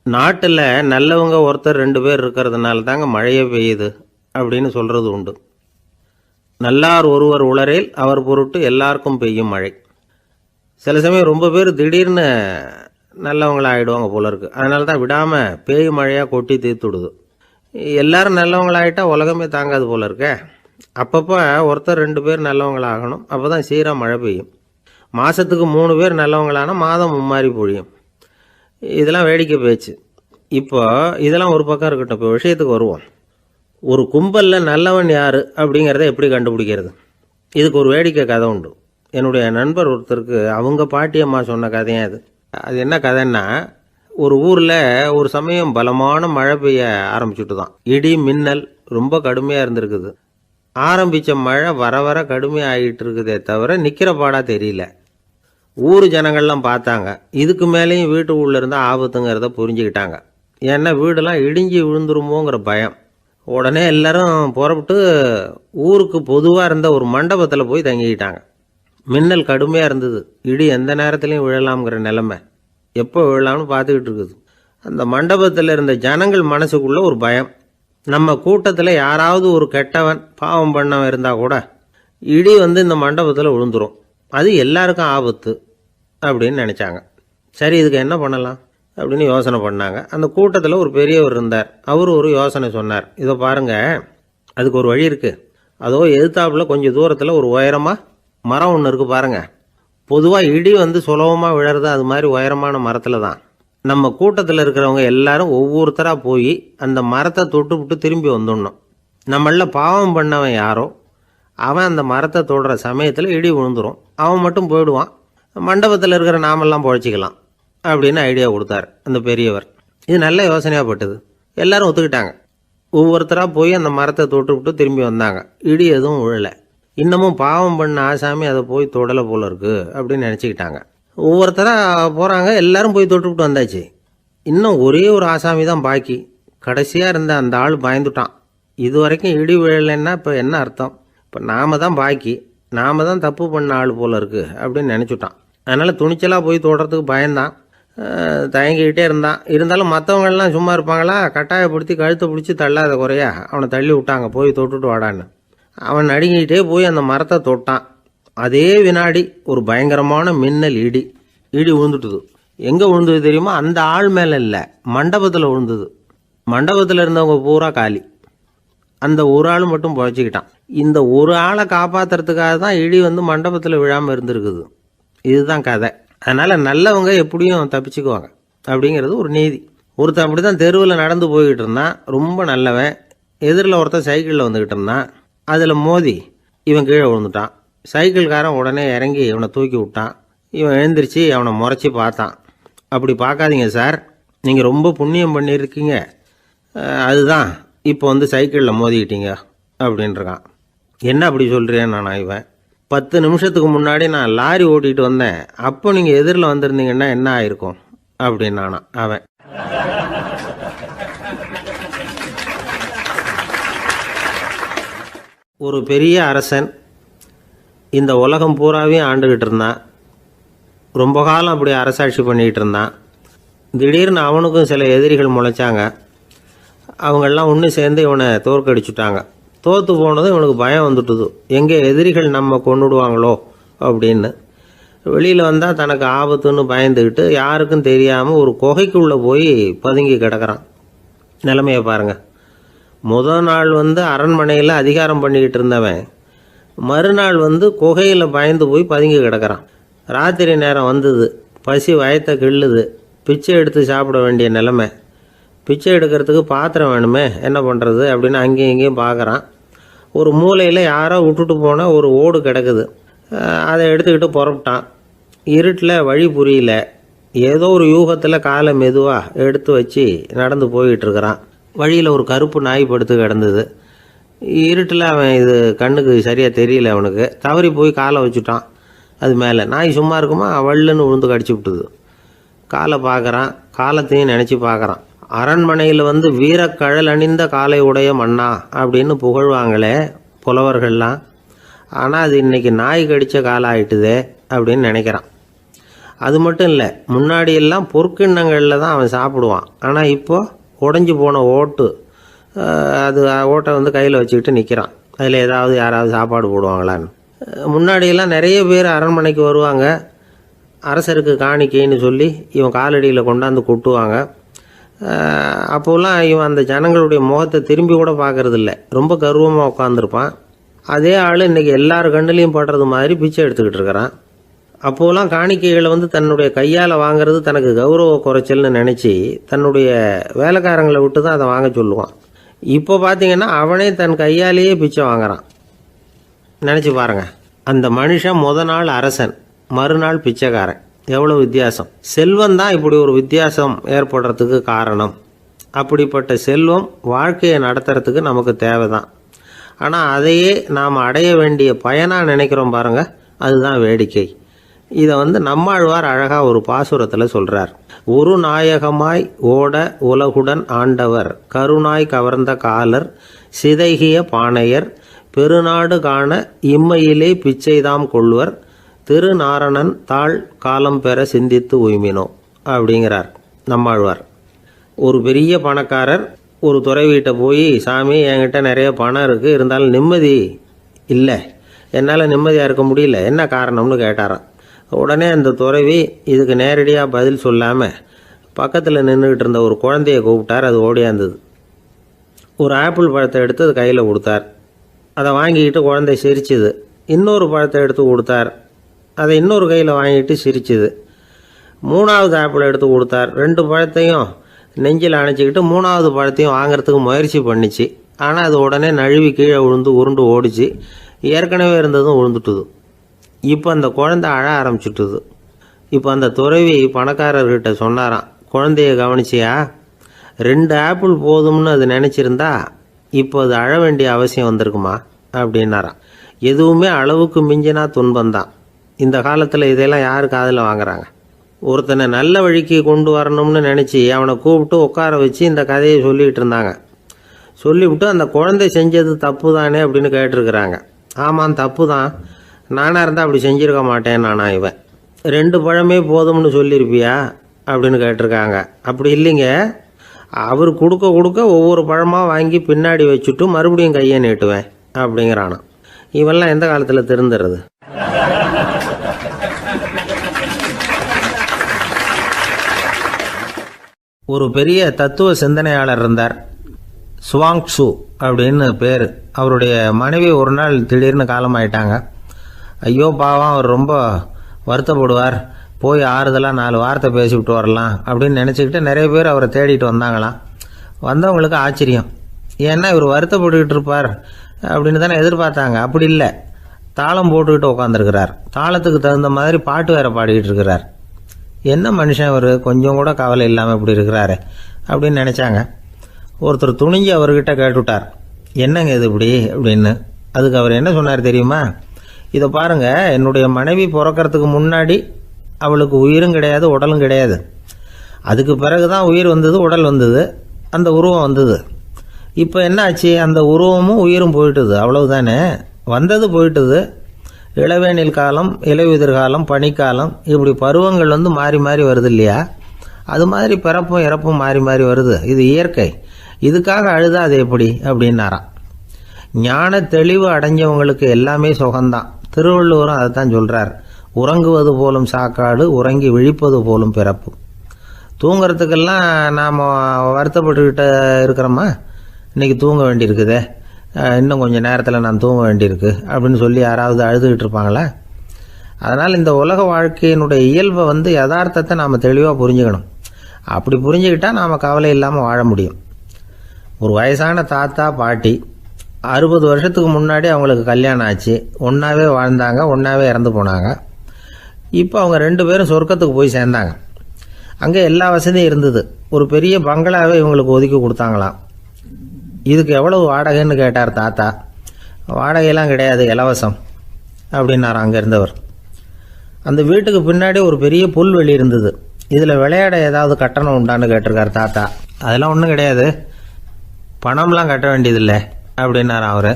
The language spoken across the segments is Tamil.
நாட்டில் நல்லவங்க ஒருத்தர் 2 பேர் இருக்கிறதுனால தாங்க மழையே பெய்யுது அப்படின்னு சொல்கிறது உண்டு. நல்லார் ஒருவர் உளரேல் அவர் பொருட்டு எல்லாருக்கும் பெய்யும் மழை. சில சமயம் ரொம்ப பேர் திடீர்னு நல்லவங்களாகிடுவாங்க போல இருக்கு. அதனால தான் விடாமல் பேய் மழையாக கொட்டி தீர்த்துடுது. எல்லாரும் நல்லவங்களாகிட்டா உலகமே தாங்காது போல இருக்க. அப்பப்போ ஒருத்தர் 2 பேர் நல்லவங்களாகணும். அப்போ தான் சீராக மழை பெய்யும். மாதத்துக்கு 3 பேர் நல்லவங்களானா மாதம் மும்மாரி பொழியும். இதெல்லாம் வேடிக்கை பேச்சு. இப்போ இதெல்லாம் ஒரு பக்கம் இருக்கட்டும். இப்போ விஷயத்துக்கு வருவோம். ஒரு கும்பலில் நல்லவன் யார் அப்படிங்கிறத எப்படி கண்டுபிடிக்கிறது? இதுக்கு ஒரு வேடிக்கை கதை உண்டு. என்னுடைய நண்பர் ஒருத்தருக்கு அவங்க பாட்டியம்மா சொன்ன கதையும் அது. அது என்ன கதைன்னா, ஒரு ஊரில் ஒரு சமயம் பலமான மழை பெய்ய ஆரம்பிச்சுட்டு தான். இடி மின்னல் ரொம்ப கடுமையாக இருந்திருக்குது. ஆரம்பித்த மழை வர வர கடுமையாக ஆகிட்டு இருக்குதே தவிர நிற்கிற பாடாக தெரியல. ஊர் ஜனங்கள்லாம் பார்த்தாங்க. இதுக்கு மேலேயும் வீட்டுக்குள்ளே இருந்தால் ஆபத்துங்கிறத புரிஞ்சுக்கிட்டாங்க. ஏன்னா வீடெல்லாம் இடிஞ்சி விழுந்துருமோங்கிற பயம். உடனே எல்லாரும் புறப்பட்டு ஊருக்கு பொதுவாக இருந்த ஒரு மண்டபத்தில் போய் தங்கிக்கிட்டாங்க. மின்னல் கடுமையாக இருந்தது. இடி எந்த நேரத்துலையும் விழலாம்ங்கிற நிலைமை. எப்போ விழலாம்னு பார்த்துக்கிட்டு இருக்குது. அந்த மண்டபத்தில் இருந்த ஜனங்கள் மனசுக்குள்ளே ஒரு பயம். நம்ம கூட்டத்தில் யாராவது ஒரு கெட்டவன் பாவம் பண்ணவன் இருந்தால் கூட இடி இந்த மண்டபத்தில் விழுந்துரும். அது எல்லாருக்கும் ஆபத்து அப்படின்னு நினச்சாங்க. சரி, இதுக்கு என்ன பண்ணலாம் அப்படின்னு யோசனை பண்ணாங்க. அந்த கூட்டத்தில் ஒரு பெரியவர் இருந்தார். அவர் ஒரு யோசனை சொன்னார். இதை பாருங்கள், அதுக்கு ஒரு வழி இருக்குது. அதோ எதிர்த்தாப்புல கொஞ்சம் தூரத்தில் ஒரு உயரமாக மரம் ஒன்று இருக்குது பாருங்கள். பொதுவாக இடி சுலபமாக விழறது அது மாதிரி உயரமான மரத்தில் தான். நம்ம கூட்டத்தில் இருக்கிறவங்க எல்லாரும் ஒவ்வொருத்தராக போய் அந்த மரத்தை தொட்டு விட்டு திரும்பி வந்துடணும். நம்மள பாவம் பண்ணவன் யாரோ அவன் அந்த மரத்தை தொடுற சமயத்தில் இடி விழுந்துடும். அவன் மட்டும் போயிடுவான். மண்டபத்தில் இருக்கிற நாமெல்லாம் பொழைச்சிக்கலாம் அப்படின்னு ஐடியா கொடுத்தார் அந்த பெரியவர். இது நல்ல யோசனையாக பட்டது. எல்லாரும் ஒத்துக்கிட்டாங்க. ஒவ்வொருத்தராக போய் அந்த மரத்தை தொட்டு விட்டு திரும்பி வந்தாங்க. இடி எதுவும் விழலை. இன்னமும் பாவம் பண்ண ஆசாமி அதை போய் தொடலை போல இருக்கு அப்படின்னு நினச்சிக்கிட்டாங்க. ஒவ்வொருத்தராக போகிறாங்க. எல்லாரும் போய் தொட்டு விட்டு வந்தாச்சு. இன்னும் ஒரே ஒரு ஆசாமி தான் பாக்கி. கடைசியாக இருந்த அந்த ஆள் பயந்துட்டான். இது வரைக்கும் இடி விழலைன்னா இப்போ என்ன அர்த்தம்? இப்போ நாம தான் பாக்கி, நாம தான் தப்பு பண்ண ஆள் போல இருக்குது அப்படின்னு நினச்சிட்டான். அதனால் துணிச்சலாக போய் தொடுறதுக்கு பயந்தான். தயங்கிக்கிட்டே இருந்தான். இருந்தாலும் மற்றவங்கள்லாம் சும்மா இருப்பாங்களா? கட்டாயப்படுத்தி கழுத்தை பிடிச்சி தள்ளாத குறையா அவனை தள்ளி விட்டாங்க. போய் தொட்டுட்டு வாடான்னு. அவன் நடுங்கிட்டே போய் அந்த மரத்தை தொட்டான். அதே வினாடி ஒரு பயங்கரமான மின்னல் இடி விழுந்துட்டுது. எங்கே விழுந்தது தெரியுமா? அந்த ஆள் மேலே இல்லை, மண்டபத்தில் விழுந்தது. மண்டபத்தில் இருந்தவங்க பூரா காலி. அந்த ஒரு ஆள் மட்டும் புழைச்சிக்கிட்டான். இந்த ஒரு ஆளை காப்பாற்றுறதுக்காக தான் இடி மண்டபத்தில் விழாமல் இருந்திருக்குது. இதுதான் கதை. அதனால் நல்லவங்க எப்படியும் தப்பிச்சுக்குவாங்க அப்படிங்கிறது ஒரு நீதி. ஒருத்தன் அப்படி தான் தெருவில் நடந்து போய்கிட்டு இருந்தான். ரொம்ப நல்லவன். எதிரில் ஒருத்தன் சைக்கிளில் வந்துக்கிட்டு இருந்தான். அதில் மோதி இவன் கீழே விழுந்துட்டான். சைக்கிள்காரன் உடனே இறங்கி இவனை தூக்கி விட்டான். இவன் எழுந்திரிச்சு அவனை முறைச்சி பார்த்தான். அப்படி பார்க்காதீங்க சார், நீங்கள் ரொம்ப புண்ணியம் பண்ணியிருக்கீங்க, அதுதான் இப்போ சைக்கிளில் மோதிக்கிட்டீங்க அப்படின்றான். என்ன அப்படி சொல்கிறேன் நான்? இவன் 10 நிமிஷத்துக்கு முன்னாடி நான் லாரி ஓட்டிகிட்டு வந்தேன், அப்போ நீங்கள் எதிரில் வந்திருந்தீங்கன்னா என்ன ஆயிருக்கும் அப்படின்னானா அவன். ஒரு பெரிய அரசன் இந்த உலகம் பூராவையும் ஆண்டுகிட்டு இருந்தான். ரொம்ப காலம் அப்படி அரசாட்சி பண்ணிக்கிட்டு இருந்தான். திடீர்னு அவனுக்கும் சில எதிரிகள் முளைச்சாங்க. அவங்கெல்லாம் ஒன்று சேர்ந்து இவனை தோற்கடிச்சுட்டாங்க. தோற்று போனதும் இவனுக்கு பயம் வந்துட்டுது. எங்கே எதிரிகள் நம்ம கொண்டுடுவாங்களோ அப்படின்னு. வெளியில் வந்தால் தனக்கு ஆபத்துன்னு பயந்துக்கிட்டு யாருக்கும் தெரியாமல் ஒரு குகைக்குள்ளே போய் பதுங்கி கிடக்கிறான். நிலைமையை பாருங்கள். முதல் நாள் அரண்மனையில் அதிகாரம் பண்ணிக்கிட்டு இருந்தவன் மறுநாள் குகையில் பயந்து போய் பதுங்கி கிடக்கிறான். ராத்திரி நேரம் வந்தது. பசி வயத்தை கிள்ளுது. பிச்சை எடுத்து சாப்பிட வேண்டிய நிலைமை. பிச்சை எடுக்கிறதுக்கு பாத்திரம் வேணுமே, என்ன பண்ணுறது அப்படின்னு அங்கேயும் இங்கேயும் பார்க்குறான். ஒரு மூலையில் யாரோ விட்டுட்டு போன ஒரு ஓடு கிடக்குது. அதை எடுத்துக்கிட்டு புறப்பட்டான். இருட்டில் வழி புரியல. ஏதோ ஒரு யூகத்தில் காலை மெதுவாக எடுத்து வச்சு நடந்து போயிட்டுருக்கிறான். வழியில் ஒரு கருப்பு நாய் படுத்து கிடந்தது. இருட்டில் அவன் இது கண்ணுக்கு சரியாக தெரியல. அவனுக்கு தவறி போய் காலை வச்சுட்டான். அது மேலே நாய் சும்மா இருக்குமா, வள்ளுன்னு விழுந்து கடிச்சு விட்டுது. காலை பார்க்குறான். காலத்தையும் நினச்சி பார்க்குறான். அரண்மனையில் வீரக்கழல் அணிந்த காலை உடைய மன்னா அப்படின்னு புகழ்வாங்களே புலவர்கள்லாம். ஆனால் அது இன்றைக்கி நாய் கடித்த காலம் ஆகிட்டுதே அப்படின்னு நினைக்கிறான். அது மட்டும் இல்லை, முன்னாடி எல்லாம் பொற்கிண்ணங்களில் தான் அவன் சாப்பிடுவான். ஆனால் இப்போது உடஞ்சி போன ஓட்டு, அது ஓட்டை வந்து கையில் வச்சுக்கிட்டு நிற்கிறான். அதில் யாராவது சாப்பாடு போடுவாங்களான்னு. முன்னாடியெல்லாம் நிறைய பேர் அரண்மனைக்கு வருவாங்க. அரசருக்கு காணிக்கைன்னு சொல்லி இவன் காலடியில் கொண்டாந்து கொட்டுவாங்க. அப்போல்லாம் இவன் அந்த ஜனங்களுடைய முகத்தை திரும்பி கூட பார்க்கறதில்ல, ரொம்ப கர்வமாக உட்காந்துருப்பான். அதே ஆள் இன்றைக்கி எல்லார் கண்ணுலேயும் படுறது மாதிரி பிச்சை எடுத்துக்கிட்டு இருக்கிறான். அப்போலாம் காணிக்கைகளை வந்து தன்னுடைய கையால் வாங்கிறது தனக்கு கௌரவ குறைச்சல்னு நினச்சி தன்னுடைய வேலைக்காரங்களை விட்டு தான் அதை வாங்க சொல்லுவான். இப்போ பார்த்தீங்கன்னா அவனே தன் கையாலேயே பிச்சை வாங்குறான். நினச்சி பாருங்கள், அந்த மனுஷன் நாள் அரசன், மறுநாள் பிச்சைக்காரன், எவ்வளோ வித்தியாசம். செல்வம் தான் இப்படி ஒரு வித்தியாசம் ஏற்படுறதுக்கு காரணம். அப்படிப்பட்ட செல்வம் வாழ்க்கையை நடத்துறதுக்கு நமக்கு தேவை தான். ஆனால் அதையே நாம் அடைய வேண்டிய பயனாக நினைக்கிறோம் பாருங்கள், அதுதான் வேடிக்கை. இதை வந்து நம்மாழ்வார் அழகாக ஒரு பாசுரத்தில் சொல்கிறார். ஒரு நாயகமாய் ஓட உலகுடன் ஆண்டவர், கருணாய் கவர்ந்த காலர், சிதைகிய பானையர், பெருநாடு காண இம்மையிலே பிச்சைதாம் கொள்வர், திருநாரணன் தாழ் காலம் பெற சிந்தித்து உய்மினோ அப்படிங்கிறார் நம்மாழ்வார். ஒரு பெரிய பணக்காரர் ஒரு துறவிகிட்ட போய், சாமி என்கிட்ட நிறைய பணம் இருக்குது, இருந்தாலும் நிம்மதி இல்லை, என்னால் நிம்மதியாக இருக்க முடியல, என்ன காரணம்னு கேட்டாராம். உடனே அந்த துறவி இதுக்கு நேரடியாக பதில் சொல்லாமல் பக்கத்தில் நின்றுக்கிட்டு இருந்த ஒரு குழந்தைய கூப்பிட்டார். அது ஓடியாந்தது. ஒரு ஆப்பிள் பழத்தை எடுத்து அது கையில் கொடுத்தார். அதை வாங்கிக்கிட்டு குழந்தை சிரிச்சுது. இன்னொரு பழத்தை எடுத்து கொடுத்தார். அதை இன்னொரு கையில் வாங்கிட்டு சிரிச்சுது. மூணாவது ஆப்பிள் எடுத்து கொடுத்தார். 2 பழத்தையும் நெஞ்சில் அணைச்சிக்கிட்டு 3ஆவது பழத்தையும் வாங்கிறதுக்கு முயற்சி பண்ணிச்சு. ஆனால் அது உடனே நழுவி கீழே விழுந்து உருண்டு ஓடிச்சு. ஏற்கனவே இருந்ததும் விழுந்துட்டுது. இப்போ அந்த குழந்தை அழ ஆரம்பிச்சுட்டுது. இப்போ அந்த துறவி பணக்காரர்கிட்ட சொன்னாராம், குழந்தைய கவனிச்சியா, 2 ஆப்பிள் போதும்னு அது நினச்சிருந்தா இப்போ அது அழ வேண்டிய அவசியம் வந்திருக்குமா அப்படின்னாராம். எதுவுமே அளவுக்கு மிஞ்சினா துன்பந்தான். இந்த காலத்தில் இதெல்லாம் யார் காதில் வாங்குறாங்க? ஒருத்தனை நல்ல வழிக்கு கொண்டு வரணும்னு நினச்சி அவனை கூப்பிட்டு உட்கார வச்சு இந்த கதையை சொல்லிகிட்டு இருந்தாங்க. சொல்லிவிட்டு அந்த குழந்தை செஞ்சது தப்பு தானே அப்படின்னு கேட்டிருக்கிறாங்க. ஆமாம், தப்பு தான், நானாக இருந்தால் அப்படி செஞ்சுருக்க மாட்டேன் நானா இவன். 2 பழமே போதும்னு சொல்லியிருப்பியா அப்படின்னு கேட்டிருக்காங்க. அப்படி இல்லைங்க, அவர் கொடுக்க கொடுக்க ஒவ்வொரு பழமாக வாங்கி பின்னாடி வச்சுட்டு மறுபடியும் கையை நீட்டுவேன் அப்படிங்கிறானா. இவெல்லாம் எந்த காலத்தில் திருந்துறது? ஒரு பெரிய தத்துவ சிந்தனையாளர் இருந்தார், சுவாங் ட்சு அப்படின்னு பேர். அவருடைய மனைவி ஒரு நாள் திடீர்னு காலமாயிட்டாங்க. ஐயோ பாவம், அவர் ரொம்ப வருத்தப்படுவார், போய் ஆறுதலாக 4 வார்த்தை பேசிவிட்டு வரலாம் அப்படின்னு நினச்சிக்கிட்டு நிறைய பேர் அவரை தேடிட்டு வந்தாங்களாம். வந்தவங்களுக்கு ஆச்சரியம், ஏன்னா இவர் வருத்தப்பட்டுக்கிட்டு இருப்பார் அப்படின்னு தானே எதிர்பார்த்தாங்க. அப்படி இல்லை, தாளம் போட்டுக்கிட்டு உட்காந்துருக்கிறார். தாளத்துக்கு தகுந்த மாதிரி பாட்டு வேற பாடிக்கிட்டு இருக்கிறார். என்ன மனுஷன் அவர், கொஞ்சம் கூட கவலை இல்லாமல் இப்படி இருக்கிறாரு அப்படின்னு நினச்சாங்க. ஒருத்தர் துணிஞ்சு அவர்கிட்ட கேட்டுவிட்டார், என்னங்க இது இப்படி அப்படின்னு. அதுக்கு அவர் என்ன சொன்னார் தெரியுமா? இதை பாருங்க, என்னுடைய மனைவி பிறக்கிறதுக்கு முன்னாடி அவளுக்கு உயிரும் கிடையாது, உடலும் கிடையாது. அதுக்கு பிறகு தான் உயிர் வந்தது, உடல் வந்தது, அந்த உருவம் வந்தது. இப்போ என்ன ஆச்சு? அந்த உருவமும் உயிரும் போயிட்டுது, அவ்வளவுதானே. வந்தது போயிட்டுது. இளவேனில் காலம், இலையுதிர் காலம், பனிக்காலம், இப்படி பருவங்கள் வந்து மாறி மாறி வருது இல்லையா? அது மாதிரி பிறப்பும் இறப்பும் மாறி மாறி வருது. இது இயற்கை. இதுக்காக அழுதா அது எப்படி அப்படின்னாராம். ஞான தெளிவு அடைஞ்சவங்களுக்கு எல்லாமே சுகம்தான். திருவள்ளுவரும் அதை தான் சொல்கிறார், உறங்குவது போலும் சாக்காடு, உறங்கி விழிப்பது போலும் பிறப்பு. தூங்கிறதுக்கெல்லாம் நாம் வருத்தப்பட்டுக்கிட்ட இருக்கிறோமா? இன்றைக்கி தூங்க வேண்டியிருக்குதே, இன்னும் கொஞ்சம் நேரத்தில் நான் தூங்க வேண்டியிருக்கு அப்படின்னு சொல்லி யாராவது அழுதுகிட்டு இருப்பாங்களா? அதனால் இந்த உலக வாழ்க்கையினுடைய இயல்பை வந்து யதார்த்தத்தை நாம் தெளிவாக புரிஞ்சுக்கணும். அப்படி புரிஞ்சுக்கிட்டால் நாம் கவலை இல்லாமல் வாழ முடியும். ஒரு வயசான தாத்தா பாட்டி 60 வருஷத்துக்கு முன்னாடி அவங்களுக்கு கல்யாணம் ஆச்சு. ஒன்றாவே வாழ்ந்தாங்க, ஒன்றாவே இறந்து போனாங்க. இப்போ அவங்க 2 பேரும் சொர்க்கத்துக்கு போய் சேர்ந்தாங்க. அங்கே எல்லா வசதியும் இருந்தது. ஒரு பெரிய பங்களாவே இவங்களுக்கு ஒதுக்கி கொடுத்தாங்களாம். இதுக்கு எவ்வளவு வாடகைன்னு கேட்டார் தாத்தா. வாடகையெல்லாம் கிடையாது, இலவசம் அப்படின்னார் அங்கே இருந்தவர். அந்த வீட்டுக்கு பின்னாடி ஒரு பெரிய புல்வெளி இருந்தது. இதில் விளையாட ஏதாவது கட்டணம் உண்டான்னு கேட்டிருக்கார் தாத்தா. அதெல்லாம் ஒன்றும் கிடையாது, பணம்லாம் கட்ட வேண்டியதில்லை அப்படின்னார் அவர்.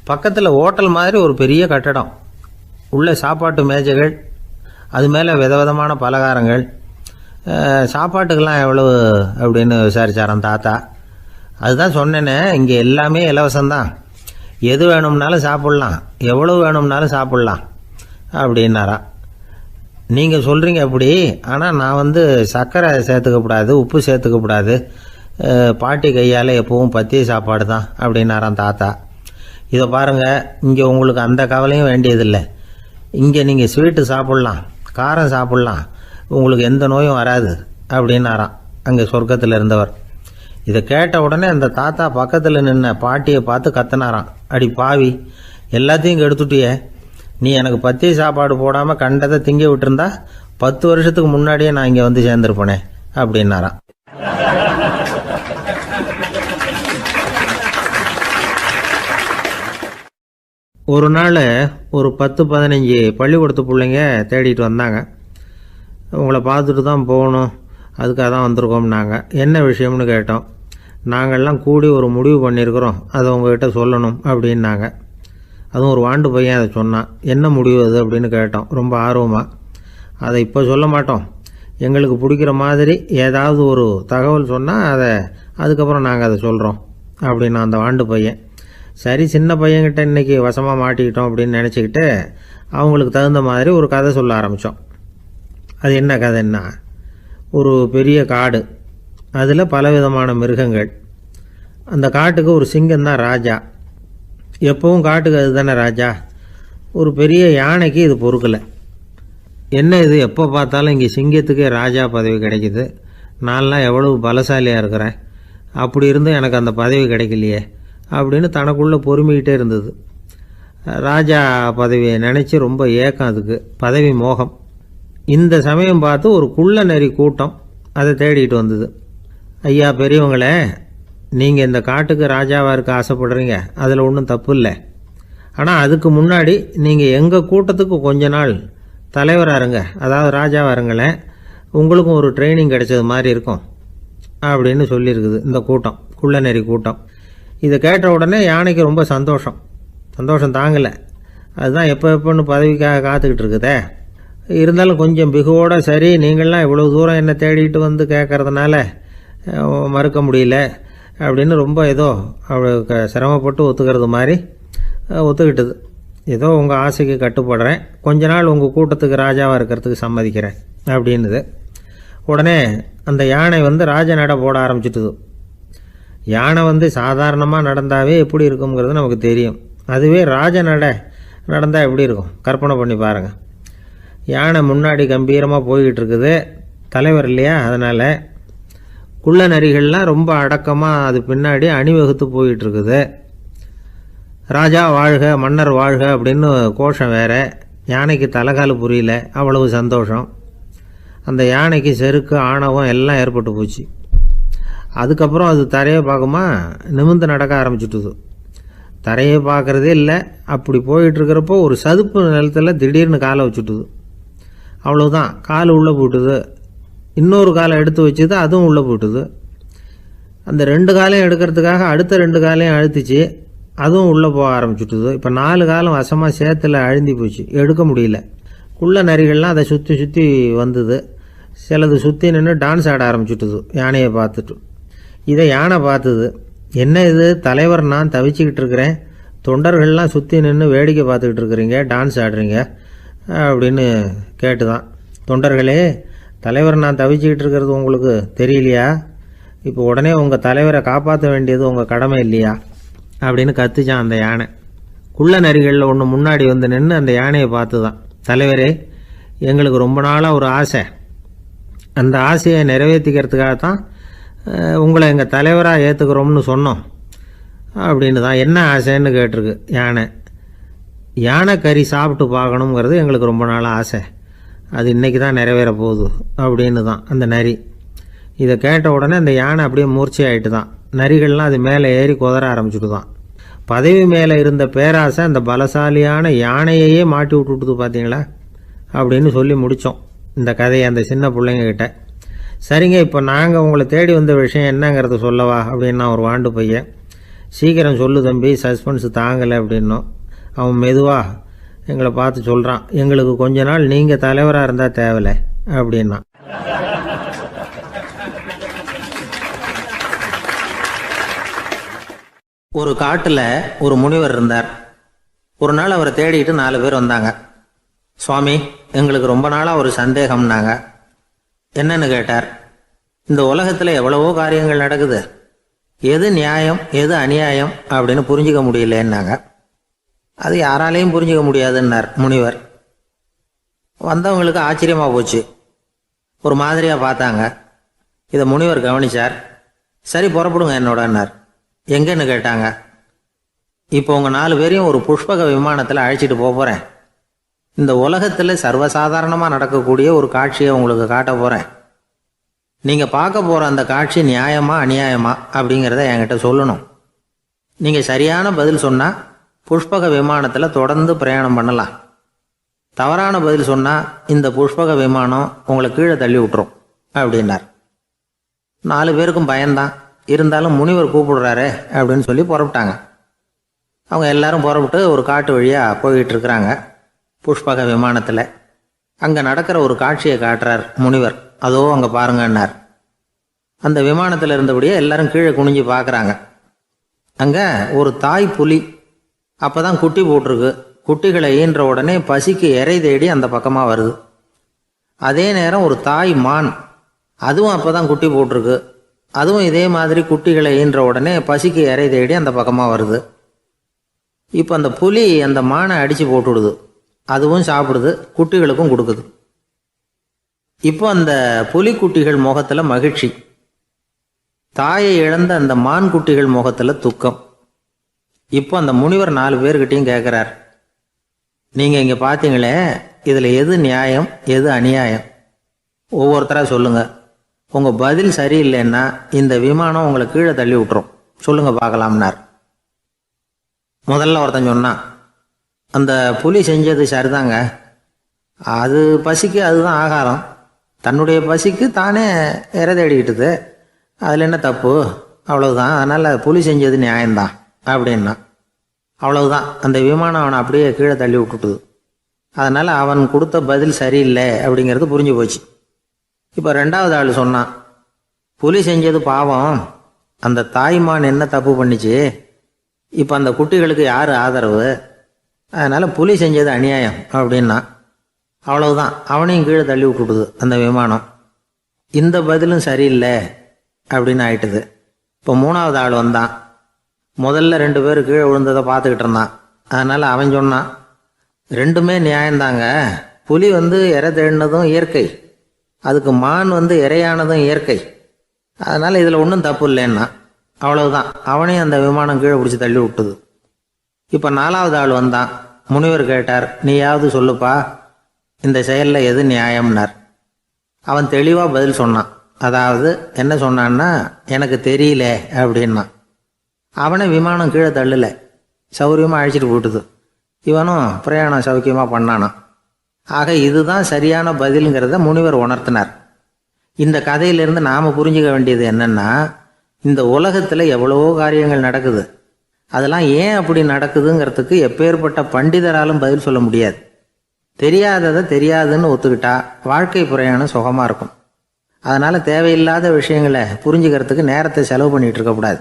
பக்கத்தில் ஹோட்டல் மாதிரி ஒரு பெரிய கட்டடம், உள்ள சாப்பாட்டு மேஜைகள், அது மேலே விதவிதமான பலகாரங்கள். சாப்பாட்டுக்கெல்லாம் எவ்வளவு அப்படின்னு விசாரிச்சாராம் தாத்தா. அதுதான் சொன்னேனே, இங்கே எல்லாமே இலவசம்தான், எது வேணும்னாலும் சாப்பிட்லாம், எவ்வளவு வேணும்னாலும் சாப்பிட்லாம் அப்படின்னாராம். நீங்கள் சொல்கிறீங்க அப்படி, ஆனால் நான் சர்க்கரை சேர்த்துக்கக்கூடாது, உப்பு சேர்த்துக்கக்கூடாது, பாட்டி கையால் எப்பவும் பத்திய சாப்பாடு தான் அப்படின்னாராம் தாத்தா. இதை பாருங்கள், இங்கே உங்களுக்கு அந்த கவலையும் வேண்டியதில்லை. இங்கே நீங்கள் ஸ்வீட்டு சாப்பிட்லாம், காரம் சாப்பிட்லாம், உங்களுக்கு எந்த நோயும் வராது அப்படின்னாராம் அங்கே சொர்க்கத்தில் இருந்தவர். இதை கேட்ட உடனே அந்த தாத்தா பக்கத்தில் நின்ன பாட்டியை பார்த்து கத்தினாராம், அடி பாவி, எல்லாத்தையும் கெடுத்துட்டியே, நீ எனக்கு பத்திய சாப்பாடு போடாமல் கண்டதை திங்க விட்டுருந்தா 10 வருஷத்துக்கு முன்னாடியே நான் இங்கே வந்து சேர்ந்துருப்பேனே அப்படின்னாராம். ஒரு நாள் ஒரு 10-15 பள்ளிக்கூடத்து பிள்ளைங்க தேடிட்டு வந்தாங்க. உங்களை பார்த்துட்டு தான் போகணும், அதுக்காக தான் வந்திருக்கோம்னாங்க. என்ன விஷயம்னு கேட்டோம். நாங்கள்லாம் கூடி ஒரு முடிவு பண்ணியிருக்கிறோம், அதை உங்ககிட்ட சொல்லணும் அப்படின்னாங்க. அதுவும் ஒரு வாண்டு பையன் அதை சொன்னான். என்ன முடிவு அது அப்படின்னு கேட்டோம் ரொம்ப ஆர்வமாக. அதை இப்போ சொல்ல மாட்டோம், எங்களுக்கு பிடிக்கிற மாதிரி ஏதாவது ஒரு தகவல் சொன்னால் அதுக்கப்புறம் நாங்கள் அதை சொல்கிறோம் அப்படின்னா அந்த வாண்டு பையன். சரி, சின்ன பையன்கிட்ட இன்றைக்கி வசமாக மாட்டிக்கிட்டோம் அப்படின்னு நினச்சிக்கிட்டு அவங்களுக்கு தகுந்த மாதிரி ஒரு கதை சொல்ல ஆரம்பித்தோம். அது என்ன கதைன்னா, ஒரு பெரிய காடு, அதில் பலவிதமான மிருகங்கள். அந்த காட்டுக்கு ஒரு சிங்கம்தான் ராஜா. எப்பவும் காட்டுக்கு அது தானே ராஜா. ஒரு பெரிய யானைக்கு இது பொறுக்கலை. என்ன இது, எப்போ பார்த்தாலும் இங்கே சிங்கத்துக்கே ராஜா பதவி கிடைக்குது, நான்லாம் எவ்வளவு பலசாலியாக இருக்கிறேன், அப்படி இருந்தும் எனக்கு அந்த பதவி கிடைக்கலையே அப்படின்னு தனக்குள்ளே பொறுமிக்கிட்டே இருந்தது. ராஜா பதவியை நினச்சி ரொம்ப ஏக்கம், அதுக்கு பதவி மோகம். இந்த சமயம் பார்த்து ஒரு குள்ள நரி கூட்டம் அதை தேடிட்டு வந்தது. ஐயா பெரியவங்களே, நீங்கள் இந்த காட்டுக்கு ராஜாவாக இருக்க ஆசைப்படுறீங்க, அதில் ஒன்றும் தப்பு இல்லை. ஆனால் அதுக்கு முன்னாடி நீங்கள் எங்கள் கூட்டத்துக்கு கொஞ்ச நாள் தலைவராக இருங்க, அதாவது ராஜாவாக இருங்களேன், உங்களுக்கும் ஒரு ட்ரைனிங் கிடைச்சது மாதிரி இருக்கும் அப்படின்னு சொல்லியிருக்குது இந்த கூட்டம், குள்ள நரி கூட்டம். இதை கேட்ட உடனே யானைக்கு ரொம்ப சந்தோஷம் தாங்கலை. அதுதான் எப்போன்னு பதவிக்காக காத்துக்கிட்டு இருக்குதே. இருந்தாலும் கொஞ்சம் பிகுவோட, சரி நீங்கள்லாம் இவ்வளோ தூரம் என்னை தேடிட்டு வந்து கேட்கறதுனால மறுக்க முடியல அப்படின்னு ரொம்ப ஏதோ அவளுக்கு சிரமப்பட்டு ஒத்துக்கிறது மாதிரி ஒத்துக்கிட்டது. ஏதோ உங்கள் ஆசைக்கு கட்டுப்படுறேன், கொஞ்ச நாள் உங்கள் கூட்டத்துக்கு ராஜாவாக இருக்கிறதுக்கு சம்மதிக்கிறேன் அப்படின்னுது. உடனே அந்த யானை ராஜ நட போட ஆரம்பிச்சிட்டுது. யானை சாதாரணமாக நடந்தாவே எப்படி இருக்குங்கிறது நமக்கு தெரியும். அதுவே ராஜ நடந்தால் எப்படி இருக்கும் கற்பனை பண்ணி பாருங்கள். யானை முன்னாடி கம்பீரமாக போய்கிட்டு இருக்குது, தலைவர் இல்லையா, அதனால் குள்ள நரிகள்லாம் ரொம்ப அடக்கமாக அது பின்னாடி அணிவகுத்து போயிட்டு இருக்குது. ராஜா வாழ்க, மன்னர் வாழ்க அப்படின்னு கோஷம் வேற. யானைக்கு தலைகால் புரியல, அவ்வளவு சந்தோஷம். அந்த யானைக்கு செருக்கு, ஆணவம் எல்லாம் ஏற்பட்டு போச்சு. அதுக்கப்புறம் அது தரையை பார்க்குமா, நிமிர்ந்து நடக்க ஆரம்பிச்சுட்டுது. தரையை பார்க்குறதே இல்லை. அப்படி போயிட்டுருக்கிறப்போ ஒரு சதுப்பு நிலத்தில் திடீர்னு காலை வச்சுட்டுது. அவ்வளோதான், கால் உள்ளே போட்டுது. இன்னொரு காலை எடுத்து வச்சுது, அதுவும் உள்ளே போட்டுது. அந்த 2 காலையும் எடுக்கிறதுக்காக அடுத்த 2 காலையும் அழுத்திச்சு, அதுவும் உள்ளே போக ஆரம்பிச்சுட்டுது. இப்போ 4 காலம் வசமாக சேத்துல அழுந்தி போச்சு, எடுக்க முடியல. குள்ள நரிகள்லாம் அதை சுற்றி சுற்றி வந்தது. சிலது சுற்றி நின்று டான்ஸ் ஆட ஆரம்பிச்சுட்டுது யானையை பார்த்துட்டு. இதை யானை பார்த்தது. என்ன இது, தலைவர் நான் தவிச்சிக்கிட்டு இருக்கிறேன், தொண்டர்கள்லாம் சுற்றி நின்று வேடிக்கை பார்த்துக்கிட்டு இருக்கிறீங்க, டான்ஸ் ஆடுறீங்க அப்படின்னு கேட்டுதான். தொண்டர்களே, தலைவர் நான் தவிச்சிக்கிட்டு இருக்கிறது உங்களுக்கு தெரியலையா? இப்போ உடனே உங்கள் தலைவரை காப்பாற்ற வேண்டியது உங்கள் கடமை இல்லையா அப்படின்னு கத்துச்சான் அந்த யானை. குள்ள நரிகளில் ஒன்று முன்னாடி நின்று அந்த யானையை பார்த்து தான், தலைவரே, எங்களுக்கு ரொம்ப நாளாக ஒரு ஆசை, அந்த ஆசையை நிறைவேற்றிக்கிறதுக்காகத்தான் உங்களை எங்கள் தலைவராக ஏற்றுக்கிறோம்னு சொன்னோம் அப்படின்னு தான். என்ன ஆசைன்னு கேட்டிருக்கு யானை. யானை கறி சாப்பிட்டு பார்க்கணுங்கிறது எங்களுக்கு ரொம்ப நாளாக ஆசை, அது இன்றைக்கி தான் நிறைவேற போகுது அப்படின்னு தான் அந்த நரி. இதை கேட்ட உடனே அந்த யானை அப்படியே மூர்ச்சி ஆகிட்டு தான். நரிகள்லாம் அது மேலே ஏறி குதற ஆரம்பிச்சுட்டு தான். பதவி மேலே இருந்த பேராசை அந்த பலசாலியான யானையையே மாட்டி விட்டுட்டுது பார்த்தீங்களா அப்படின்னு சொல்லி முடித்தோம் இந்த கதையை அந்த சின்ன பிள்ளைங்கக்கிட்ட. சரிங்க, இப்போ நாங்கள் உங்களை தேடி வந்த விஷயம் என்னங்கிறத சொல்லவா அப்படின்னா ஒரு வாண்டு பையன். சீக்கிரம் சொல்லு தம்பி, சஸ்பென்ஸ் தாங்கலை அப்படின்னோம். அவன் மெதுவாக, எங்களை பார்த்து சொல்கிறான், எங்களுக்கு கொஞ்ச நாள் நீங்கள் தலைவராக இருந்தால் தேவலை அப்படின்னா. ஒரு காட்டில் ஒரு முனிவர் இருந்தார். ஒரு நாள் அவரை தேடிட்டு 4 பேர் வந்தாங்க. சுவாமி, எங்களுக்கு ரொம்ப நாளாக ஒரு சந்தேகம்னாங்க. என்னன்னு கேட்டார். இந்த உலகத்தில் எவ்வளவோ காரியங்கள் நடக்குது, எது நியாயம் எது அநியாயம் அப்படின்னு புரிஞ்சிக்க முடியலன்னாங்க. அது யாராலையும் புரிஞ்சிக்க முடியாதுன்னார் முனிவர். வந்தவங்களுக்கு ஆச்சரியமாக போச்சு, ஒரு மாதிரியாக பார்த்தாங்க. இதை முனிவர் கவனிச்சார். சரி, புறப்படுங்க என்னோடன்னார். எங்கன்னு கேட்டாங்க. இப்போ உங்கள் 4 பேரையும் ஒரு புஷ்பக விமானத்தில் அழைச்சிட்டு போகிறேன். இந்த உலகத்தில் சர்வசாதாரணமாக நடக்கக்கூடிய ஒரு காட்சியை உங்களுக்கு காட்ட போகிறேன். நீங்கள் பார்க்க போகிற அந்த காட்சி நியாயமா அநியாயமா அப்படிங்கிறத என்கிட்ட சொல்லணும். நீங்கள் சரியான பதில் சொன்னால் புஷ்பக விமானத்தில் தொடர்ந்து பிரயாணம் பண்ணலாம். தவறான பதில் சொன்னால் இந்த புஷ்பக விமானம் உங்களை கீழே தள்ளி விட்டுரும் அப்படின்னார். 4 பேருக்கும் பயந்தான். இருந்தாலும் முனிவர் கூப்பிடுறாரு அப்படின்னு சொல்லி புறப்பட்டாங்க. அவங்க எல்லாரும் புறப்பட்டு ஒரு காட்டு வழியாக போய்கிட்டு இருக்கிறாங்க புஷ்பக விமானத்தில். அங்கே நடக்கிற ஒரு காட்சியை காட்டுறார் முனிவர். அதோ அங்கே பாருங்கன்னார். அந்த விமானத்தில் இருந்தபடியே எல்லாரும் கீழே குனிஞ்சு பார்க்குறாங்க. அங்கே ஒரு தாய் புலி அப்போ தான் குட்டி போட்டிருக்கு. குட்டிகளை ஈன்ற உடனே பசிக்கு இறை தேடி அந்த பக்கமாக வருது. அதே நேரம் ஒரு தாய் மான், அதுவும் அப்போ தான் குட்டி போட்டிருக்கு. அதுவும் இதே மாதிரி குட்டிகளை ஈன்ற உடனே பசிக்கு இறை தேடி அந்த பக்கமாக வருது. இப்போ அந்த புலி அந்த மானை அடித்து போட்டுடுது. அதுவும் சாப்பிடுது, குட்டிகளுக்கும் கொடுக்குது. இப்போ அந்த புலிக்குட்டிகள் முகத்தில் மகிழ்ச்சி, தாயை இழந்த அந்த மான் குட்டிகள் முகத்தில் துக்கம். இப்போ அந்த முனிவர் 4 பேர்கிட்டையும் கேட்குறார், நீங்கள் இங்கே பார்த்தீங்களே, இதில் எது நியாயம் எது அநியாயம்? ஒவ்வொருத்தராக சொல்லுங்கள். உங்கள் பதில் சரியில்லைன்னா இந்த விமானம் உங்களை கீழே தள்ளி விட்டுரும். சொல்லுங்கள் பார்க்கலாம்னார். முதல்ல ஒருத்தன் சொன்னான், அந்த புலி செஞ்சது சரிதாங்க. அது பசிக்கு அதுதான் ஆகாரம். தன்னுடைய பசிக்கு தானே இறை தேடிக்கிட்டுது. அதில் என்ன தப்பு? அவ்வளவுதான். அதனால் புலி செஞ்சது நியாயம்தான் அப்படின்னா. அவ்வளவுதான், அந்த விமானம் அவனை அப்படியே கீழே தள்ளி விட்டுட்டுது. அதனால் அவன் கொடுத்த பதில் சரியில்லை அப்படிங்கிறது புரிஞ்சு போச்சு. இப்போ 2வது ஆள் சொன்னான், புலி செஞ்சது பாவம், அந்த தாய்மான் என்ன தப்பு பண்ணிச்சு? இப்போ அந்த குட்டிகளுக்கு யார் ஆதரவு? அதனால் புலி செஞ்சது அநியாயம் அப்படின்னா. அவ்வளவுதான், அவனையும் கீழே தள்ளி விட்டுடுது அந்த விமானம். இந்த பதிலும் சரியில்லை அப்படின்னு ஆயிட்டுது. இப்போ 3வது ஆள் வந்தான். முதல்ல 2 பேர் கீழே விழுந்ததை பார்த்துக்கிட்டு இருந்தான். அதனால் அவன் சொன்னான், ரெண்டுமே நியாயந்தாங்க. புலி இறை தேடினதும் இயற்கை, அதுக்கு மான் இறையானதும் இயற்கை. அதனால் இதில் ஒன்றும் தப்பு இல்லைன்னா. அவ்வளவுதான், அவனையும் அந்த விமானம் கீழே பிடிச்சி தள்ளி விட்டுது. இப்போ 4வது ஆள் வந்தான். முனிவர் கேட்டார், நீயாவது சொல்லுப்பா, இந்த செயலில் எது நியாயம்னார். அவன் தெளிவாக பதில் சொன்னான். அதாவது என்ன சொன்னான்னா, எனக்கு தெரியல அப்படின்னா. அவனை விமானம் கீழே தள்ளலை, சௌரியமாக அழைச்சிட்டு போட்டுது. இவனும் பிரயாணம் சௌக்கியமாக பண்ணானான். ஆக இதுதான் சரியான பதிலுங்கிறத முனிவர் உணர்த்தினார். இந்த கதையிலிருந்து நாம் புரிஞ்சுக்க வேண்டியது என்னென்னா, இந்த உலகத்தில் எவ்வளவோ காரியங்கள் நடக்குது. அதெல்லாம் ஏன் அப்படி நடக்குதுங்கிறதுக்கு எப்பேற்பட்ட பண்டிதராலும் பதில் சொல்ல முடியாது. தெரியாததை தெரியாதுன்னு ஒத்துக்கிட்டா வாழ்க்கை பிரயாணம் சுகமாக இருக்கும். அதனால் தேவையில்லாத விஷயங்களை புரிஞ்சுக்கிறதுக்கு நேரத்தை செலவு பண்ணிகிட்டு இருக்கக்கூடாது.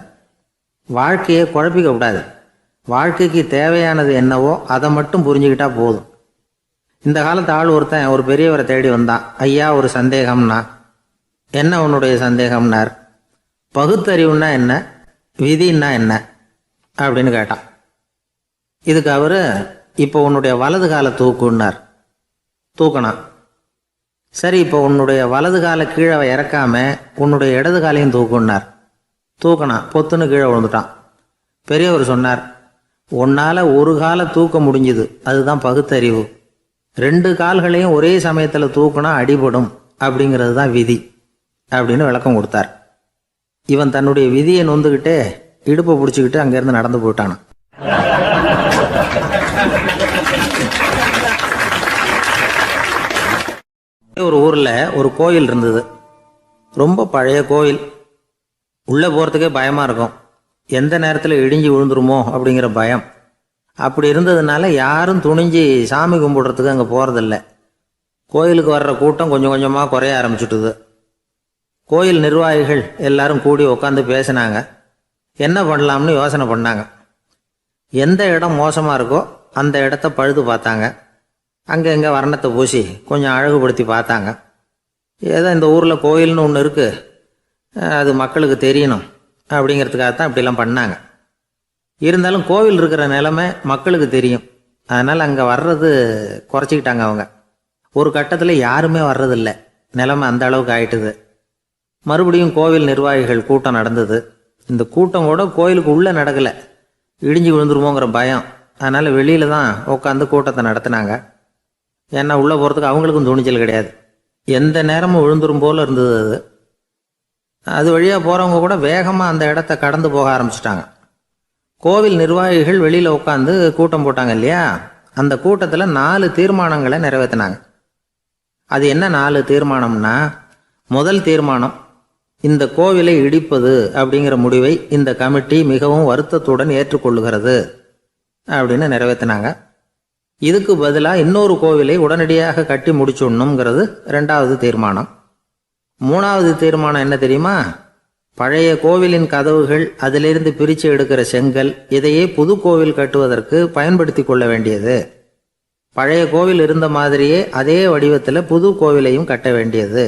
வாழ்க்கையை குழப்பிக்கக்கூடாது. வாழ்க்கைக்கு தேவையானது என்னவோ அதை மட்டும் புரிஞ்சுக்கிட்டா போதும். இந்த காலத்து ஆள் ஒருத்தன் ஒரு பெரியவரை தேடி வந்தான். ஐயா, ஒரு சந்தேகம்னா. என்ன உன்னுடைய சந்தேகம்னார். பகுத்தறிவுன்னா என்ன, விதின்னா என்ன அப்படின்னு கேட்டான். இதுக்கு அவர், இப்போ உன்னுடைய வலது காலை தூக்குன்னார். தூக்கினான். சரி, இப்போ உன்னுடைய வலது காலை கீழே இறக்காம உன்னுடைய இடது காலையும் தூக்குன்னார். தூக்கினான். பொத்துன்னு கீழே விழுந்துட்டான். பெரியவர் சொன்னார், உன்னால் ஒரு காலை தூக்க முடிஞ்சுது, அதுதான் பகுத்தறிவு. 2 கால்களையும் ஒரே சமயத்தில் தூக்குனா அடிபடும், அப்படிங்கிறது தான் விதி அப்படின்னு விளக்கம் கொடுத்தார். இவன் தன்னுடைய விதியை நொந்துக்கிட்டே இடுப்பை பிடிச்சிக்கிட்டு அங்கேருந்து நடந்து போயிட்டானான். ஒரு ஊரில் ஒரு கோயில் இருந்தது. ரொம்ப பழைய கோயில். உள்ளே போகிறதுக்கே பயமாக இருக்கும். எந்த நேரத்தில் இடிஞ்சு விழுந்துருமோ அப்படிங்கிற பயம். அப்படி இருந்ததுனால யாரும் துணிஞ்சு சாமி கும்பிடுறதுக்கு அங்கே போகிறதில்ல. கோயிலுக்கு வர்ற கூட்டம் கொஞ்சம் கொஞ்சமாக குறைய ஆரம்பிச்சுட்டுது. கோயில் நிர்வாகிகள் எல்லாரும் கூடி உட்காந்து பேசினாங்க. என்ன பண்ணலாம்னு யோசனை பண்ணாங்க. எந்த இடம் மோசமாக இருக்கோ அந்த இடத்த பழுது பார்த்தாங்க. அங்கே எங்கே வர்ணத்தை பூசி கொஞ்சம் அழகுபடுத்தி பார்த்தாங்க. ஏதோ இந்த ஊரில் கோயில்னு ஒன்று இருக்குது, அது மக்களுக்கு தெரியணும் அப்படிங்கிறதுக்காகத்தான் இப்படிலாம் பண்ணாங்க. இருந்தாலும் கோவில் இருக்கிற நிலைமை மக்களுக்கு தெரியும். அதனால் அங்கே வர்றது குறைச்சிக்கிட்டாங்க அவங்க. ஒரு கட்டத்தில் யாருமே வர்றதில்லை. நிலைமை அந்த அளவுக்கு ஆயிட்டுது. மறுபடியும் கோவில் நிர்வாகிகள் கூட்டம் நடந்தது. இந்த கூட்டம் கூட கோயிலுக்கு உள்ளே நடக்கலை, இடிஞ்சு விழுந்துருமோங்கிற பயம். அதனால் வெளியில் தான் உட்காந்து கூட்டத்தை நடத்தினாங்க. ஏன்னா உள்ளே போகிறதுக்கு அவங்களுக்கும் துணிச்சல் கிடையாது. எந்த நேரமும் விழுந்துரும் போல் இருந்தது அது. அது வழியாக போகிறவங்க கூட வேகமாக அந்த இடத்த கடந்து போக ஆரம்பிச்சிட்டாங்க. கோவில் நிர்வாகிகள் வெளியில் உட்காந்து கூட்டம் போட்டாங்க இல்லையா, அந்த கூட்டத்தில் 4 தீர்மானங்களை நிறைவேற்றினாங்க. அது என்ன 4 தீர்மானம்னா, முதல் தீர்மானம், இந்த கோவிலை இடிப்பது அப்படிங்கிற முடிவை இந்த கமிட்டி மிகவும் வருத்தத்துடன் ஏற்றுக்கொள்ளுகிறது அப்படின்னு நிறைவேற்றினாங்க. இதுக்கு பதிலாக இன்னொரு கோவிலை உடனடியாக கட்டி முடிச்சுடணுங்கிறது 2வது தீர்மானம். 3வது தீர்மானம் என்ன தெரியுமா? பழைய கோவிலின் கதவுகள், அதிலிருந்து பிரித்து எடுக்கிற செங்கல், இதையே புது கோவில் கட்டுவதற்கு பயன்படுத்தி கொள்ள வேண்டியது. பழைய கோவில் இருந்த மாதிரியே அதே வடிவத்தில் புது கோவிலையும் கட்ட வேண்டியது.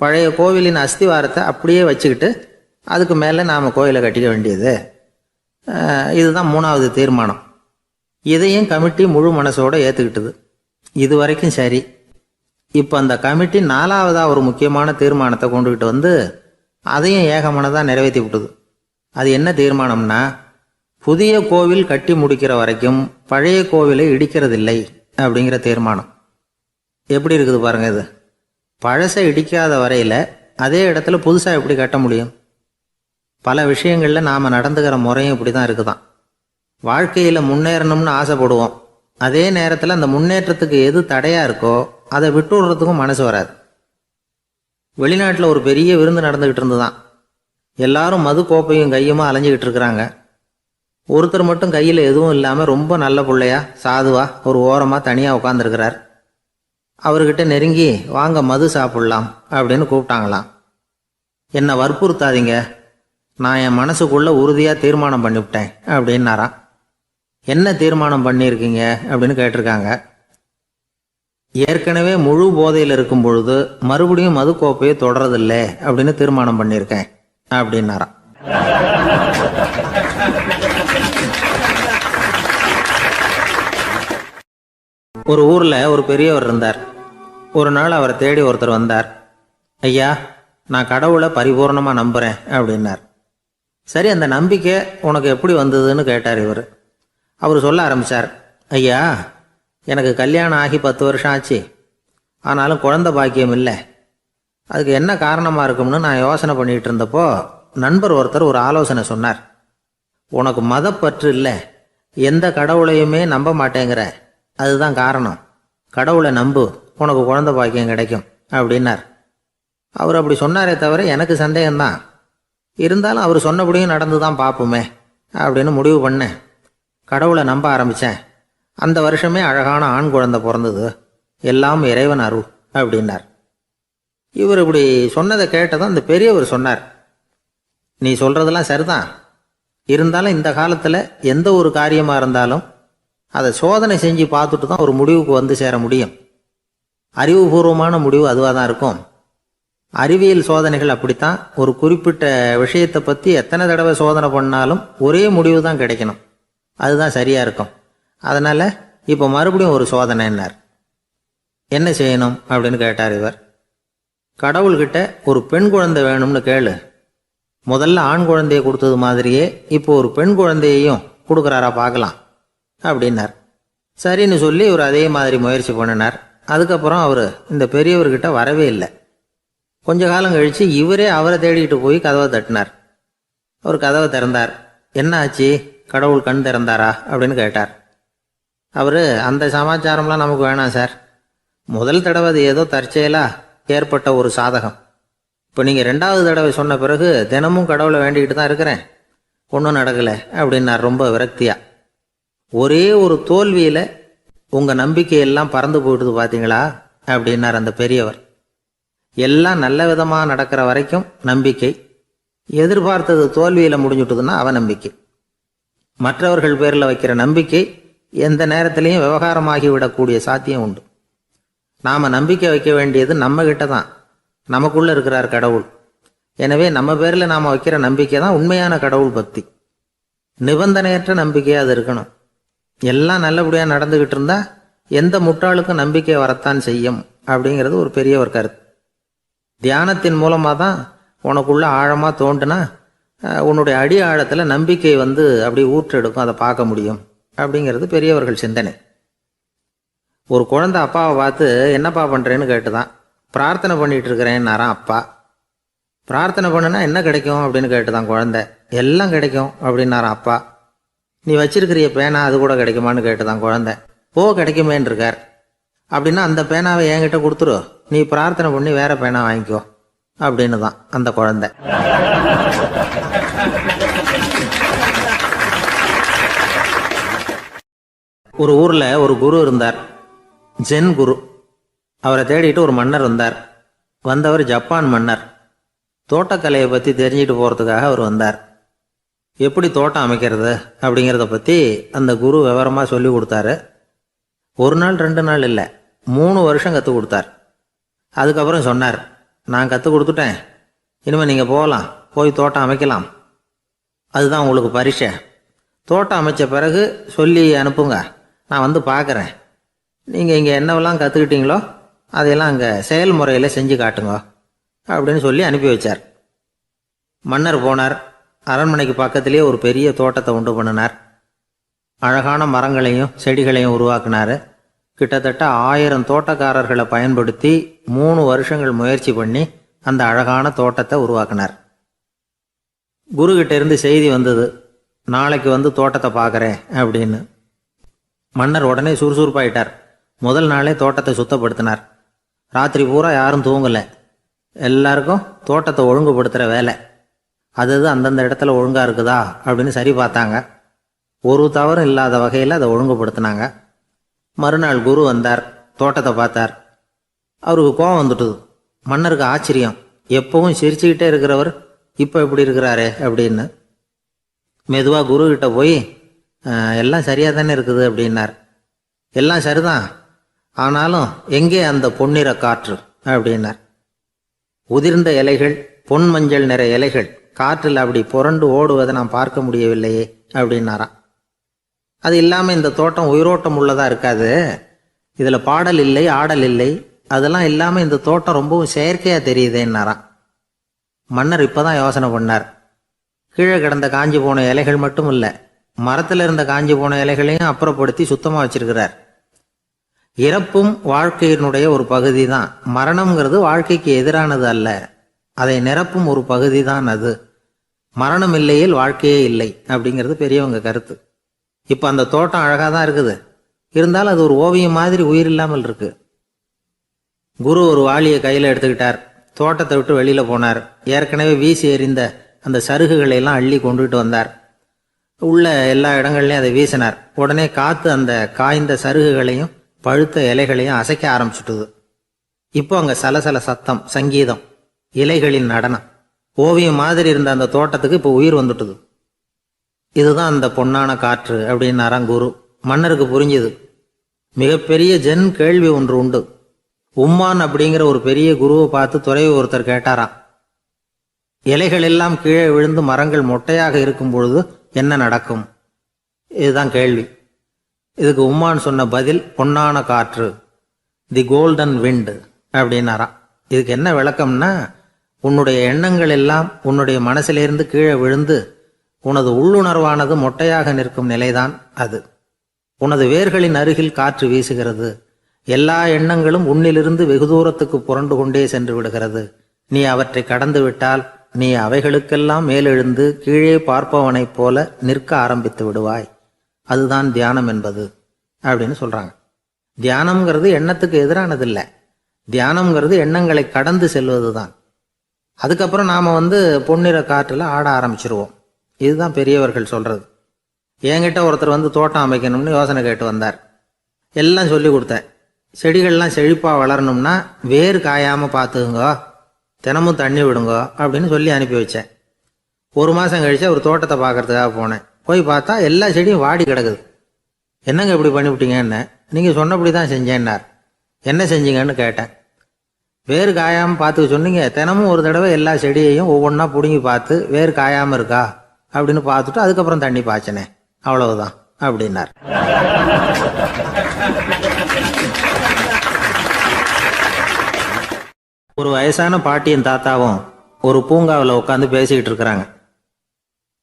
பழைய கோவிலின் அஸ்திவாரத்தை அப்படியே வச்சுக்கிட்டு அதுக்கு மேலே நாம் கோவிலை கட்டிக்க வேண்டியது. இதுதான் 3வது தீர்மானம். இதையும் கமிட்டி முழு மனசோடு ஏற்றுக்கிட்டது. இது வரைக்கும் சரி. இப்போ அந்த கமிட்டி 4வதாக ஒரு முக்கியமான தீர்மானத்தை கொண்டுகிட்டு வந்து அதையும் ஏகமனதாக நிறைவேற்றி விட்டுது. அது என்ன தீர்மானம்னா, புதிய கோவில் கட்டி முடிக்கிற வரைக்கும் பழைய கோவிலை இடிக்கிறதில்லை அப்படிங்கிற தீர்மானம். எப்படி இருக்குது பாருங்க இது. பழசை இடிக்காத வரையில் அதே இடத்துல புதுசாக எப்படி கட்ட முடியும்? பல விஷயங்களில் நாம் நடந்துக்கிற முறையும் இப்படி தான் இருக்குதான். வாழ்க்கையில் முன்னேறணும்னு ஆசைப்படுவோம். அதே நேரத்தில் அந்த முன்னேற்றத்துக்கு எது தடையாக இருக்கோ அதை விட்டு விடுறதுக்கும் மனசு வராது. வெளிநாட்டில் ஒரு பெரிய விருந்து நடந்துக்கிட்டு இருந்துதான். எல்லாரும் மது கோப்பையும் கையுமா அலைஞ்சிக்கிட்டு இருக்கிறாங்க. ஒருத்தர் மட்டும் கையில் எதுவும் இல்லாமல் ரொம்ப நல்ல பிள்ளையா சாதுவா ஒரு ஓரமாக தனியாக உட்காந்துருக்கிறார். அவர்கிட்ட நெருங்கி வாங்க மது சாப்பிட்லாம் அப்படின்னு கூப்பிட்டாங்களாம். என்னை வற்புறுத்தாதீங்க, நான் என் மனசுக்குள்ளே உறுதியாக தீர்மானம் பண்ணிவிட்டேன் அப்படின்னாராம். என்ன தீர்மானம் பண்ணியிருக்கீங்க அப்படின்னு கேட்டிருக்காங்க. ஏற்கனவே முழு போதையில் இருக்கும் பொழுது மறுபடியும் மது கோப்பையை தொடரதில்லை அப்படின்னு தீர்மானம் பண்ணியிருக்கேன் அப்படின்னாராம். ஒரு ஊரில் ஒரு பெரியவர் இருந்தார். ஒரு நாள் அவரை தேடி ஒருத்தர் வந்தார். ஐயா, நான் கடவுளை பரிபூர்ணமாக நம்புகிறேன் அப்படின்னார். சரி, அந்த நம்பிக்கை உனக்கு எப்படி வந்ததுன்னு கேட்டார் இவர். அவர் சொல்ல ஆரம்பித்தார். ஐயா, எனக்கு கல்யாணம் ஆகி 10 வருஷம் ஆச்சு. ஆனாலும் குழந்தை பாக்கியம் இல்லை. அதுக்கு என்ன காரணமாக இருக்கும்னு நான் யோசனை பண்ணிகிட்டு இருந்தப்போ நண்பர் ஒருத்தர் ஒரு ஆலோசனை சொன்னார். உனக்கு மதப்பற்று இல்லை, எந்த கடவுளையுமே நம்ப மாட்டேங்கிற, அதுதான் காரணம். கடவுளை நம்பு, உனக்கு குழந்தை பாக்கியம் கிடைக்கும் அப்படின்னார். அவர் அப்படி சொன்னாரே தவிர எனக்கு சந்தேகம்தான். இருந்தாலும் அவர் சொன்னபடியும் நடந்து தான் பார்ப்போமே அப்படின்னு முடிவு பண்ணேன். கடவுளை நம்ப ஆரம்பித்தேன். அந்த வருஷமே அழகான ஆண் குழந்தை பிறந்தது. எல்லாம் இறைவன் அருள் அப்படின்னார். இவர் இப்படி சொன்னதை கேட்டதும் அந்த பெரியவர் சொன்னார், நீ சொல்கிறதெல்லாம் சரிதான். இருந்தாலும் இந்த காலத்தில் எந்த ஒரு காரியமாக இருந்தாலும் அதை சோதனை செஞ்சு பார்த்துட்டு தான் ஒரு முடிவுக்கு வந்து சேர முடியும். அறிவுபூர்வமான முடிவு அதுவாக தான் இருக்கும். அறிவியல் சோதனைகள் அப்படித்தான். ஒரு குறிப்பிட்ட விஷயத்தை பற்றி எத்தனை தடவை சோதனை பண்ணாலும் ஒரே முடிவு தான் கிடைக்கணும். அதுதான் சரியாக இருக்கும். அதனால் இப்போ மறுபடியும் ஒரு சோதனைன்னார். என்ன செய்யணும் அப்படின்னு கேட்டார் இவர். கடவுள்கிட்ட ஒரு பெண் குழந்தை வேணும்னு கேளு. முதல்ல ஆண் குழந்தையை கொடுத்தது மாதிரியே இப்போ ஒரு பெண் குழந்தையையும் கொடுக்குறாரா பார்க்கலாம் அப்படின்னார். சரின்னு சொல்லி இவர் அதே மாதிரி முயற்சி பண்ணினார். அதுக்கப்புறம் அவர் இந்த பெரியவர்கிட்ட வரவே இல்லை. கொஞ்ச காலம் கழித்து இவரே அவரை தேடிட்டு போய் கதவை தட்டினார். அவர் கதவை திறந்தார். என்ன ஆச்சு, கடவுள் கண் திறந்தாரா அப்படின்னு கேட்டார். அவர், அந்த சமாச்சாரம்லாம் நமக்கு வேணாம் சார். முதல் தடவை அது ஏதோ தற்செயலாக ஏற்பட்ட ஒரு சாதகம். இப்போ நீங்கள் 2வது தடவை சொன்ன பிறகு தினமும் கடவுளை வேண்டிக்கிட்டு தான் இருக்கிறேன், ஒன்றும் நடக்கலை அப்படின்னார் ரொம்ப விரக்தியாக. ஒரே ஒரு தோல்வியில் உங்கள் நம்பிக்கையெல்லாம் பறந்து போயிடுது பார்த்தீங்களா அப்படின்னார் அந்த பெரியவர். எல்லாம் நல்ல விதமாக நடக்கிற வரைக்கும் நம்பிக்கை, எதிர்பார்த்தது தோல்வியில் முடிஞ்சுட்டுதுன்னா அவநம்பிக்கை. மற்றவர்கள் பேரில் வைக்கிற நம்பிக்கை எந்த நேரத்திலையும் விவகாரமாகி விடக்கூடிய சாத்தியம் உண்டு. நாம் நம்பிக்கை வைக்க வேண்டியது நம்ம கிட்ட தான், நமக்குள்ளே இருக்கிறார் கடவுள். எனவே நம்ம பேரில் நாம் வைக்கிற நம்பிக்கை தான் உண்மையான கடவுள் பக்தி. நிபந்தனையற்ற நம்பிக்கையாக அது இருக்கணும். எல்லாம் நல்லபடியாக நடந்துக்கிட்டு இருந்தால் எந்த முட்டாளுக்கும் நம்பிக்கை வரத்தான் செய்யும் அப்படிங்கிறது ஒரு பெரிய ஒரு கருத்து. தியானத்தின் மூலமாக தான் உனக்குள்ள ஆழமாக தோண்டுனா உன்னுடைய அடி ஆழத்தில் நம்பிக்கை அப்படி ஊற்றெடுக்கும், அதை பார்க்க முடியும் அப்படிங்கிறது பெரியவர்கள் சிந்தனை. ஒரு குழந்தை அப்பாவை பார்த்து என்னப்பா பண்ணுறேன்னு கேட்டுதான். பிரார்த்தனை பண்ணிட்டு இருக்கிறேன்னாரான் அப்பா. பிரார்த்தனை பண்ணுனா என்ன கிடைக்கும் அப்படின்னு கேட்டுதான் குழந்தை. எல்லாம் கிடைக்கும் அப்படின்னாரான் அப்பா. நீ வச்சிருக்கிறிய பேனா அது கூட கிடைக்குமான்னு கேட்டுதான் குழந்தை. கிடைக்குமேன்னு இருக்கார். அப்படின்னா அந்த பேனாவை என்கிட்ட கொடுத்துரு, நீ பிரார்த்தனை பண்ணி வேற பேனா வாங்கிக்கோ அப்படின்னு தான் அந்த குழந்தை. ஒரு ஊர்ல ஒரு குரு இருந்தார், ஜென் குரு. அவரை தேடிட்டு ஒரு மன்னர் வந்தார். வந்தவர் ஜப்பான் மன்னர். தோட்டக்கலையை பற்றி தெரிஞ்சுட்டு போகிறதுக்காக அவர் வந்தார். எப்படி தோட்டம் அமைக்கிறது அப்படிங்கிறத பற்றி அந்த குரு விவரமாக சொல்லி கொடுத்தாரு. ஒரு நாள் 2 நாள் இல்லை, 3 வருஷம் கற்றுக் கொடுத்தார். அதுக்கப்புறம் சொன்னார், நான் கற்றுக் கொடுத்துட்டேன், இனிமேல் நீங்கள் போகலாம், போய் தோட்டம் அமைக்கலாம். அதுதான் உங்களுக்கு பரிசை. தோட்டம் அமைச்ச பிறகு சொல்லி அனுப்புங்க, நான் பார்க்குறேன். நீங்கள் இங்கே என்னவெல்லாம் கற்றுக்கிட்டீங்களோ அதையெல்லாம் அங்கே செயல்முறையில் செஞ்சு காட்டுங்க அப்படின்னு சொல்லி அனுப்பி வச்சார். மன்னர் போனார். அரண்மனைக்கு பக்கத்திலேயே ஒரு பெரிய தோட்டத்தை உண்டு பண்ணினார். அழகான மரங்களையும் செடிகளையும் உருவாக்கினார். கிட்டத்தட்ட 1000 தோட்டக்காரர்களை பயன்படுத்தி 3 வருஷங்கள் முயற்சி பண்ணி அந்த அழகான தோட்டத்தை உருவாக்கினார். குருகிட்ட இருந்து செய்தி வந்தது, நாளைக்கு தோட்டத்தை பார்க்குறேன் அப்படின்னு. மன்னர் உடனே சுறுசுறுப்பாயிட்டார். முதல் நாளே தோட்டத்தை சுத்தப்படுத்தினார். ராத்திரி பூரா யாரும் தூங்கலை. எல்லாருக்கும் தோட்டத்தை ஒழுங்குபடுத்துகிற வேலை. அது அந்தந்த இடத்துல ஒழுங்காக இருக்குதா அப்படின்னு சரி பார்த்தாங்க. ஒரு தவறும் இல்லாத வகையில் அதை ஒழுங்குபடுத்தினாங்க. மறுநாள் குரு வந்தார், தோட்டத்தை பார்த்தார். அவருக்கு கோபம் வந்துட்டுது. மன்னருக்கு ஆச்சரியம், எப்பவும் சிரிச்சுக்கிட்டே இருக்கிறவர் இப்போ எப்படி இருக்கிறாரே அப்படின்னு. மெதுவாக குருக்கிட்ட போய் எல்லாம் சரியாக தானே இருக்குது அப்படின்னார். எல்லாம் சரிதான், ஆனாலும் எங்கே அந்த பொன்னிற காற்று அப்படின்னார். உதிர்ந்த இலைகள், பொன் மஞ்சள் நிற இலைகள் காற்றில் அப்படி புரண்டு ஓடுவதை நான் பார்க்க முடியவில்லையே அப்படின்னாராம். அது இல்லாமல் இந்த தோட்டம் உயிரோட்டம் உள்ளதாக இருக்காது, இதில் பாடல் இல்லை, ஆடல் இல்லை, அதெல்லாம் இல்லாமல் இந்த தோட்டம் ரொம்பவும் செயற்கையாக தெரியுதேன்னாராம். மன்னர் இப்போ தான் யோசனை பண்ணார். கீழே கிடந்த காஞ்சி போன இலைகள் மட்டும் இல்லை, மரத்தில் இருந்த காஞ்சி போன இலைகளையும் அப்புறப்படுத்தி சுத்தமாக வச்சிருக்கிறார். இறப்பும் வாழ்க்கையினுடைய ஒரு பகுதி தான். மரணம்ங்கிறது வாழ்க்கைக்கு எதிரானது அல்ல, அதை நிரப்பும் ஒரு பகுதி தான் அது. மரணம் இல்லையில் வாழ்க்கையே இல்லை அப்படிங்கிறது பெரியவங்க கருத்து. இப்போ அந்த தோட்டம் அழகாக தான் இருக்குது, இருந்தாலும் அது ஒரு ஓவியம் மாதிரி உயிர் இல்லாமல் இருக்கு. குரு ஒரு வாளியை கையில் எடுத்துக்கிட்டார். தோட்டத்தை விட்டு வெளியில் போனார். ஏற்கனவே வீசி எறிந்த அந்த சருகுகளை எல்லாம் அள்ளி கொண்டுகிட்டு வந்தார். உள்ள எல்லா இடங்கள்லையும் அதை வீசினார். உடனே காற்று அந்த காய்ந்த சருகுகளையும் பழுத்த இலைகளையும் அசைக்க ஆரம்பிச்சுட்டுது. இப்போ அங்கே சலசல சத்தம், சங்கீதம், இலைகளின் நடனம். ஓவியம் மாதிரி இருந்த அந்த தோட்டத்துக்கு இப்போ உயிர் வந்துட்டுது. இதுதான் அந்த பொன்னான காற்று அப்படின்னாராம் குரு. மன்னருக்கு புரிஞ்சுது. மிகப்பெரிய ஜென் கேள்வி ஒன்று உண்டு. உம்மான் அப்படிங்கிற ஒரு பெரிய குருவை பார்த்து துறவி ஒருத்தர் கேட்டாராம், இலைகள் எல்லாம் கீழே விழுந்து மரங்கள் மொட்டையாக இருக்கும் பொழுது என்ன நடக்கும்? இதுதான் கேள்வி. இதுக்கு உம்மான் சொன்ன பதில் பொன்னான காற்று, தி கோல்டன் விண்ட் அப்படின்னாராம். இதுக்கு என்ன விளக்கம்னா, உன்னுடைய எண்ணங்கள் எல்லாம் உன்னுடைய மனசிலிருந்து கீழே விழுந்து உனது உள்ளுணர்வானது மொட்டையாக நிற்கும் நிலைதான் அது. உனது வேர்களின் அருகில் காற்று வீசுகிறது. எல்லா எண்ணங்களும் உன்னிலிருந்து வெகு தூரத்துக்கு புரண்டு கொண்டே சென்று விடுகிறது. நீ அவற்றை கடந்து விட்டால் நீ அவைகளுக்கெல்லாம் மேலெழுந்து கீழே பார்ப்பவனைப் போல நிற்க ஆரம்பித்து விடுவாய். அதுதான் தியானம் என்பது அப்படின்னு சொல்றாங்க. தியானம்ங்கிறது எண்ணத்துக்கு எதிரானதில்லை. தியானம்ங்கிறது எண்ணங்களை கடந்து செல்வது தான். அதுக்கப்புறம் நாம் பொன்னிற காற்றில் ஆட ஆரம்பிச்சிருவோம். இதுதான் பெரியவர்கள் சொல்றது. என்கிட்ட ஒருத்தர் வந்து தோட்டம் அமைக்கணும்னு யோசனை கேட்டு வந்தார். எல்லாம் சொல்லி கொடுத்தேன். செடிகள்லாம் செழிப்பாக வளரணும்னா வேர் காயாமல் பார்த்துக்குங்கோ, தினமும் தண்ணி விடுங்கோ அப்படின்னு சொல்லி அனுப்பி வச்சேன். 1 மாதம் கழிச்சு அவர் தோட்டத்தை பார்க்கறதுக்காக போனேன். போய் பார்த்தா எல்லா செடியும் வாடி கிடக்குது. என்னங்க இப்படி பண்ணிவிட்டீங்கன்னு. நீங்கள் சொன்னபடி தான் செஞ்சேன்னார். என்ன செஞ்சீங்கன்னு கேட்டேன். வேர் காயாமல் பார்த்துக்க சொன்னீங்க, தினமும் ஒரு தடவை எல்லா செடியையும் ஒவ்வொன்றா பிடுங்கி பார்த்து வேர் காயாமல் இருக்கா அப்படின்னு பார்த்துட்டு அதுக்கப்புறம் தண்ணி பாய்ச்சினேன், அவ்வளவுதான் அப்படின்னார். ஒரு வயசான பாட்டியும் தாத்தாவும் ஒரு பூங்காவில் உட்காந்து பேசிக்கிட்டு இருக்கிறாங்க.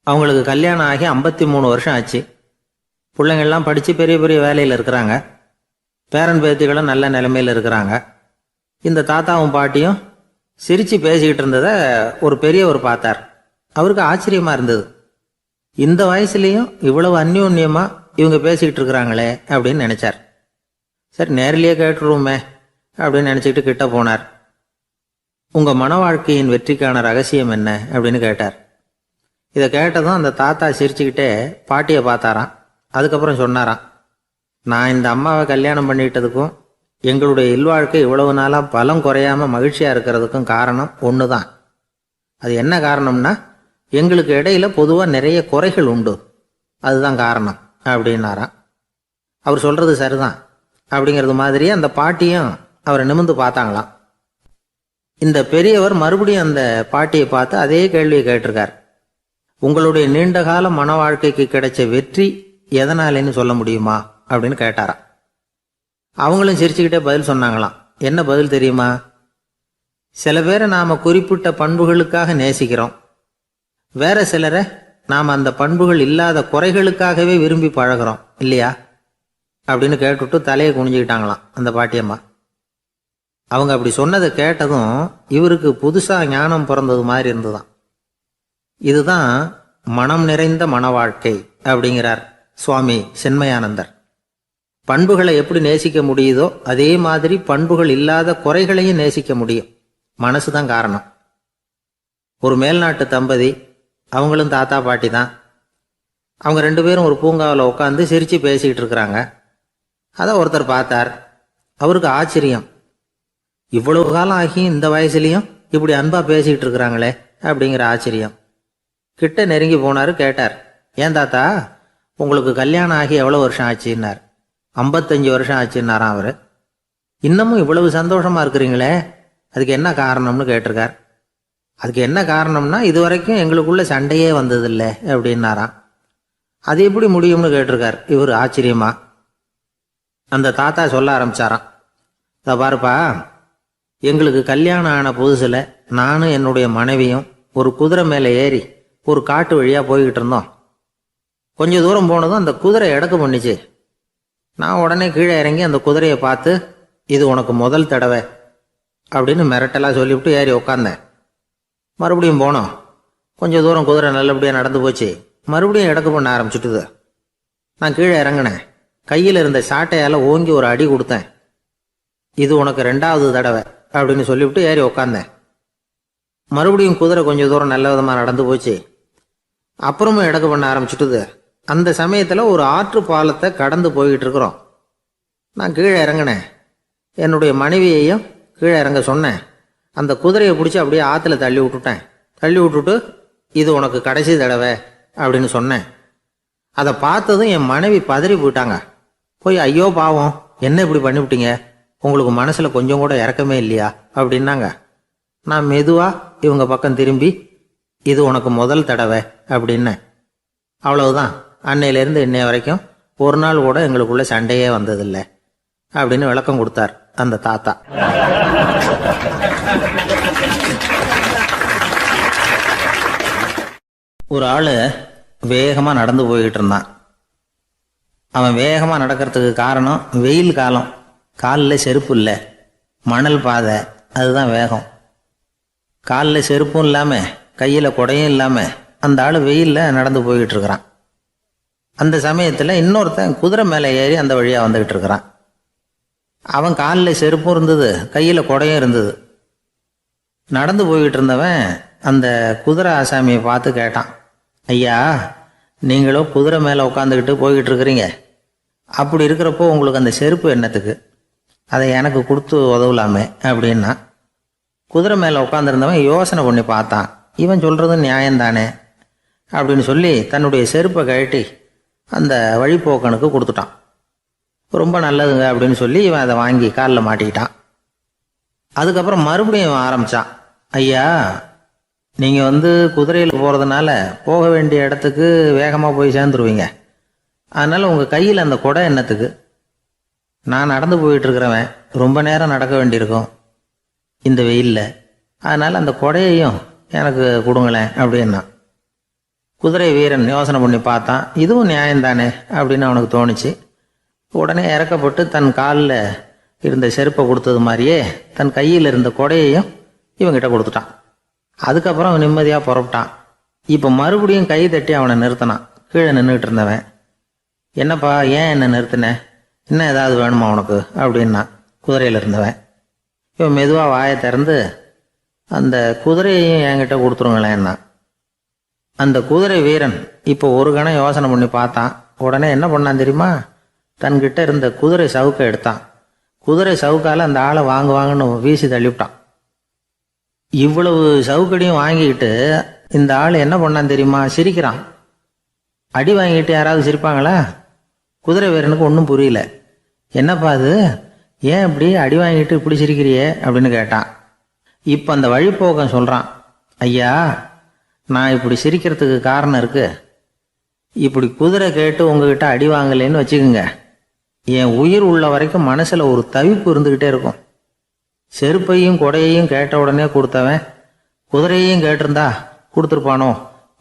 அவங்களுக்கு கல்யாணம் ஆகி 53 வருஷம் ஆச்சு. பிள்ளைங்கள்லாம் படித்து பெரிய பெரிய வேலையில் இருக்கிறாங்க. பேரன் பேத்திகளும் நல்ல நிலைமையில் இருக்கிறாங்க. இந்த தாத்தாவும் பாட்டியும் சிரித்து பேசிக்கிட்டு இருந்ததை ஒரு பெரியவர் பார்த்தார். அவருக்கு ஆச்சரியமாக இருந்தது. இந்த வயசுலேயும் இவ்வளவு அந்யோன்யமாக இவங்க பேசிக்கிட்டு இருக்கிறாங்களே அப்படின்னு நினச்சார். சரி, நேரிலேயே கேட்டுருவோமே அப்படின்னு நினச்சிக்கிட்டு கிட்ட போனார். உங்கள் மன வாழ்க்கையின் வெற்றிக்கான ரகசியம் என்ன அப்படின்னு கேட்டார். இதை கேட்டதும் அந்த தாத்தா சிரிச்சுக்கிட்டே பாட்டியை பார்த்தாராம். அதுக்கப்புறம் சொன்னாராம், நான் இந்த அம்மாவை கல்யாணம் பண்ணிட்டதுக்கும் எங்களுடைய இல்வாழ்க்கை இவ்வளவு நாளாக பலம் குறையாமல் மகிழ்ச்சியாக இருக்கிறதுக்கும் காரணம் ஒன்று தான். அது என்ன காரணம்னா, எங்களுக்கு இடையில பொதுவாக நிறைய குறைகள் உண்டு, அதுதான் காரணம் அப்படின்னாராம். அவர் சொல்கிறது சரிதான் அப்படிங்கிறது மாதிரியே அந்த பாட்டியும் அவரை நிமிர்ந்து பார்த்தாங்களாம். இந்த பெரியவர் மறுபடியும் அந்த பாட்டியை பார்த்து அதே கேள்வியை கேட்டிருக்கார். உங்களுடைய நீண்டகால மன வாழ்க்கைக்கு கிடைச்ச வெற்றி எதனாலேன்னு சொல்ல முடியுமா அப்படின்னு கேட்டாராம். அவங்களும் சிரிச்சுக்கிட்டே பதில் சொன்னாங்களாம். என்ன பதில் தெரியுமா? சில பேரை நாம் குறிப்பிட்ட பண்புகளுக்காக நேசிக்கிறோம், வேற சிலரை நாம் அந்த பண்புகள் இல்லாத குறைகளுக்காகவே விரும்பி பழகிறோம் இல்லையா அப்படின்னு கேட்டுவிட்டு தலையை குனிஞ்சுக்கிட்டாங்களாம் அந்த பாட்டியம்மா. அவங்க அப்படி சொன்னதை கேட்டதும் இவருக்கு புதுசாக ஞானம் பிறந்தது மாதிரி இருந்துதான். இதுதான் மனம் நிறைந்த மன வாழ்க்கை அப்படிங்கிறார் சுவாமி சின்மயானந்தர். பண்புகளை எப்படி நேசிக்க முடியுதோ அதே மாதிரி பண்புகள் இல்லாத குறைகளையும் நேசிக்க முடியும். மனசு தான் காரணம். ஒரு மேல்நாட்டு தம்பதி, அவங்களும் தாத்தா பாட்டி தான். அவங்க 2 பேரும் ஒரு பூங்காவில் உட்காந்து சிரித்து பேசிக்கிட்டு இருக்கிறாங்க. அதை ஒருத்தர் பார்த்தார். அவருக்கு ஆச்சரியம். இவ்வளவு காலம் ஆகி இந்த வயசுலேயும் இப்படி அன்பாக பேசிக்கிட்டு இருக்கிறாங்களே அப்படிங்கிற ஆச்சரியம். கிட்ட நெருங்கி போனார். கேட்டார், ஏன் தாத்தா உங்களுக்கு கல்யாணம் ஆகி எவ்வளோ வருஷம் ஆச்சுன்னார். 55 வருஷம் ஆச்சுன்னாராம் அவர். இன்னமும் இவ்வளவு சந்தோஷமாக இருக்கிறீங்களே, அதுக்கு என்ன காரணம்னு கேட்டிருக்கார். அதுக்கு என்ன காரணம்னா, இது வரைக்கும் எங்களுக்குள்ள சண்டையே வந்ததில்லை அப்படின்னாராம். அது எப்படி முடியும்னு கேட்டிருக்கார் இவர் ஆச்சரியமா. அந்த தாத்தா சொல்ல ஆரம்பிச்சாராம், இதை பாருப்பா, எங்களுக்கு கல்யாணம் ஆன புதுசில் நானும் என்னுடைய மனைவியும் ஒரு குதிரை மேலே ஏறி ஒரு காட்டு வழியாக போய்கிட்டு இருந்தோம். கொஞ்சம் தூரம் போனதும் அந்த குதிரை எடக்கு பண்ணிச்சு. நான் உடனே கீழே இறங்கி அந்த குதிரையை பார்த்து, இது உனக்கு முதல் தடவை அப்படின்னு மிரட்டலாக சொல்லிவிட்டு ஏறி உட்காந்தேன். மறுபடியும் போனோம். கொஞ்சம் தூரம் குதிரை நல்லபடியாக நடந்து போச்சு. மறுபடியும் எடக்கு பண்ண ஆரம்பிச்சுட்டுது. நான் கீழே இறங்கினேன். கையில் இருந்த சாட்டையால் ஓங்கி ஒரு அடி கொடுத்தேன். இது உனக்கு 2வது தடவை அப்படின்னு சொல்லிவிட்டு ஏறி உட்காந்தேன். மறுபடியும் குதிரை கொஞ்சம் தூரம் நல்ல விதமாக நடந்து போச்சு. அப்புறமும் எடக்கு பண்ண ஆரம்பிச்சுட்டுது. அந்த சமயத்தில் ஒரு ஆற்று பாலத்தை கடந்து போய்கிட்டு இருக்கிறோம். நான் கீழே இறங்கினேன். என்னுடைய மனைவியையும் கீழே இறங்க சொன்னேன். அந்த குதிரையை பிடிச்சி அப்படியே ஆற்றுல தள்ளி விட்டுட்டேன். தள்ளி விட்டுட்டு, இது உனக்கு கடைசி தடவை அப்படின்னு சொன்னேன். அதை பார்த்ததும் என் மனைவி பதறி போயிட்டாங்க. போய், ஐயோ பாவம், என்ன இப்படி பண்ணிவிட்டீங்க, உங்களுக்கு மனசில் கொஞ்சம் கூட இறக்கமே இல்லையா அப்படின்னாங்க. நான் மெதுவாக இவங்க பக்கம் திரும்பி, இது உனக்கு முதல் தடவை அப்படின்னேன். அவ்வளவுதான், அன்னையிலேருந்து இன்னைய வரைக்கும் ஒரு நாள் கூட எங்களுக்குள்ள சண்டையே வந்ததில்லை அப்படின்னு விளக்கம் கொடுத்தார் அந்த தாத்தா. ஒரு ஆள் வேகமாக நடந்து போய்கிட்டு இருந்தான். அவன் வேகமாக நடக்கிறதுக்கு காரணம் வெயில் காலம், காலில் செருப்பு இல்லை, மணல் பாதை, அதுதான் வேகம். காலில் செருப்பும் இல்லாமல் கையில் குடையும் இல்லாமல் அந்த ஆள் வெயிலில் நடந்து போய்கிட்டு இருக்கிறான். அந்த சமயத்தில் இன்னொருத்தன் குதிரை மேலே ஏறி அந்த வழியாக வந்துக்கிட்டு இருக்கிறான். அவன் காலில் செருப்பும் இருந்தது, கையில் குடையும் இருந்தது. நடந்து போய்கிட்டு இருந்தவன் அந்த குதிரை ஆசாமியை பார்த்து கேட்டான், ஐயா, நீங்களும் குதிரை மேலே உட்காந்துக்கிட்டு போய்கிட்டு இருக்கிறீங்க. அப்படி இருக்கிறப்போ உங்களுக்கு அந்த செருப்பு என்னத்துக்கு? அதை எனக்கு கொடுத்து உதவலாமே அப்படின்னா. குதிரை மேலே உட்காந்துருந்தவன் யோசனை பண்ணி பார்த்தான். இவன் சொல்கிறது நியாயம்தானே அப்படின்னு சொல்லி தன்னுடைய செருப்பை கழட்டி அந்த வழிப்போக்கனுக்கு கொடுத்துட்டான். ரொம்ப நல்லதுங்க அப்படின்னு சொல்லி இவன் அதை வாங்கி காலில் மாட்டிக்கிட்டான். அதுக்கப்புறம் மறுபடியும் இவன் ஆரம்பித்தான். ஐயா, நீங்கள் குதிரையில் போகிறதுனால போக வேண்டிய இடத்துக்கு வேகமாக போய் சேர்ந்துருவீங்க. அதனால் உங்கள் கையில் அந்த குடை என்னத்துக்கு? நான் நடந்து போயிட்டுருக்கிறவன் ரொம்ப நேரம் நடக்க வேண்டியிருக்கும் இந்த வெயிலில். அதனால் அந்த குடையையும் எனக்கு கொடுங்களேன் அப்படின்னா. குதிரை வீரன் யோசனை பண்ணி பார்த்தான். இதுவும் நியாயம்தானே அப்படின்னு அவனுக்கு தோணுச்சு. உடனே இறக்கப்பட்டு தன் காலில் இருந்த செருப்பை கொடுத்தது மாதிரியே தன் கையில் இருந்த கொடையையும் இவங்கிட்ட கொடுத்துட்டான். அதுக்கப்புறம் அவன் நிம்மதியாக புறப்பட்டான். இப்போ மறுபடியும் கை தட்டி அவனை நிறுத்தினான். கீழே நின்றுட்டு இருந்தவன், என்னப்பா ஏன் என்ன நிறுத்தின? இன்னும் ஏதாவது வேணுமா உனக்கு அப்படின்னா குதிரையில் இருந்தவன். இவன் மெதுவாக வாயை திறந்து அந்த குதிரையையும் என்கிட்ட கொடுத்துருங்களேன்னா. அந்த குதிரை வீரன் இப்போ ஒரு கணம் யோசனை பண்ணி பார்த்தான். உடனே என்ன பண்ணான் தெரியுமா? தன்கிட்ட இருந்த குதிரை சவுக்கை எடுத்தான். குதிரை சவுக்கால் அந்த ஆளை வாங்குன்னு வீசி தள்ளிவிட்டான். இவ்வளவு சவுக்கடியும் வாங்கிக்கிட்டு இந்த ஆள் என்ன பண்ணான் தெரியுமா? சிரிக்கிறான். அடி வாங்கிட்டு யாராவது சிரிப்பாங்களா? குதிரை வீரனுக்கு ஒன்றும் புரியல. என்னப்பா அது, ஏன் இப்படி அடி வாங்கிட்டு இப்படி சிரிக்கிறியே அப்படின்னு கேட்டான். இப்போ அந்த வழிப்போக்கன் சொல்கிறான், ஐயா, நான் இப்படி சிரிக்கிறதுக்கு காரணம் இருக்கு. இப்படி குதிரை கேட்டு உங்ககிட்ட அடி வாங்கலைன்னு வச்சுக்கோங்க, என் உயிர் உள்ள வரைக்கும் மனசில் ஒரு தவிப்பு இருந்துக்கிட்டே இருக்கும். செருப்பையும் கொடையையும் கேட்ட உடனே கொடுத்தவன் குதிரையையும் கேட்டிருந்தா கொடுத்துருப்பானோ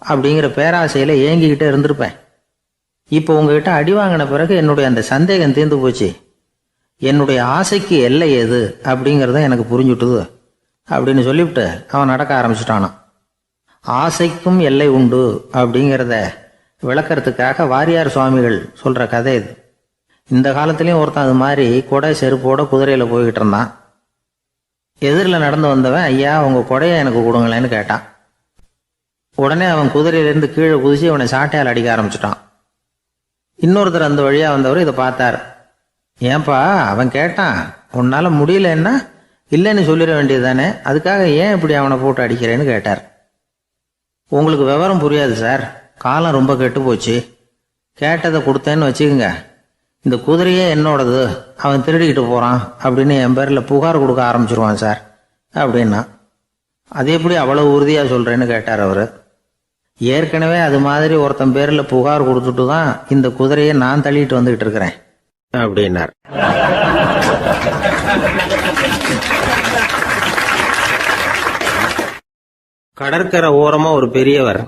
அப்படிங்கிற பேராசையில் ஏங்கிக்கிட்டே இருந்திருப்பேன். இப்போ உங்ககிட்ட அடி வாங்கின பிறகு என்னுடைய அந்த சந்தேகம் தீர்ந்து போச்சு. என்னுடைய ஆசைக்கு எல்லை எது அப்படிங்கிறத எனக்கு புரிஞ்சுட்டுது அப்படின்னு சொல்லிவிட்டு அவன் நடக்க ஆரம்பிச்சிட்டானான். ஆசைக்கும் எல்லை உண்டு அப்படிங்கிறத விளக்கறதுக்காக வாரியார் சுவாமிகள் சொல்கிற கதை இது. இந்த காலத்துலேயும் ஒருத்தன் அது மாதிரி கொடை செருப்போட குதிரையில் போய்கிட்டு இருந்தான். எதிரில் நடந்து வந்தவன், ஐயா உங்கள் கொடையை எனக்கு கொடுங்களேன்னு கேட்டான். உடனே அவன் குதிரையிலேருந்து கீழே குதிச்சு அவனை சாட்டையால் அடிக்க ஆரம்பிச்சிட்டான். இன்னொருத்தர் அந்த வழியாக வந்தவர் இதை பார்த்தார். ஏன்பா அவன் கேட்டான், உன்னால் முடியலன்னா இல்லைன்னு சொல்லிட வேண்டியது தானே, அதுக்காக ஏன் இப்படி அவனை போட்டு அடிக்கிறேன்னு கேட்டார். உங்களுக்கு விவரம் புரியாது சார், காலம் ரொம்ப கெட்டு போச்சு. கேட்டதை கொடுத்தேன்னு வச்சுக்கோங்க, இந்த குதிரையே என்னோடது, அவன் திருடிக்கிட்டு போகிறான் அப்படின்னு என் பேரில் புகார் கொடுக்க ஆரம்பிச்சிருவான் சார் அப்படின்னா. அது எப்படி அவ்வளோ உறுதியாக சொல்கிறேன்னு கேட்டார் அவர். ஏற்கனவே அது மாதிரி ஒருத்தன் பேரில் புகார் கொடுத்துட்டு தான் இந்த குதிரையை நான் தள்ளிட்டு வந்துகிட்டு இருக்கிறேன் அப்படின்னார். கடற்கரை ஓரமா ஒரு பெரியவர்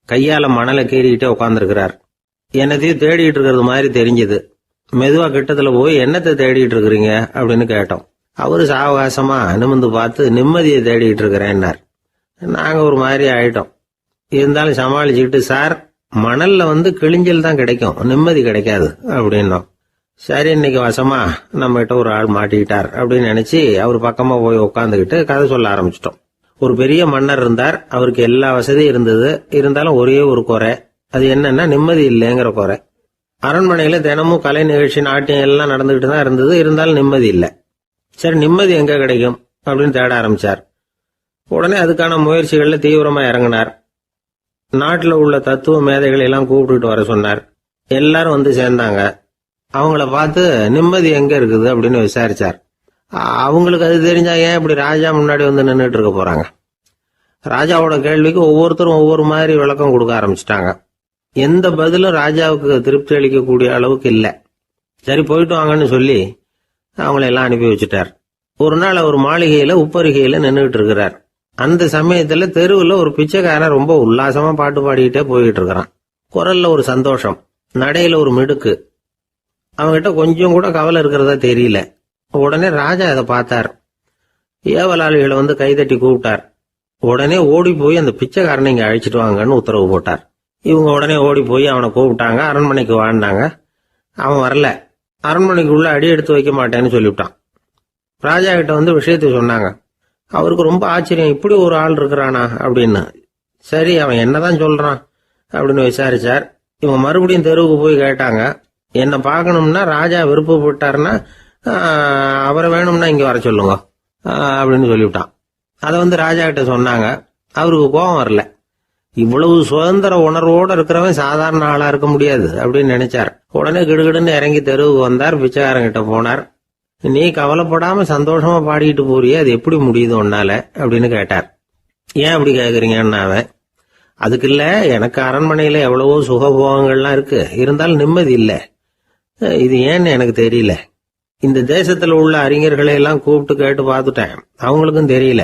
கையால மணலை கீறிக்கிட்டே உட்காந்துருக்கிறார். என்னத்தையும் தேடிட்டு இருக்கிறது மாதிரி தெரிஞ்சது. மெதுவா கிட்டத்துல போய் என்னத்தை தேடிட்டு இருக்கிறீங்க அப்படின்னு கேட்டோம். அவரு சாவகாசமா நிமிந்து பார்த்து நிம்மதியை தேடிட்டு இருக்கிறேன்னார். நாங்க ஒரு மாதிரி ஆயிட்டோம். இருந்தாலும் சமாளிச்சுக்கிட்டு, சார் மணல்ல கிழிஞ்சல் தான் கிடைக்கும், நிம்மதி கிடைக்காது அப்படின்னோம். சரி, இன்னைக்கு வசமா நம்ம கிட்ட ஒரு ஆள் மாட்டிக்கிட்டார் அப்படின்னு நினைச்சு அவர் பக்கமா போய் உட்காந்துக்கிட்டு கதை சொல்ல ஆரம்பிச்சிட்டோம். ஒரு பெரிய மன்னர் இருந்தார். அவருக்கு எல்லா வசதியும் இருந்தது. இருந்தாலும் ஒரே ஒரு குறை. அது என்னன்னா நிம்மதி இல்லைங்கிற குறை. அரண்மனையில தினமும் கலை நிகழ்ச்சி, நாட்டியம் எல்லாம் நடந்துகிட்டு தான் இருந்தது. இருந்தாலும் நிம்மதி இல்லை. சரி, நிம்மதி எங்க கிடைக்கும் அப்படின்னு தேட ஆரம்பிச்சார். உடனே அதுக்கான முயற்சிகள்ல தீவிரமா இறங்கினார். நாட்டில் உள்ள தத்துவ மேதைகளை எல்லாம் கூப்பிட்டுட்டு வர சொன்னார். எல்லாரும் சேர்ந்தாங்க. அவங்கள பார்த்து நிம்மதி எங்க இருக்குது அப்படின்னு விசாரிச்சார். அவங்களுக்கு அது தெரிஞ்சா ஏன் இப்படி ராஜா முன்னாடி நின்றுட்டு இருக்க போறாங்க? ராஜாவோட கேள்விக்கு ஒவ்வொருத்தரும் ஒவ்வொரு மாதிரி விளக்கம் கொடுக்க ஆரம்பிச்சிட்டாங்க. எந்த பதிலும் ராஜாவுக்கு திருப்தி அளிக்கக்கூடிய அளவுக்கு இல்லை. சரி, போயிட்டு வாங்கன்னு சொல்லி அவங்கள எல்லாம் அனுப்பி வச்சுட்டார். ஒரு நாள் அவர் மாளிகையில உப்பருகையில நின்றுட்டு இருக்கிறார். அந்த சமயத்துல தெருவுல ஒரு பிச்சைக்காரன் ரொம்ப உல்லாசமா பாட்டு பாடிக்கிட்டே போயிட்டு இருக்கிறான். குரல்ல ஒரு சந்தோஷம், நடையில ஒரு மிடுக்கு. அவங்கிட்ட கொஞ்சம் கூட கவலை இருக்கிறதா தெரியல. உடனே ராஜா அதை பார்த்தார். ஏவலாளிகளை கைதட்டி கூப்பிட்டார். உடனே ஓடி போய் அந்த பிச்சைக்காரனை இங்க அழைச்சிட்டு வாங்கன்னு உத்தரவு போட்டார். இவங்க உடனே ஓடி போய் அவனை கூப்பிட்டாங்க. அரண்மனைக்கு வாழ்ந்தாங்க. அவன் வரல. அரண்மனைக்குள்ள அடி எடுத்து வைக்க மாட்டேன்னு சொல்லிவிட்டான். ராஜா கிட்ட விஷயத்தை சொன்னாங்க. அவருக்கு ரொம்ப ஆச்சரியம், இப்படி ஒரு ஆள் இருக்கிறானா அப்படின்னு. சரி, அவன் என்னதான் சொல்றான் அப்படின்னு விசாரிச்சார். இவங்க மறுபடியும் தெருவுக்கு போய் கேட்டாங்க, என்ன பார்க்கணும்னா ராஜா விருப்பப்பட்டாருன்னா அவரை வேணும்னா இங்க வர சொல்லுங்க அப்படின்னு சொல்லிவிட்டான். அதை ராஜா கிட்ட சொன்னாங்க. அவருக்கு கோபம் வரல. இவ்வளவு சுதந்திர உணர்வோடு இருக்கிறவன் சாதாரண ஆளா இருக்க முடியாது அப்படின்னு நினைச்சார். உடனே கிடுகிடுன்னு இறங்கி தெருவுக்கு வந்தார். பிச்சைக்காரங்கிட்ட போனார். நீ கவலைப்படாம சந்தோஷமா பாடிக்கிட்டு போறியே, அது எப்படி முடியுது உன்னால அப்படின்னு கேட்டார். ஏன் அப்படி கேக்குறீங்கன்னா அவன், அதுக்கு இல்ல, எனக்கு அரண்மனையில எவ்வளவோ சுகபோகங்கள்லாம் இருக்கு, இருந்தாலும் நிம்மதி இல்ல. இது ஏன்னு எனக்கு தெரியல. இந்த தேசத்துல உள்ள அறிஞர்களை எல்லாம் கூப்பிட்டு கேட்டு பார்த்துட்டேன், அவங்களுக்கும் தெரியல.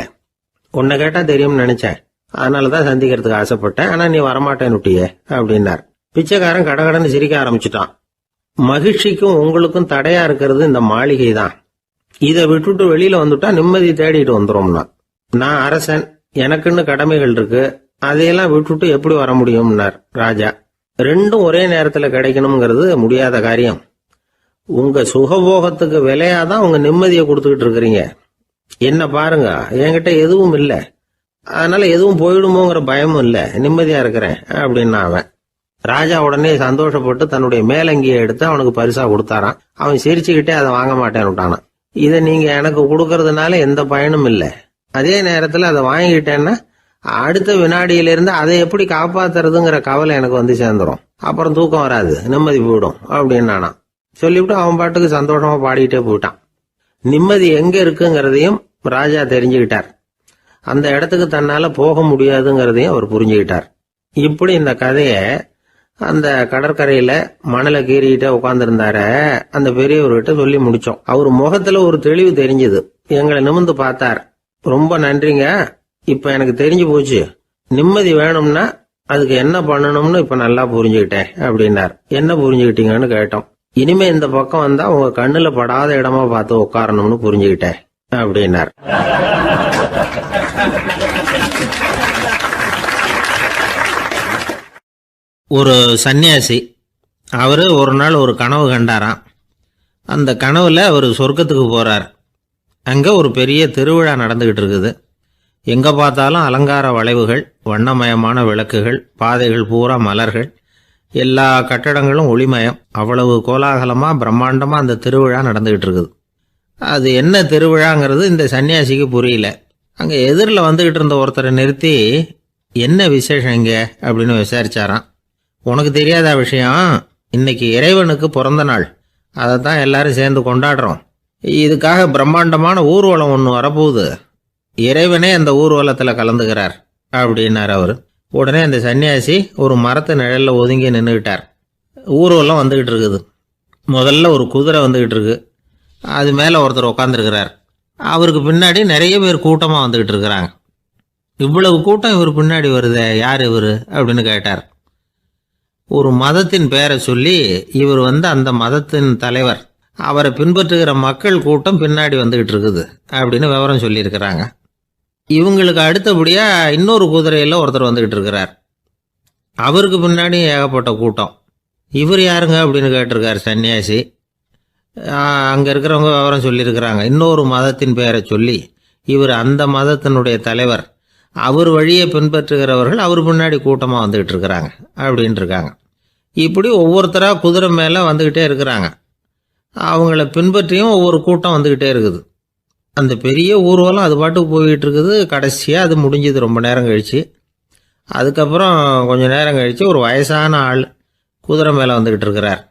உன்னை கேட்டா தெரியும்னு நினைச்சேன், அதனாலதான் சந்திக்கிறதுக்கு ஆசைப்பட்டேன். ஆனா நீ வரமாட்டேன்னுட்டியே அப்படின்னார். பிச்சைக்காரன் கடகடன்னு சிரிக்க ஆரம்பிச்சுட்டான். மகிழ்ச்சிக்கும் உங்களுக்கும் தடையா இருக்கிறது இந்த மாளிகை தான். இதை விட்டுட்டு வெளியில வந்துட்டா நிம்மதி தேடிட்டு வந்துரும்னா. நான் அரசன், எனக்குன்னு கடமைகள் இருக்கு, அதையெல்லாம் விட்டுட்டு எப்படி வர முடியும்னார் ராஜா. ரெண்டும் ஒரே நேரத்துல கிடைக்கணுங்கிறது முடியாத காரியம். உங்க சுகபோகத்துக்கு விலையாதான் உங்க நிம்மதியை கொடுத்துக்கிட்டு இருக்கிறீங்க. என்ன பாருங்க, என்கிட்ட எதுவும் இல்ல, அதனால எதுவும் போயிடுமோங்கிற பயமும் இல்ல, நிம்மதியா இருக்கிறேன் அப்படின்னா அவன். ராஜா உடனே சந்தோஷப்பட்டு தன்னுடைய மேலங்கியை எடுத்து அவனுக்கு பரிசா கொடுத்தாராம். அவன் சிரிச்சுக்கிட்டே அதை வாங்க மாட்டேன்னு விட்டானான். இதை நீங்க எனக்கு கொடுக்கறதுனால எந்த பயனும் இல்லை, அதே நேரத்துல அதை வாங்கிட்டேன்னா அடுத்த வினாடியிலிருந்து அதை எப்படி காப்பாத்துறதுங்கிற கவலை எனக்கு சேர்ந்துரும். அப்புறம் தூக்கம் வராது, நிம்மதி போயிடும் அப்படின்னானா. சொல்லிவிட்டு அவன் பாட்டுக்கு சந்தோஷமா பாடிக்கிட்டே போயிட்டான். நிம்மதி எங்க இருக்குங்கிறதையும் ராஜா தெரிஞ்சுக்கிட்டார். அந்த இடத்துக்கு தன்னால போக முடியாதுங்கிறதையும் அவர் புரிஞ்சுக்கிட்டார். இப்படி இந்த கதைய அந்த கடற்கரையில மணலை கீறிக்கிட்டே உட்கார்ந்துருந்தார அந்த பெரியவர்கிட்ட சொல்லி முடிச்சோம். அவர் முகத்துல ஒரு தெளிவு தெரிஞ்சது. எங்களை நிமிர்ந்து பார்த்தார். ரொம்ப நன்றிங்க, இப்ப எனக்கு தெரிஞ்சு போச்சு, நிம்மதி வேணும்னா அதுக்கு என்ன பண்ணணும்னு இப்ப நல்லா புரிஞ்சுக்கிட்டேன் அப்படின்னார். என்ன புரிஞ்சுக்கிட்டீங்கன்னு கேட்டோம். இனிமே இந்த பக்கம் வந்தா உங்க கண்ணுல படாத இடமா பார்த்து உட்காரணும்னு புரிஞ்சுக்கிட்டேன் அப்படின்னார். ஒரு சன்னியாசி, அவரு ஒரு நாள் ஒரு கனவு கண்டாராம். அந்த கனவுல அவர் சொர்க்கத்துக்கு போறார். அங்க ஒரு பெரிய திருவிழா நடந்துகிட்டு இருக்குது. எங்க பார்த்தாலும் அலங்கார வளைவுகள், வண்ணமயமான விளக்குகள், பாதைகள் பூரா மலர்கள், எல்லா கட்டடங்களும் ஒளிமயம். அவ்வளவு கோலாகலமா பிரம்மாண்டமா அந்த திருவிழா நடந்துகிட்டு இருக்குது. அது என்ன திருவிழாங்கிறது இந்த சன்னியாசிக்கு புரியல. அங்க எதிரில் வந்துகிட்டு இருந்த ஒருத்தரை நிறுத்தி, என்ன விசேஷம் இங்க அப்படின்னு விசாரிச்சாராம். உனக்கு தெரியாத விஷயம், இன்னைக்கு இறைவனுக்கு பிறந்த நாள், அதை தான் எல்லாரும் சேர்ந்து கொண்டாடுறோம். இதுக்காக பிரம்மாண்டமான ஊர்வலம் ஒன்று வரப்போகுது, இறைவனே அந்த ஊர்வலத்தில் கலந்துக்கிறார் அப்படின்னார் அவர். உடனே அந்த சன்னியாசி ஒரு மரத்து நிழல்ல ஒதுங்கி நின்றுக்கிட்டார். ஊர்வலம் வந்துகிட்டு இருக்குது. முதல்ல ஒரு குதிரை வந்துகிட்டு இருக்கு, அது மேலே ஒருத்தர் உட்காந்துருக்கிறார். அவருக்கு பின்னாடி நிறைய பேர் கூட்டமாக வந்துகிட்டு இருக்கிறாங்க. இவ்வளவு கூட்டம் இவர் பின்னாடி வருதே, யார் இவர் அப்படின்னு கேட்டார். ஒரு மதத்தின் பெயரை சொல்லி, இவர் அந்த மதத்தின் தலைவர், அவரை பின்பற்றுகிற மக்கள் கூட்டம் பின்னாடி வந்துகிட்டு இருக்குது அப்படின்னு விவரம் சொல்லியிருக்கிறாங்க. இவங்களுக்கு அடுத்தபடியா இன்னொரு குதிரையில் ஒருத்தர் வந்துகிட்டு இருக்கிறார். அவருக்கு பின்னாடி ஏகப்பட்ட கூட்டம். இவர் யாருங்க அப்படின்னு கேட்டிருக்கார் சன்னியாசி. அங்கே இருக்கிறவங்க விவரம் சொல்லியிருக்கிறாங்க. இன்னொரு மதத்தின் பெயரை சொல்லி, இவர் அந்த மதத்தினுடைய தலைவர், அவர் வழியை பின்பற்றுகிறவர்கள் அவர் பின்னாடி கூட்டமாக வந்துகிட்டு இருக்கிறாங்க அப்படின்ட்டு இருக்காங்க. இப்படி ஒவ்வொருத்தராக குதிரை மேலே வந்துக்கிட்டே இருக்கிறாங்க. அவங்கள பின்பற்றியும் ஒவ்வொரு கூட்டம் வந்துக்கிட்டே இருக்குது. அந்த பெரிய ஊர்வலம் அது பாட்டுக்கு போய்கிட்டு இருக்குது. கடைசியாக அது முடிஞ்சது ரொம்ப நேரம் கழித்து. அதுக்கப்புறம் கொஞ்சம் நேரம் கழித்து ஒரு வயசான ஆள் குதிரை மேலே வந்துக்கிட்டு இருக்கிறார்.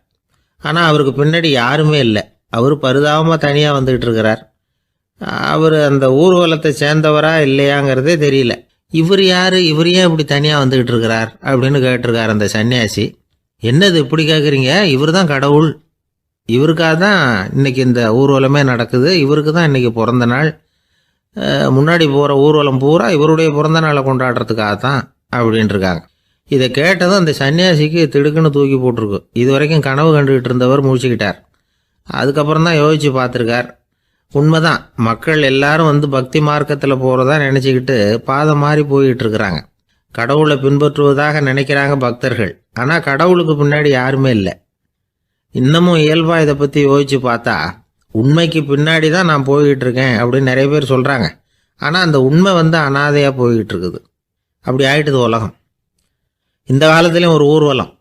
ஆனால் அவருக்கு பின்னாடி யாருமே இல்லை. அவர் பரிதாபமாக தனியாக வந்துக்கிட்டு இருக்கிறார். அவர் அந்த ஊர்வலத்தை சேர்ந்தவரா இல்லையாங்கிறதே தெரியல. இவர் யார், இவர் ஏன் இப்படி தனியாக வந்துக்கிட்டு இருக்கிறார் அப்படின்னு கேட்டிருக்கார் அந்த சன்னியாசி. என்னது இப்படி கேட்குறீங்க, இவர் தான் கடவுள், இவருக்காக தான் இன்னைக்கு இந்த ஊர்வலமே நடக்குது, இவருக்கு தான் இன்னைக்கு பிறந்த நாள், முன்னாடி போகிற ஊர்வலம் பூரா இவருடைய பிறந்த நாளை கொண்டாடுறதுக்காக தான் அப்படின்ட்டு இருக்காங்க. இதை கேட்டதும் அந்த சன்னியாசிக்கு திடுக்குன்னு தூக்கி போட்டிருக்கு. இது வரைக்கும் கனவு கண்டுகிட்டு இருந்தவர் முடிச்சுக்கிட்டார். அதுக்கப்புறம் தான் யோசிச்சு பார்த்துருக்கார். உண்மைதான், மக்கள் எல்லாரும் பக்தி மார்க்கத்தில் போகிறதா நினச்சிக்கிட்டு பாதை மாறி போயிட்டு இருக்கிறாங்க. கடவுளை பின்பற்றுவதாக நினைக்கிறாங்க பக்தர்கள். ஆனால் கடவுளுக்கு பின்னாடி யாருமே இல்லை. இன்னமும் இயல்பா இதை பற்றி யோசிச்சு பார்த்தா, உண்மைக்கு பின்னாடி தான் நான் போய்கிட்டு இருக்கேன் அப்படின்னு நிறைய பேர் சொல்கிறாங்க. ஆனால் அந்த உண்மை அனாதையாக போய்கிட்டு இருக்குது. அப்படி ஆயிட்டுது உலகம். இந்த காலத்துலேயும் ஒரு ஊர்வலம்,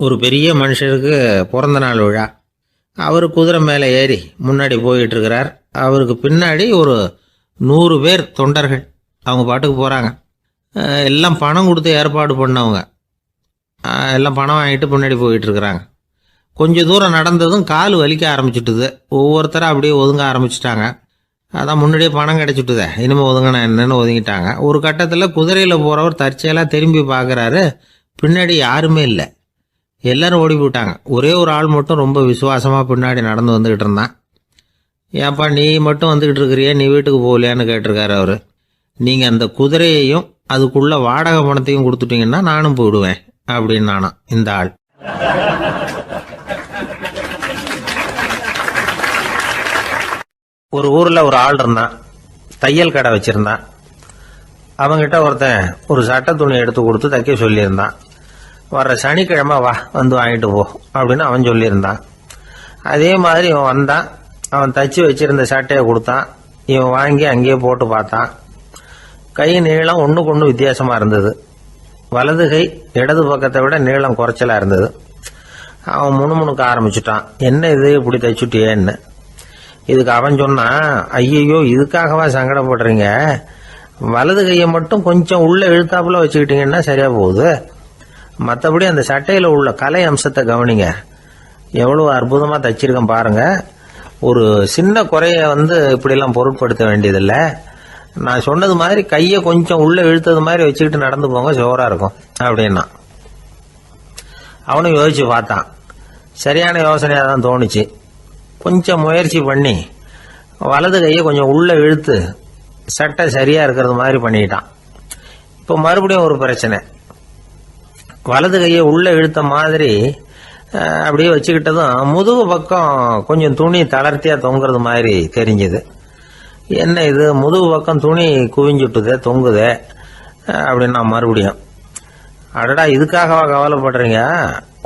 ஒரு பெரிய மனுஷருக்கு பிறந்த நாள் விழா. அவர் குதிரை மேலே ஏறி முன்னாடி போயிட்டுருக்கிறார். அவருக்கு பின்னாடி ஒரு 100 பேர் தொண்டர்கள். அவங்க பாட்டுக்கு போகிறாங்க. எல்லாம் பணம் கொடுத்து ஏற்பாடு பண்ணவங்க. எல்லாம் பணம் வாங்கிட்டு முன்னாடி போயிட்டுருக்குறாங்க. கொஞ்சம் தூரம் நடந்ததும் கால் வலிக்க ஆரம்பிச்சுட்டுது. ஒவ்வொருத்தரும் அப்படியே ஒதுங்க ஆரம்பிச்சிட்டாங்க. அதான் முன்னாடியே பணம் கிடச்சிட்டுதே, இனிமேல் ஒதுங்கினா என்னன்னு ஒதுங்கிட்டாங்க. ஒரு கட்டத்தில் குதிரையில் போகிறவர் தற்செயலாக திரும்பி பார்க்குறாரு. பின்னாடி யாருமே இல்லை. எல்லோரும் ஓடி போயிட்டாங்க. ஒரே ஒரு ஆள் மட்டும் ரொம்ப விசுவாசமாக பின்னாடி நடந்து வந்துக்கிட்டு இருந்தான். ஏன்ப்பா நீ மட்டும் வந்துக்கிட்டு இருக்கிறியே, நீ வீட்டுக்கு போகலையான்னு கேட்டிருக்காரு அவர். நீங்கள் அந்த குதிரையையும் அதுக்குள்ள வாடகை பணத்தையும் கொடுத்துட்டீங்கன்னா நானும் போயிடுவேன் அப்படின்னு நானும் இந்த ஆள். ஒரு ஊரில் ஒரு ஆள் இருந்தான். தையல் கடை வச்சுருந்தான். அவங்கிட்ட ஒருத்தன் ஒரு சட்டை துணி எடுத்து கொடுத்து தைக்க சொல்லியிருந்தான். வர்ற சனிக்கிழமை வா, வந்து வாங்கிட்டு போ அப்படின்னு அவன் சொல்லியிருந்தான். அதே மாதிரி இவன் வந்தான். அவன் தச்சு வச்சிருந்த சட்டையை கொடுத்தான். இவன் வாங்கி அங்கேயே போட்டு பார்த்தான். கை நீளம் ஒன்றுக்கு ஒன்று வித்தியாசமாக இருந்தது. வலது கை இடது பக்கத்தை விட நீளம் குறைச்சலாக இருந்தது. அவன் முணுமுணுக்க ஆரம்பிச்சுட்டான். என்ன இது இப்படி தைச்சுட்டியேன்னு. இதுக்கு அவன் சொன்னான், ஐயையோ இதுக்காகவா சங்கடப்படுறீங்க, வலது கையை மட்டும் கொஞ்சம் உள்ள இழுத்தாப்புல வச்சுக்கிட்டீங்கன்னா சரியா போகுது. மற்றபடி அந்த சட்டையில் உள்ள கலை அம்சத்தை கவனிங்க, எவ்வளோ அற்புதமாக தைச்சிருக்கேன் பாருங்க. ஒரு சின்ன குறைய இப்படிலாம் பொருட்படுத்த வேண்டியதில்லை. நான் சொன்னது மாதிரி கையை கொஞ்சம் உள்ள இழுத்தது மாதிரி வச்சுக்கிட்டு நடந்து போங்க, ஜோராக இருக்கும் அப்படின்னா. அவனும் யோசிச்சு பார்த்தான். சரியான யோசனையாக தான் தோணுச்சு. கொஞ்சம் முயற்சி பண்ணி வலது கையை கொஞ்சம் உள்ள இழுத்து சட்டை சரியாக இருக்கிறது மாதிரி பண்ணிட்டான். இப்போ மறுபடியும் ஒரு பிரச்சனை. வலது கையை உள்ள இழுத்த மாதிரி அப்படியே வச்சுக்கிட்டதும் முதுகு பக்கம் கொஞ்சம் துணி தளர்த்தியாக தொங்குறது மாதிரி தெரிஞ்சுது. என்ன இது, முதுகு பக்கம் துணி குவிஞ்சுட்டுதே, தொங்குதே அப்படின்னா மறுபடியும், அடடா இதுக்காகவா கவலைப்படுறீங்க,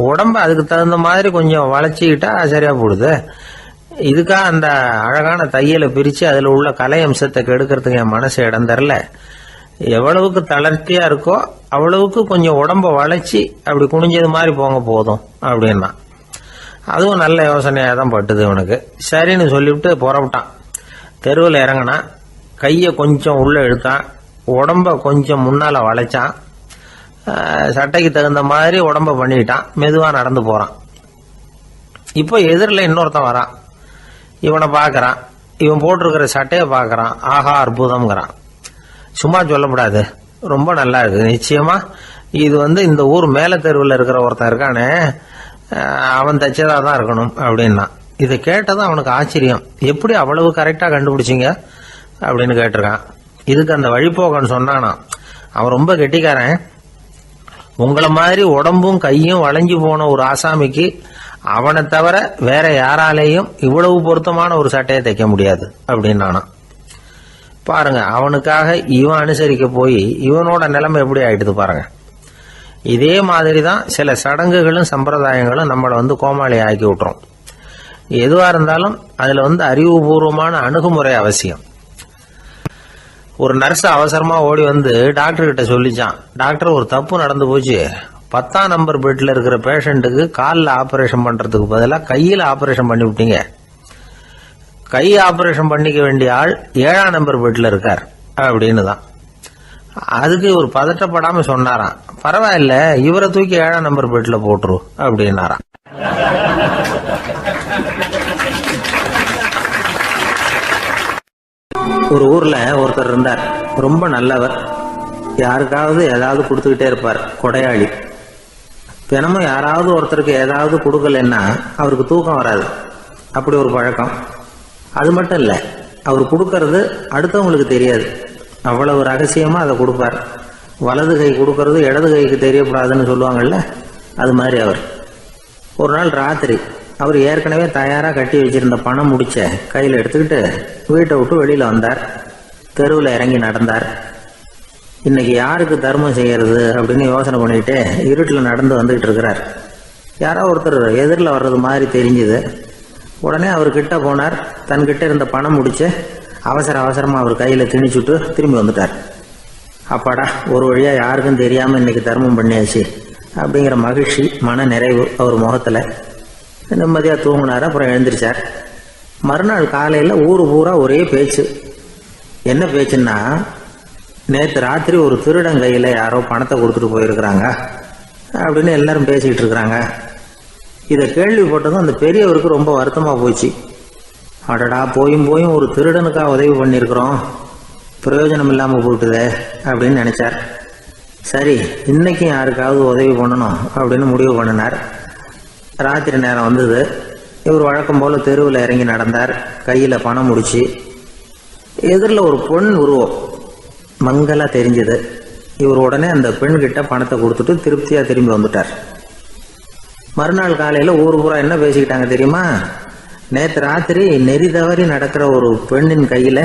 உடம்பு அதுக்கு தகுந்த மாதிரி கொஞ்சம் வளைச்சிக்கிட்டா சரியா போடுது. இதுக்காக அந்த அழகான தையலை பிரித்து அதில் உள்ள கலை அம்சத்தை கெடுக்கிறதுக்கு என் மனசு இடம் தரல. எவ்வளவுக்கு தளர்த்தியா இருக்கோ அவ்வளவுக்கு கொஞ்சம் உடம்ப வளைச்சி அப்படி குனிஞ்சது மாதிரி போங்க போதும் அப்படின்னா. அதுவும் நல்ல யோசனையாக தான் பட்டுது இவனுக்கு. சரின்னு சொல்லிவிட்டு புறப்பட்டான். தெருவில் இறங்கினான். கையை கொஞ்சம் உள்ள இழுத்தான். உடம்ப கொஞ்சம் முன்னால் வளைச்சான். சட்டைக்கு தகுந்த மாதிரி உடம்ப பண்ணிக்கிட்டான். மெதுவாக நடந்து போகிறான். இப்போ எதிரில் இன்னொருத்தன் வரான். இவனை பார்க்குறான். இவன் போட்டிருக்கிற சட்டையை பார்க்குறான். ஆஹா அற்புதம்ங்கிறான். சும்மா சொல்லக்கூடாது, ரொம்ப நல்லா இருக்குது நிச்சயமா. இது இந்த ஊர் மேல தெருவில் இருக்கிற ஒருத்தன் இருக்கானே, அவன் தைச்சதா தான் இருக்கணும் அப்படின்னா. இதை கேட்டதான் அவனுக்கு ஆச்சரியம். எப்படி அவ்வளவு கரெக்டாக கண்டுபிடிச்சிங்க அப்படின்னு கேட்டிருக்கான். இதுக்கு அந்த வழிபோக்கன்னு சொன்னானா, அவன் ரொம்ப கெட்டிக்காரன். உங்களை மாதிரி உடம்பும் கையும் வளைஞ்சு போன ஒரு ஆசாமிக்கு அவனை தவிர வேற யாராலேயும் இவ்வளவு பொருத்தமான ஒரு சட்டையை தைக்க முடியாது அப்படின்னானா. பாருங்க, அவனுக்காக இவன் அனுசரிக்க போய் இவனோட நிலைமை எப்படி ஆயிடுது பாருங்க. இதே மாதிரி தான் சில சடங்குகளும் சம்பிரதாயங்களும் நம்மளை கோமாளி ஆக்கி விட்டுரும். எதுவா இருந்தாலும் அதுல அறிவுபூர்வமான அணுகுமுறை அவசியம். ஒரு நர்ஸ் அவசரமா ஓடி டாக்டர் கிட்ட சொல்லிச்சான், டாக்டர் ஒரு தப்பு நடந்து போச்சு, 10ஆம் நம்பர் பெட்ல இருக்கிற பேஷண்ட்டுக்கு காலில் ஆபரேஷன் பண்றதுக்கு பதிலாக கையில் ஆபரேஷன் பண்ணி விட்டீங்க. கை ஆபரேஷன் பண்ணிக்க வேண்டிய ஆள் 7ஆம் நம்பர் பெட்ல இருக்கார் அப்படின்னு தான். அதுக்கு ஒரு பதட்டப்படாம சொன்னாராம், பரவாயில்ல இவரை தூக்கி 7ஆம் நம்பர் பெட்ல போட்டுரு அப்படின்னாராம். ஒரு ஊர்ல ஒருத்தர் இருந்தார். ரொம்ப நல்லவர். யாருக்காவது ஏதாவது கொடுத்துக்கிட்டே இருப்பார். கொடையாளி. தினமும் யாராவது ஒருத்தருக்கு ஏதாவது கொடுக்கலன்னா அவருக்கு தூக்கம் வராது. அப்படி ஒரு பழக்கம். அது மட்டும் இல்லை, அவர் கொடுக்கறது அடுத்தவங்களுக்கு தெரியாது. அவ்வளவு ரகசியமா அதை கொடுப்பார். வலது கை கொடுக்கறது இடது கைக்கு தெரியக்கூடாதுன்னு சொல்லுவாங்கல்ல, அது மாதிரி அவர். ஒரு நாள் ராத்திரி அவர் ஏற்கனவே தயாராக கட்டி வச்சிருந்த பணம் முடிச்ச கையில் எடுத்துக்கிட்டு வீட்டை விட்டு வெளியில் வந்தார். தெருவில் இறங்கி நடந்தார். இன்னைக்கு யாருக்கு தர்மம் செய்யறது அப்படின்னு யோசனை பண்ணிட்டு இருட்டில் நடந்து வந்துகிட்டு இருக்கிறார். யாரோ ஒருத்தர் எதிரில் வர்றது மாதிரி தெரிஞ்சுது. உடனே அவர் கிட்ட போனார். தன்கிட்ட இருந்த பணம் முடிச்சு அவசரமா அவர் கையில் திணிச்சுட்டு திரும்பி வந்துட்டார். அப்பாடா, ஒரு வழியா யாருக்கும் தெரியாம இன்னைக்கு தர்மம் பண்ணியாச்சு அப்படிங்கிற மகிழ்ச்சி, மன நிறைவு அவர் முகத்தில். நிம்மதியாக தூங்கினார். அப்புறம் எழுந்திரிச்சார். மறுநாள் காலையில் ஊர் பூரா ஒரே பேச்சு. என்ன பேச்சுன்னா, நேற்று ராத்திரி ஒரு திருடன் கையில் யாரோ பணத்தை கொடுத்துட்டு போயிருக்கிறாங்க அப்படின்னு எல்லாரும் பேசிக்கிட்டு இருக்கிறாங்க. இதை கேள்விப்பட்டதும் அந்த பெரியவருக்கு ரொம்ப வருத்தமாக போச்சு. அடடா, போயும் ஒரு திருடனுக்காக உதவி பண்ணியிருக்கிறோம், பிரயோஜனம் இல்லாமல் போட்டுதே அப்படின்னு நினைச்சார். சரி, இன்னைக்கும் யாருக்காவது உதவி பண்ணணும் அப்படின்னு முடிவு பண்ணினார். ராத்திரி நேரம் வந்தது. இவர் வழக்கம் போல தெருவில் இறங்கி நடந்தார். கையில் பணம் முடிச்சு. எதிரில் ஒரு பெண் உருவம் மங்கலா தெரிஞ்சது. இவர் உடனே அந்த பெண்கிட்ட பணத்தை கொடுத்துட்டு திருப்தியாக திரும்பி வந்துட்டார். மறுநாள் காலையில் ஊர் பூரா என்ன பேசிக்கிட்டாங்க தெரியுமா? நேற்று ராத்திரி நெறி தவறி நடக்கிற ஒரு பெண்ணின் கையில்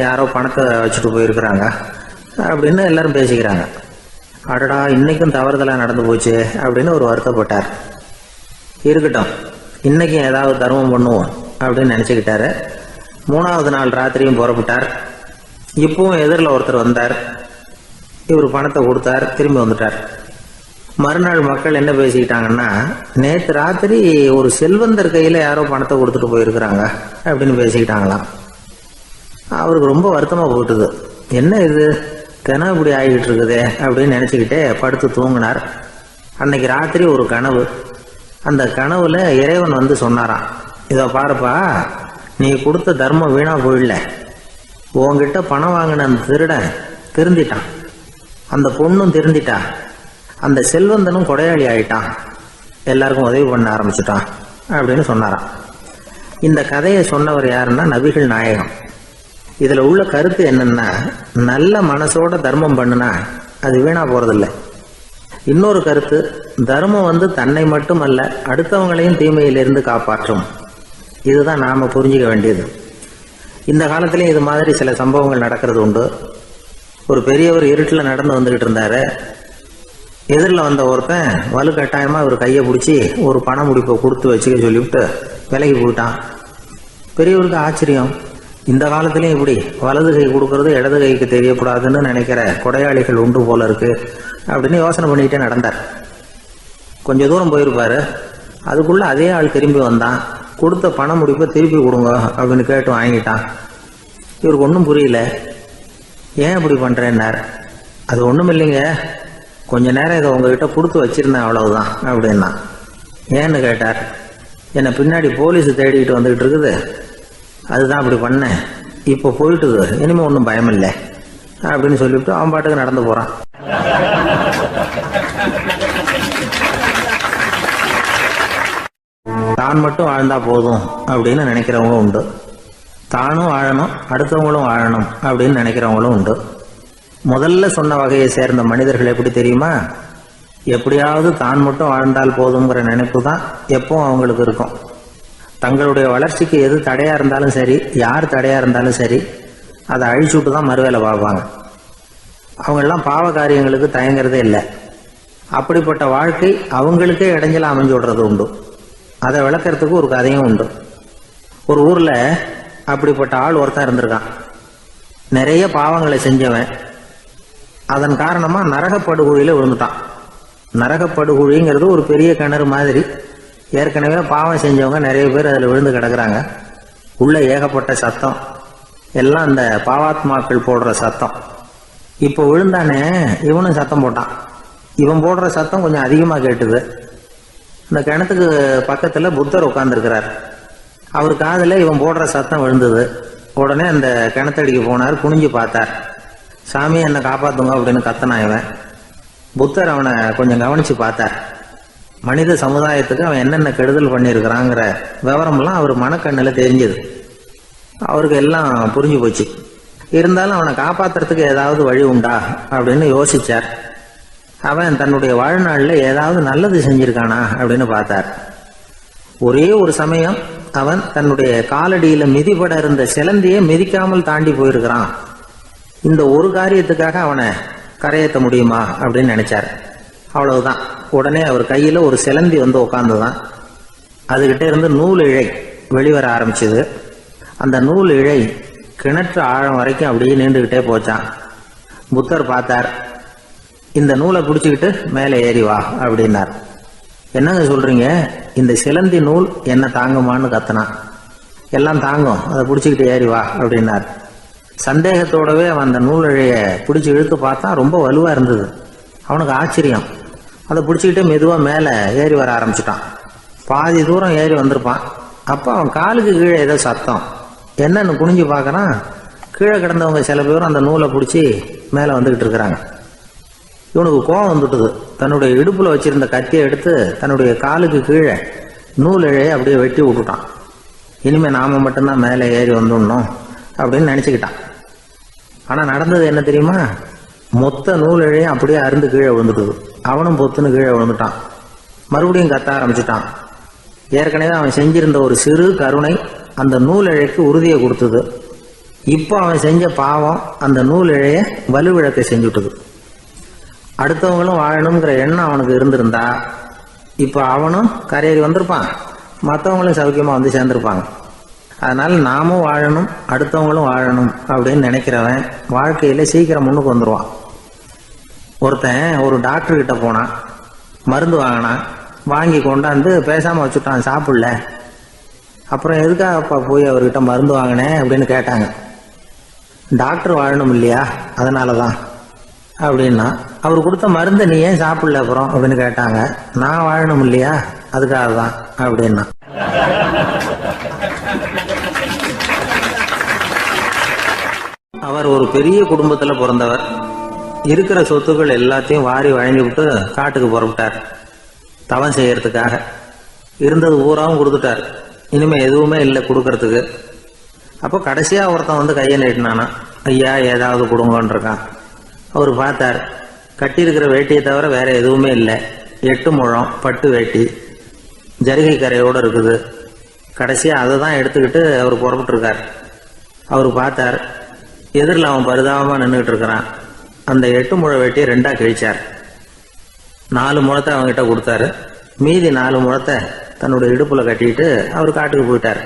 யாரோ பணத்தை வச்சுட்டு போயிருக்கிறாங்க அப்படின்னு எல்லாரும் பேசிக்கிறாங்க. அடடா, இன்னைக்கும் தவறுதலாக நடந்து போச்சு அப்படின்னு ஒரு வருத்தப்பட்டார். இருக்கட்டும், இன்னைக்கும் ஏதாவது தர்மம் பண்ணுவோம் அப்படின்னு நினச்சிக்கிட்டாரு. 3வது நாள் ராத்திரியும் புறப்பட்டார். இப்பவும் எதிரில் ஒருத்தர் வந்தார். இவர் பணத்தை கொடுத்தார், திரும்பி வந்துட்டார். மறுநாள் மக்கள் என்ன பேசிக்கிட்டாங்கன்னா, நேற்று ராத்திரி ஒரு செல்வந்தர் கையில் யாரோ பணத்தை கொடுத்துட்டு போயிருக்கிறாங்க அப்படின்னு பேசிக்கிட்டாங்களாம். அவருக்கு ரொம்ப வருத்தமாக போட்டுது. என்ன இது, தினம் இப்படி ஆகிக்கிட்டு இருக்குதே அப்படின்னு நினச்சிக்கிட்டே படுத்து தூங்கினார். அன்னைக்கு ராத்திரி ஒரு கனவு. அந்த கனவுல இறைவன் வந்து சொன்னாராம், இதை பாருப்பா, நீ கொடுத்த தர்மம் வீணா போயிடல. உன்கிட்ட பணம் வாங்கின அந்த திருடன் திருந்திட்டான், அந்த பொண்ணும் திருந்திட்டா, அந்த செல்வந்தனும் கொடையாளி ஆயிட்டான், எல்லாருக்கும் உதவி பண்ண ஆரம்பிச்சுட்டான் அப்படின்னு சொன்னாராம். இந்த கதையை சொன்னவர் யாருன்னா நபிகள் நாயகம். இதுல உள்ள கருத்து என்னன்னா, நல்ல மனசோட தர்மம் பண்ணுனா அது வீணா போறதில்லை. இன்னொரு கருத்து, தர்மம் வந்து தன்னை மட்டுமல்ல அடுத்தவங்களையும் தீமையிலிருந்து காப்பாற்றும். இதுதான் நாம புரிஞ்சுக்க வேண்டியது. இந்த காலத்திலையும் இது மாதிரி சில சம்பவங்கள் நடக்கிறது உண்டு. ஒரு பெரியவர் இருட்டில் நடந்து வந்துகிட்டு இருந்தாரு. எதிரில் வந்த ஒருத்தன் வலுக்கட்டாயமா இவர் கையை பிடிச்சி ஒரு பண முடிப்பை கொடுத்து வச்சுக்க சொல்லிவிட்டு விலகி போயிட்டான். பெரியவருக்கு ஆச்சரியம், இந்த காலத்திலையும் இப்படி வலது கை கொடுக்கறது இடது கைக்கு தெரியக்கூடாதுன்னு நினைக்கிற கொடையாளிகள் உண்டு போல இருக்கு அப்படின்னு யோசனை பண்ணிக்கிட்டே நடந்தார். கொஞ்சம் தூரம் போயிருப்பாரு. அதுக்குள்ள அதே ஆள் திரும்பி வந்தான். கொடுத்த பண முடிப்பை திருப்பி கொடுங்க அப்படின்னு கேட்டு வாங்கிட்டான். இவருக்கு ஒன்றும் புரியல. ஏன் இப்படி பண்றேன்னார். அது ஒன்றும் இல்லைங்க, கொஞ்ச நேரம் இதை உங்ககிட்ட கொடுத்து வச்சிருந்தேன், அவ்வளவுதான் அப்படின்னா. ஏன்னு கேட்டார். என்னை பின்னாடி போலீஸ் தேடிக்கிட்டு வந்துகிட்டு இருக்குது, அதுதான் அப்படி பண்ணேன், இப்போ போயிட்டுது, இனிமே ஒன்றும் பயம் இல்லை அப்படின்னு சொல்லிவிட்டு அவன் பாட்டுக்கு நடந்து போறான். தான் மட்டும் வாழ்ந்தா போதும் அப்படின்னு நினைக்கிறவங்களும் உண்டு. தானும் வாழணும், அடுத்தவங்களும் வாழணும் அப்படின்னு நினைக்கிறவங்களும் உண்டு. முதல்ல சொன்ன வகையை சேர்ந்த மனிதர்கள் எப்படி தெரியுமா? எப்படியாவது தான் மட்டும் வாழ்ந்தால் போதுங்கிற நினைப்பு தான் எப்பவும் அவங்களுக்கு இருக்கும். தங்களுடைய வளர்ச்சிக்கு எது தடையா இருந்தாலும் சரி, யார் தடையா இருந்தாலும் சரி, அதை அழிச்சுட்டு தான் மறுவேலை பார்ப்பாங்க. அவங்கெல்லாம் பாவ காரியங்களுக்கு தயங்குறதே இல்லை. அப்படிப்பட்ட வாழ்க்கை அவங்களுக்கே இடைஞ்சல அமைஞ்சு விடுறது உண்டு. அதை விளக்கறதுக்கு ஒரு கதையும் உண்டு. ஒரு ஊர்ல அப்படிப்பட்ட ஆள் ஒருத்தன் இருந்திருக்கான். நிறைய பாவங்களை செஞ்சவன். அதன் காரணமா நரகப்படுகொழியில விழுந்துட்டான். நரகப்படுகொழிங்கிறது ஒரு பெரிய கிணறு மாதிரி. ஏற்கனவே பாவம் செஞ்சவங்க நிறைய பேர் அதில் விழுந்து கிடக்குறாங்க. உள்ள ஏகப்பட்ட சத்தம், எல்லாம் அந்த பாவாத்மாக்கள் போடுற சத்தம். இப்போ விழுந்தானே, இவனும் சத்தம் போட்டான். இவன் போடுற சத்தம் கொஞ்சம் அதிகமாக கேட்டுது. இந்த கிணத்துக்கு பக்கத்துல புத்தர் உட்கார்ந்துருக்கிறார். அவர் காதுல இவன் போடுற சத்தம் விழுந்தது. உடனே அந்த கிணத்தடிக்கு போனார். குனிஞ்சு பார்த்தார். சாமி, என்னை காப்பாத்துங்க அப்படின்னு கத்தனா இவன். புத்தர் அவனை கொஞ்சம் கவனிச்சு பார்த்தார். மனித சமுதாயத்துக்கு அவன் என்னென்ன கெடுதல் பண்ணியிருக்கிறாங்கிற விவரம்லாம் அவர் மனக்கண்ணில் தெரிஞ்சது. அவருக்கு எல்லாம் புரிஞ்சு போச்சு. இருந்தாலும் அவனை காப்பாத்துறதுக்கு ஏதாவது வழி உண்டா அப்படின்னு யோசிச்சார். அவன் தன்னுடைய வாழ்நாளில் ஏதாவது நல்லது செஞ்சிருக்கானா அப்படின்னு பார்த்தார். ஒரே ஒரு சமயம் அவன் தன்னுடைய காலடியில மிதிபட இருந்த சிலந்தியை மிதிக்காமல் தாண்டி போயிருக்கிறான். இந்த ஒரு காரியத்துக்காக அவனை கரையேற்ற முடியுமா அப்படின்னு நினைச்சார். அவ்வளவுதான். உடனே அவர் கையில ஒரு சிலந்தி வந்து உட்கார்ந்துதான். அதுகிட்ட இருந்து நூல் இழை வெளிவர ஆரம்பிச்சது. அந்த நூல் இழை கிணற்று ஆழம் வரைக்கும் அப்படியே நீண்டுகிட்டே போச்சான். புத்தர் பார்த்தார். இந்த நூலை பிடிச்சிக்கிட்டு மேலே ஏறி வா அப்படின்னார். என்னங்க சொல்றீங்க, இந்த சிலந்தி நூல் என்ன தாங்குமான்னு கத்தினான். எல்லாம் தாங்கும், அதை பிடிச்சிக்கிட்டு ஏறி வா அப்படின்னார். சந்தேகத்தோடவே அவன் அந்த நூலிழைய பிடிச்சி இழுத்து பார்த்தான். ரொம்ப வலுவா இருந்தது. அவனுக்கு ஆச்சரியம். அதை பிடிச்சிக்கிட்டே மெதுவா மேலே ஏறி வர ஆரம்பிச்சுட்டான். பாதி தூரம் ஏறி வந்திருப்பான். அப்போ அவன் காலுக்கு கீழே ஏதோ சத்தம். என்னன்னு குனிஞ்சு பார்க்கறான். கீழே கிடந்தவங்க சில பேரும் அந்த நூலை பிடிச்சி மேலே வந்துகிட்டு இருக்கிறாங்க. இவனுக்கு கோபம் வந்துட்டுது. தன்னுடைய இடுப்புல வச்சிருந்த கத்தியை எடுத்து தன்னுடைய காலுக்கு கீழே நூல் இழையை அப்படியே வெட்டி விட்டுட்டான். இனிமே நாம மட்டும்தான் மேலே ஏறி வந்துடணும் அப்படின்னு நினைச்சுக்கிட்டான். ஆனா நடந்தது என்ன தெரியுமா? மொத்த நூல் இழையும் அப்படியே அருந்து கீழே விழுந்துட்டுது. அவனும் பொத்துன்னு கீழே விழுந்துட்டான். மறுபடியும் கத்த ஆரம்பிச்சுட்டான். ஏற்கனவே அவன் செஞ்சிருந்த ஒரு சிறு கருணை அந்த நூல் இழைக்கு உறுதியை கொடுத்தது. இப்போ அவன் செஞ்ச பாவம் அந்த நூல் இழைய வலுவிழக்க செஞ்சுட்டுது. அடுத்தவங்களும் வாழணுங்கிற எண்ணம் அவனுக்கு இருந்திருந்தா இப்போ அவனும் கரையேறி வந்திருப்பான், மற்றவங்களும் சௌக்கியமா வந்து சேர்ந்திருப்பாங்க. அதனால நாமும் வாழணும், அடுத்தவங்களும் வாழணும் அப்படின்னு நினைக்கிறவன் வாழ்க்கையில சீக்கிரம் முன்னுக்கு வந்துடுவான். ஒருத்தன் ஒரு டாக்டர் கிட்ட போனான், மருந்து வாங்கினான். வாங்கி கொண்டாந்து பேசாம வச்சுட்டான், சாப்பிடல. அப்புறம் எதுக்காகப்பா போய் அவர்கிட்ட மருந்து வாங்கினேன் அப்படின்னு கேட்டாங்க. டாக்டர் வாழணும் இல்லையா, அதனாலதான் அப்படின்னா. அவர் கொடுத்த மருந்து நீ ஏன் சாப்பிடல அப்புறம் அப்படின்னு கேட்டாங்க. நான் வாழணும் இல்லையா, அதுக்காக தான் அப்படின்னா. அவர் ஒரு பெரிய குடும்பத்துல பிறந்தவர். இருக்கிற சொத்துக்கள் எல்லாத்தையும் வாரி வழங்கி விட்டு காட்டுக்கு புறப்பட்டார் தவம் செய்யறதுக்காக. இருந்தது ஊராவும் கொடுத்துட்டார். இனிமே எதுவுமே இல்லை கொடுக்கறதுக்கு. அப்போ கடைசியா ஒருத்தன் வந்து கையை நீட்டினானா, ஐயா ஏதாவது கொடுங்கன்னு இருக்கான். அவர் பார்த்தார். கட்டியிருக்கிற வேட்டியை தவிர வேற எதுவுமே இல்லை. 8 முழம் பட்டு வேட்டி, ஜரிகை கரையோடு இருக்குது. கடைசியா அதை தான் எடுத்துக்கிட்டு அவர் புறப்பட்டு இருக்கார். அவர் பார்த்தார், எதிரில் அவன் பரிதாபமா நின்றுகிட்டு இருக்கிறான். அந்த 8 முழ வேட்டியை 2ஆ கிழிச்சார். 4 முழத்தை அவங்ககிட்ட கொடுத்தாரு. மீதி 4 முழத்தை தன்னுடைய இடுப்புல கட்டிட்டு அவர் காட்டுக்கு போயிட்டார்.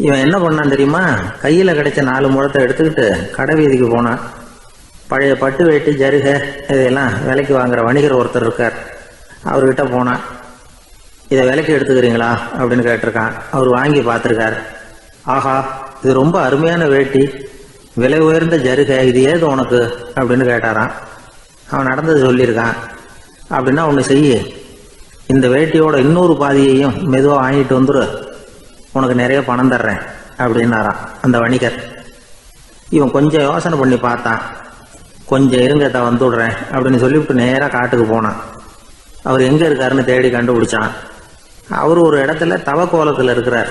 இவன் என்ன பண்ணான் தெரியுமா? கையில கிடைச்ச 4 முழத்தை எடுத்துக்கிட்டு கடை வீதிக்கு போனான். பழைய பட்டு வேட்டி ஜருகை இதையெல்லாம் விலைக்கு வாங்குற வணிகர் ஒருத்தர் இருக்கார். அவர்கிட்ட போனான். இதை விலைக்கு எடுத்துக்கிறீங்களா அப்படின்னு கேட்டிருக்கான். அவர் வாங்கி பார்த்துருக்கார். ஆஹா, இது ரொம்ப அருமையான வேட்டி, விலை உயர்ந்த ஜருகை, இது ஏது உனக்கு அப்படின்னு கேட்டாரான். அவன் நடந்தது சொல்லியிருக்கான். அப்படின்னா ஒன்று செய்ய, இந்த வேட்டியோட இன்னொரு பாதியையும் மெதுவாக வாங்கிட்டு வந்துரு, உனக்கு நிறைய பணம் தர்றேன் அப்படின்னாரான் அந்த வணிகர். இவன் கொஞ்சம் யோசனை பண்ணி பார்த்தான். கொஞ்சம் இருங்க, தான் வந்துடுறேன் அப்படின்னு சொல்லிவிட்டு நேராக காட்டுக்கு போனான். அவர் எங்கே இருக்காருன்னு தேடி கண்டுபிடிச்சான். அவர் ஒரு இடத்துல தவக்கோலத்தில் இருக்கிறார்.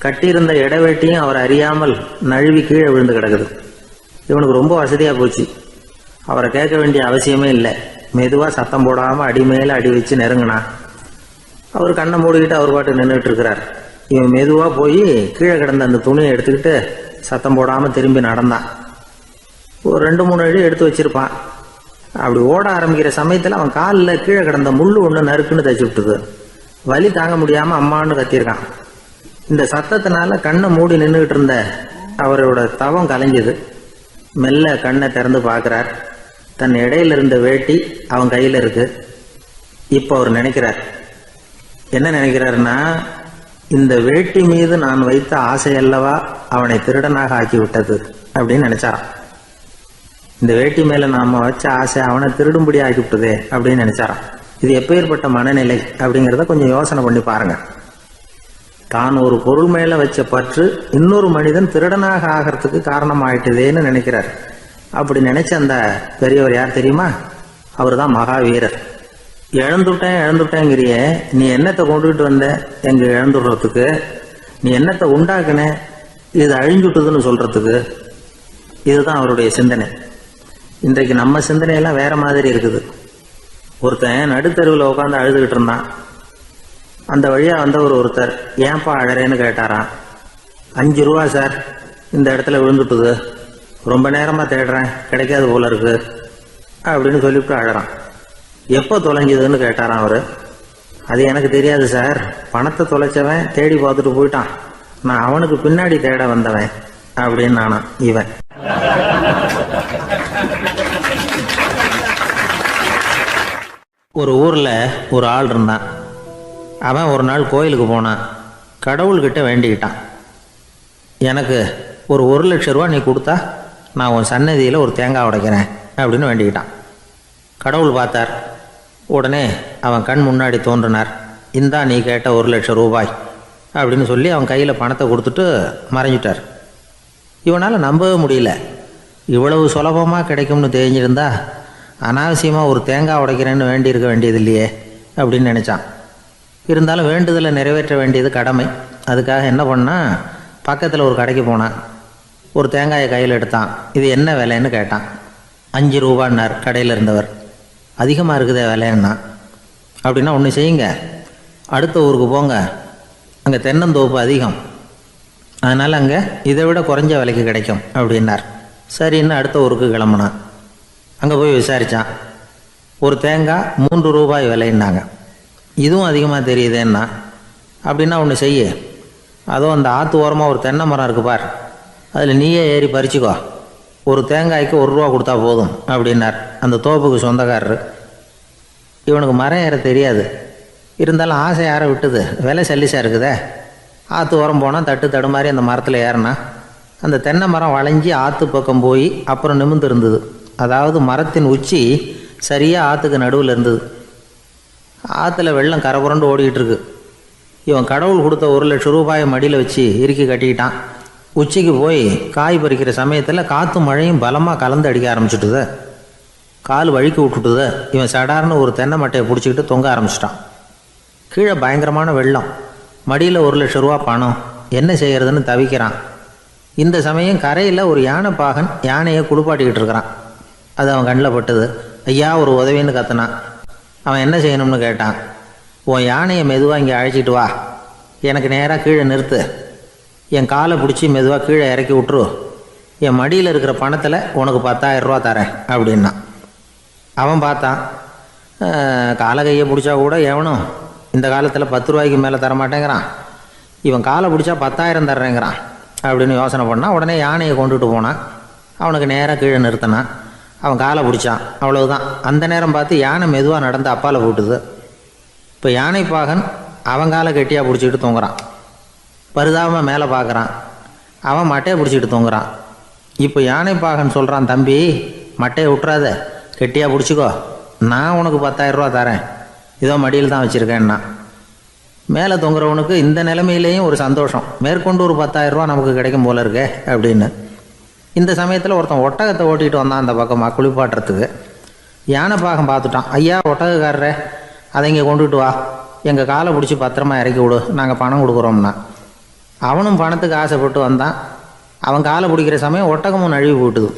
கட்டியிருந்த இடவேட்டியும் அவர் அறியாமல் நழுவி கீழே விழுந்து கிடக்குது. இவனுக்கு ரொம்ப வசதியாக போச்சு. அவரை கேட்க வேண்டிய அவசியமே இல்லை. மெதுவாக சத்தம் போடாமல் அடி மேலே அடி வச்சு நெருங்கினான். அவர் கண்ணை மூடிக்கிட்டு அவர் பாட்டு நின்றுட்டு இருக்கிறார். இவன் மெதுவாக போய் கீழே கிடந்த அந்த துணியை எடுத்துக்கிட்டு சத்தம் போடாமல் திரும்பி நடந்தான். ஒரு 2-3 அடி எடுத்து வச்சிருப்பான். அப்படி ஓட ஆரம்பிக்கிற சமயத்தில் அவன் காலில் கீழே கிடந்த முள்ளு ஒன்று நறுக்குன்னு தச்சு விட்டுது. வலி தாங்க முடியாமல் அம்மான்னு கத்திருக்கான். இந்த சத்தத்தினால கண்ணை மூடி நின்றுகிட்டு இருந்த அவரோட தவம் கலைஞ்சது. மெல்ல கண்ணை திறந்து பார்க்கிறார். தன் இடையில இருந்த வேட்டி அவன் கையில் இருக்கு. இப்போ அவர் நினைக்கிறார். என்ன நினைக்கிறாருன்னா, இந்த வேட்டி மீது நான் வைத்த ஆசை அல்லவா அவனை திருடனாக ஆக்கி விட்டது அப்படின்னு நினைச்சாராம். இந்த வேட்டி மேல நாம வச்ச ஆசை அவனை திருடும்படி ஆக்கி விட்டதே அப்படின்னு நினைச்சாராம். இது எப்பேற்பட்ட மனநிலை அப்படிங்கிறத கொஞ்சம் யோசனை பண்ணி பாருங்க. தான் ஒரு பொருள் மேல வச்ச பற்று இன்னொரு மனிதன் திருடனாக ஆகிறதுக்கு காரணம் ஆயிட்டுதேன்னு நினைக்கிறார். அப்படி நினைச்ச அந்த பெரியவர் யார் தெரியுமா? அவர் தான் மகாவீரர். இழந்துட்டேங்கிறிய, நீ என்னத்தை கொண்டுகிட்டு வந்த எங்க இழந்துடுறதுக்கு? நீ என்னத்தை உண்டாக்குன இது அழிஞ்சுட்டுதுன்னு சொல்றதுக்கு? இதுதான் அவருடைய சிந்தனை. இன்றைக்கு நம்ம சிந்தனையெல்லாம் வேற மாதிரி இருக்குது. ஒருத்தன் நடுத்தருவில் உட்காந்து அழுதுகிட்டு இருந்தான். அந்த வழியா வந்தவர் ஒருத்தர், ஏன்பா அழறேன்னு கேட்டாராம். 5 ரூபா சார், இந்த இடத்துல விழுந்துட்டுது, ரொம்ப நேரமா தேடுறேன், கிடைக்காது போல இருக்கு அப்படின்னு சொல்லிவிட்டு அழறான். எப்போ தொலைஞ்சதுன்னு கேட்டாராம் அவரு. அது எனக்கு தெரியாது சார், பணத்தை தொலைச்சவன் தேடி பார்த்துட்டு போயிட்டான், நான் அவனுக்கு பின்னாடி தேட வந்தவன் அப்படின்னு நானா இவன். ஒரு ஊரில் ஒரு ஆள் இருந்தான். அவன் ஒரு நாள் கோயிலுக்கு போனான். கடவுள்கிட்ட வேண்டிக்கிட்டான், எனக்கு ஒரு 1,00,000 ரூபா நீ கொடுத்தா நான் உன் சன்னதியில் ஒரு தேங்காய் உடைக்கிறேன் அப்படின்னு வேண்டிக்கிட்டான். கடவுள் பார்த்தார். உடனே அவன் கண் முன்னாடி தோன்றினார். இந்தா நீ கேட்ட 1,00,000 ரூபாய் அப்படின்னு சொல்லி அவன் கையில் பணத்தை கொடுத்துட்டு மறைஞ்சிட்டார். இவனால் நம்பவே முடியல. இவ்வளவு சுலபமாக கிடைக்கும்னு தெரிஞ்சிருந்தா அனாவசியமாக ஒரு தேங்காய் உடைக்கிறேன்னு வேண்டியிருக்க வேண்டியது இல்லையே அப்படின்னு நினச்சான். இருந்தாலும் வேண்டுதலை நிறைவேற்ற வேண்டியது கடமை. அதுக்காக என்ன பண்ணால், பக்கத்தில் ஒரு கடைக்கு போனான். ஒரு தேங்காயை கையில் எடுத்தான். இது என்ன விலைன்னு கேட்டான். 5 ரூபான்னார் கடையில் இருந்தவர். அதிகமாக இருக்குதே விலைன்னா. அப்படின்னா ஒன்று செய்யுங்க, அடுத்த ஊருக்கு போங்க, அங்கே தென்னந்தோப்பு அதிகம், அதனால் அங்கே இதை விட குறைஞ்ச விலைக்கு கிடைக்கும் அப்படின்னார். சரின்னு அடுத்த ஊருக்கு கிளம்புனான். அங்கே போய் விசாரித்தான். ஒரு தேங்காய் 3 ரூபாய் விலைன்னாங்க. இதுவும் அதிகமாக தெரியுதேன்னா. அப்படின்னா ஒன்று செய்ய, அதுவும் அந்த ஆற்று ஓரமாக ஒரு தென்னை மரம் இருக்கு பார், அதில் நீயே ஏறி பறிச்சுக்கோ, ஒரு தேங்காய்க்கு 1 ரூபா கொடுத்தா போதும் அப்படின்னார் அந்த தோப்புக்கு சொந்தக்காரரு. இவனுக்கு மரம் ஏற தெரியாது, இருந்தாலும் ஆசை யாரை விட்டுது, விலை சல்லிசாக இருக்குதே. ஆற்று ஓரம் போனால் தட்டு தடுமாறி அந்த மரத்தில் ஏறினா அந்த தென்னை மரம் வளைஞ்சி ஆற்று பக்கம் போய் அப்புறம் நிமிர்ந்து இருந்தது. அதாவது மரத்தின் உச்சி சரியாக ஆற்றுக்கு நடுவில் இருந்தது. ஆற்றுல வெள்ளம் கரபுரண்டு ஓடிக்கிட்டு இருக்கு. இவன் கடவுள் கொடுத்த 1,00,000 ரூபாயை மடியில் வச்சு இறுக்கி கட்டிக்கிட்டான். உச்சிக்கு போய் காய் பறிக்கிற சமயத்தில் காற்றும் மழையும் பலமாக கலந்து அடிக்க ஆரம்பிச்சுட்டுது. கால் வழுக்கி விட்டுட்டுது. இவன் சடார்னு ஒரு தென்னை மட்டையை பிடிச்சிக்கிட்டு தொங்க ஆரம்பிச்சிட்டான். கீழே பயங்கரமான வெள்ளம், மடியில் 1,00,000 ரூபா பணம், என்ன செய்கிறதுன்னு தவிக்கிறான். இந்த சமயம் கரையில் ஒரு யானை பாகன் யானையை குளிப்பாட்டிக்கிட்டு இருக்கிறான். அது அவன் கண்ணில் பட்டது. ஐயா ஒரு உதவின்னு கத்துனான். அவன் என்ன செய்யணும்னு கேட்டான். உன் யானையை மெதுவாக இங்கே அழைச்சிட்டு வா, எனக்கு நேராக கீழே நிறுத்து, என் காலை பிடிச்சி மெதுவாக கீழே இறக்கி விட்டுரு, என் மடியில் இருக்கிற பணத்தில் உனக்கு 10,000 ரூபா தரேன் அப்படின்னா. அவன் பார்த்தான். காலை கையை பிடிச்சா கூட எவனும் இந்த காலத்தில் 10 ரூபாய்க்கு மேலே தரமாட்டேங்கிறான், இவன் காலை பிடிச்சா 10,000 தர்றேங்கிறான் அப்படின்னு யோசனை பண்ணான். உடனே யானையை கொண்டுட்டு போனான். அவனுக்கு நேராக கீழே நிறுத்தினான். அவன் காலை பிடிச்சான். அவ்வளவுதான். அந்த நேரம் பார்த்து யானை மெதுவாக நடந்து அப்பால் போட்டுது. இப்போ யானை பாகன் அவன் காலை கெட்டியாக பிடிச்சிக்கிட்டு தொங்குறான். பரிதாபமாக மேலே பார்க்குறான். அவன் மட்டையை பிடிச்சிக்கிட்டு தொங்குறான். இப்போ யானை பாகன் சொல்கிறான், தம்பி மட்டையை விட்டுறாத, கெட்டியாக பிடிச்சிக்கோ, நான் உனக்கு 10,000 ரூபா தரேன், இதோ மடியில் தான் வச்சுருக்கேன்னா. மேலே தொங்குறவனுக்கு இந்த நிலைமையிலேயும் ஒரு சந்தோஷம், மேற்கொண்டு ஒரு 10,000 ரூபா நமக்கு கிடைக்கும் போல இருக்கே அப்படின்னு. இந்த சமயத்தில் ஒருத்தன் ஒட்டகத்தை ஓட்டிகிட்டு வந்தான் அந்த பக்கமாக குளிப்பாட்டுறதுக்கு. யானை பாகம் பார்த்துட்டான். ஐயா ஒட்டகக்காரரே, அதை இங்கே கொண்டுகிட்டு வா, எங்கள் காலை பிடிச்சி பத்திரமா இறக்கி விடு, நாங்கள் பணம் கொடுக்குறோம்னா. அவனும் பணத்துக்கு ஆசைப்பட்டு வந்தான். அவன் காலை பிடிக்கிற சமயம் ஒட்டகமும் நழுவி போட்டுது.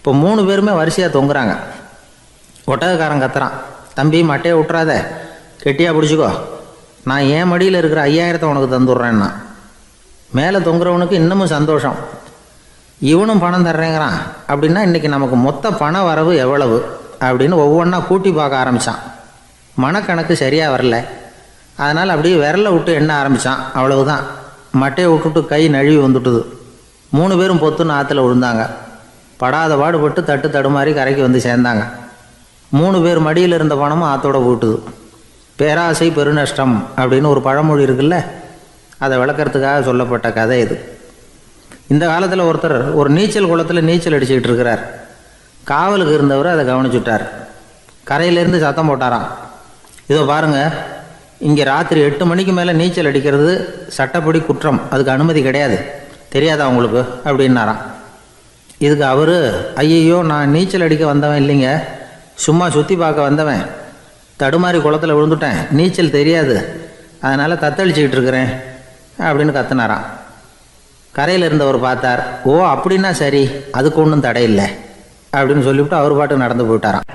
இப்போ 3 பேருமே வரிசையாக தொங்குறாங்க. ஒட்டகக்காரன் கத்துறான், தம்பி மட்டையை விட்டுறாத, கெட்டியாக பிடிச்சிக்கோ, நான் என் மடியில் இருக்கிற 5,000 உனக்கு தந்துடுறேன்னா. மேலே தொங்குறவனுக்கு இன்னமும் சந்தோஷம், இவனும் பணம் தர்றேங்கிறான், அப்படின்னா இன்றைக்கி நமக்கு மொத்த பண வரவு எவ்வளவு அப்படின்னு ஒவ்வொன்றா கூட்டி பார்க்க ஆரம்பித்தான். மனக்கணக்கு சரியாக வரல. அதனால் அப்படியே விரலை விட்டு எண்ண ஆரம்பித்தான். அவ்வளவுதான், மட்டையை விட்டுட்டு கை நழுவி வந்துட்டுது. 3 பேரும் பொத்துன்னு ஆற்றுல விழுந்தாங்க. படாத பாடுபட்டு தட்டு தடுமாறி கரைக்கு வந்து சேர்ந்தாங்க. 3 பேர் மடியில் இருந்த பணமும் ஆற்றோட போட்டுது. பேராசை பெருநஷ்டம் அப்படின்னு ஒரு பழமொழி இருக்குல்ல, அதை விளக்கறதுக்காக சொல்லப்பட்ட கதை இது. இந்த காலத்தில் ஒருத்தர் ஒரு நீச்சல் குளத்தில் நீச்சல் அடிச்சுக்கிட்டு இருக்கிறார். காவலுக்கு இருந்தவர் அதை கவனிச்சுட்டார். கரையிலேருந்து சத்தம் போட்டாராம், இதோ பாருங்கள், இங்கே ராத்திரி 8 மணிக்கு மேலே நீச்சல் அடிக்கிறது சட்டப்படி குற்றம், அதுக்கு அனுமதி கிடையாது, தெரியாதா உங்களுக்கு அப்படின்னாராம். இதுக்கு அவர், ஐயையோ நான் நீச்சல் அடிக்க வந்தவன் இல்லைங்க, சும்மா சுற்றி பார்க்க வந்தவன், தடுமாறி குளத்தில் விழுந்துட்டேன், நீச்சல் தெரியாது, அதனால் தத்தளிச்சுக்கிட்டு இருக்கிறேன் அப்படின்னு கத்துனாராம். கரையில் இருந்தவர் பார்த்தார். ஓ அப்படின்னா சரி, அதுக்கு ஒன்றும் தடை இல்லை அப்படின்னு சொல்லிவிட்டு அவர் பாட்டுக்கு நடந்து போயிட்டாராம்.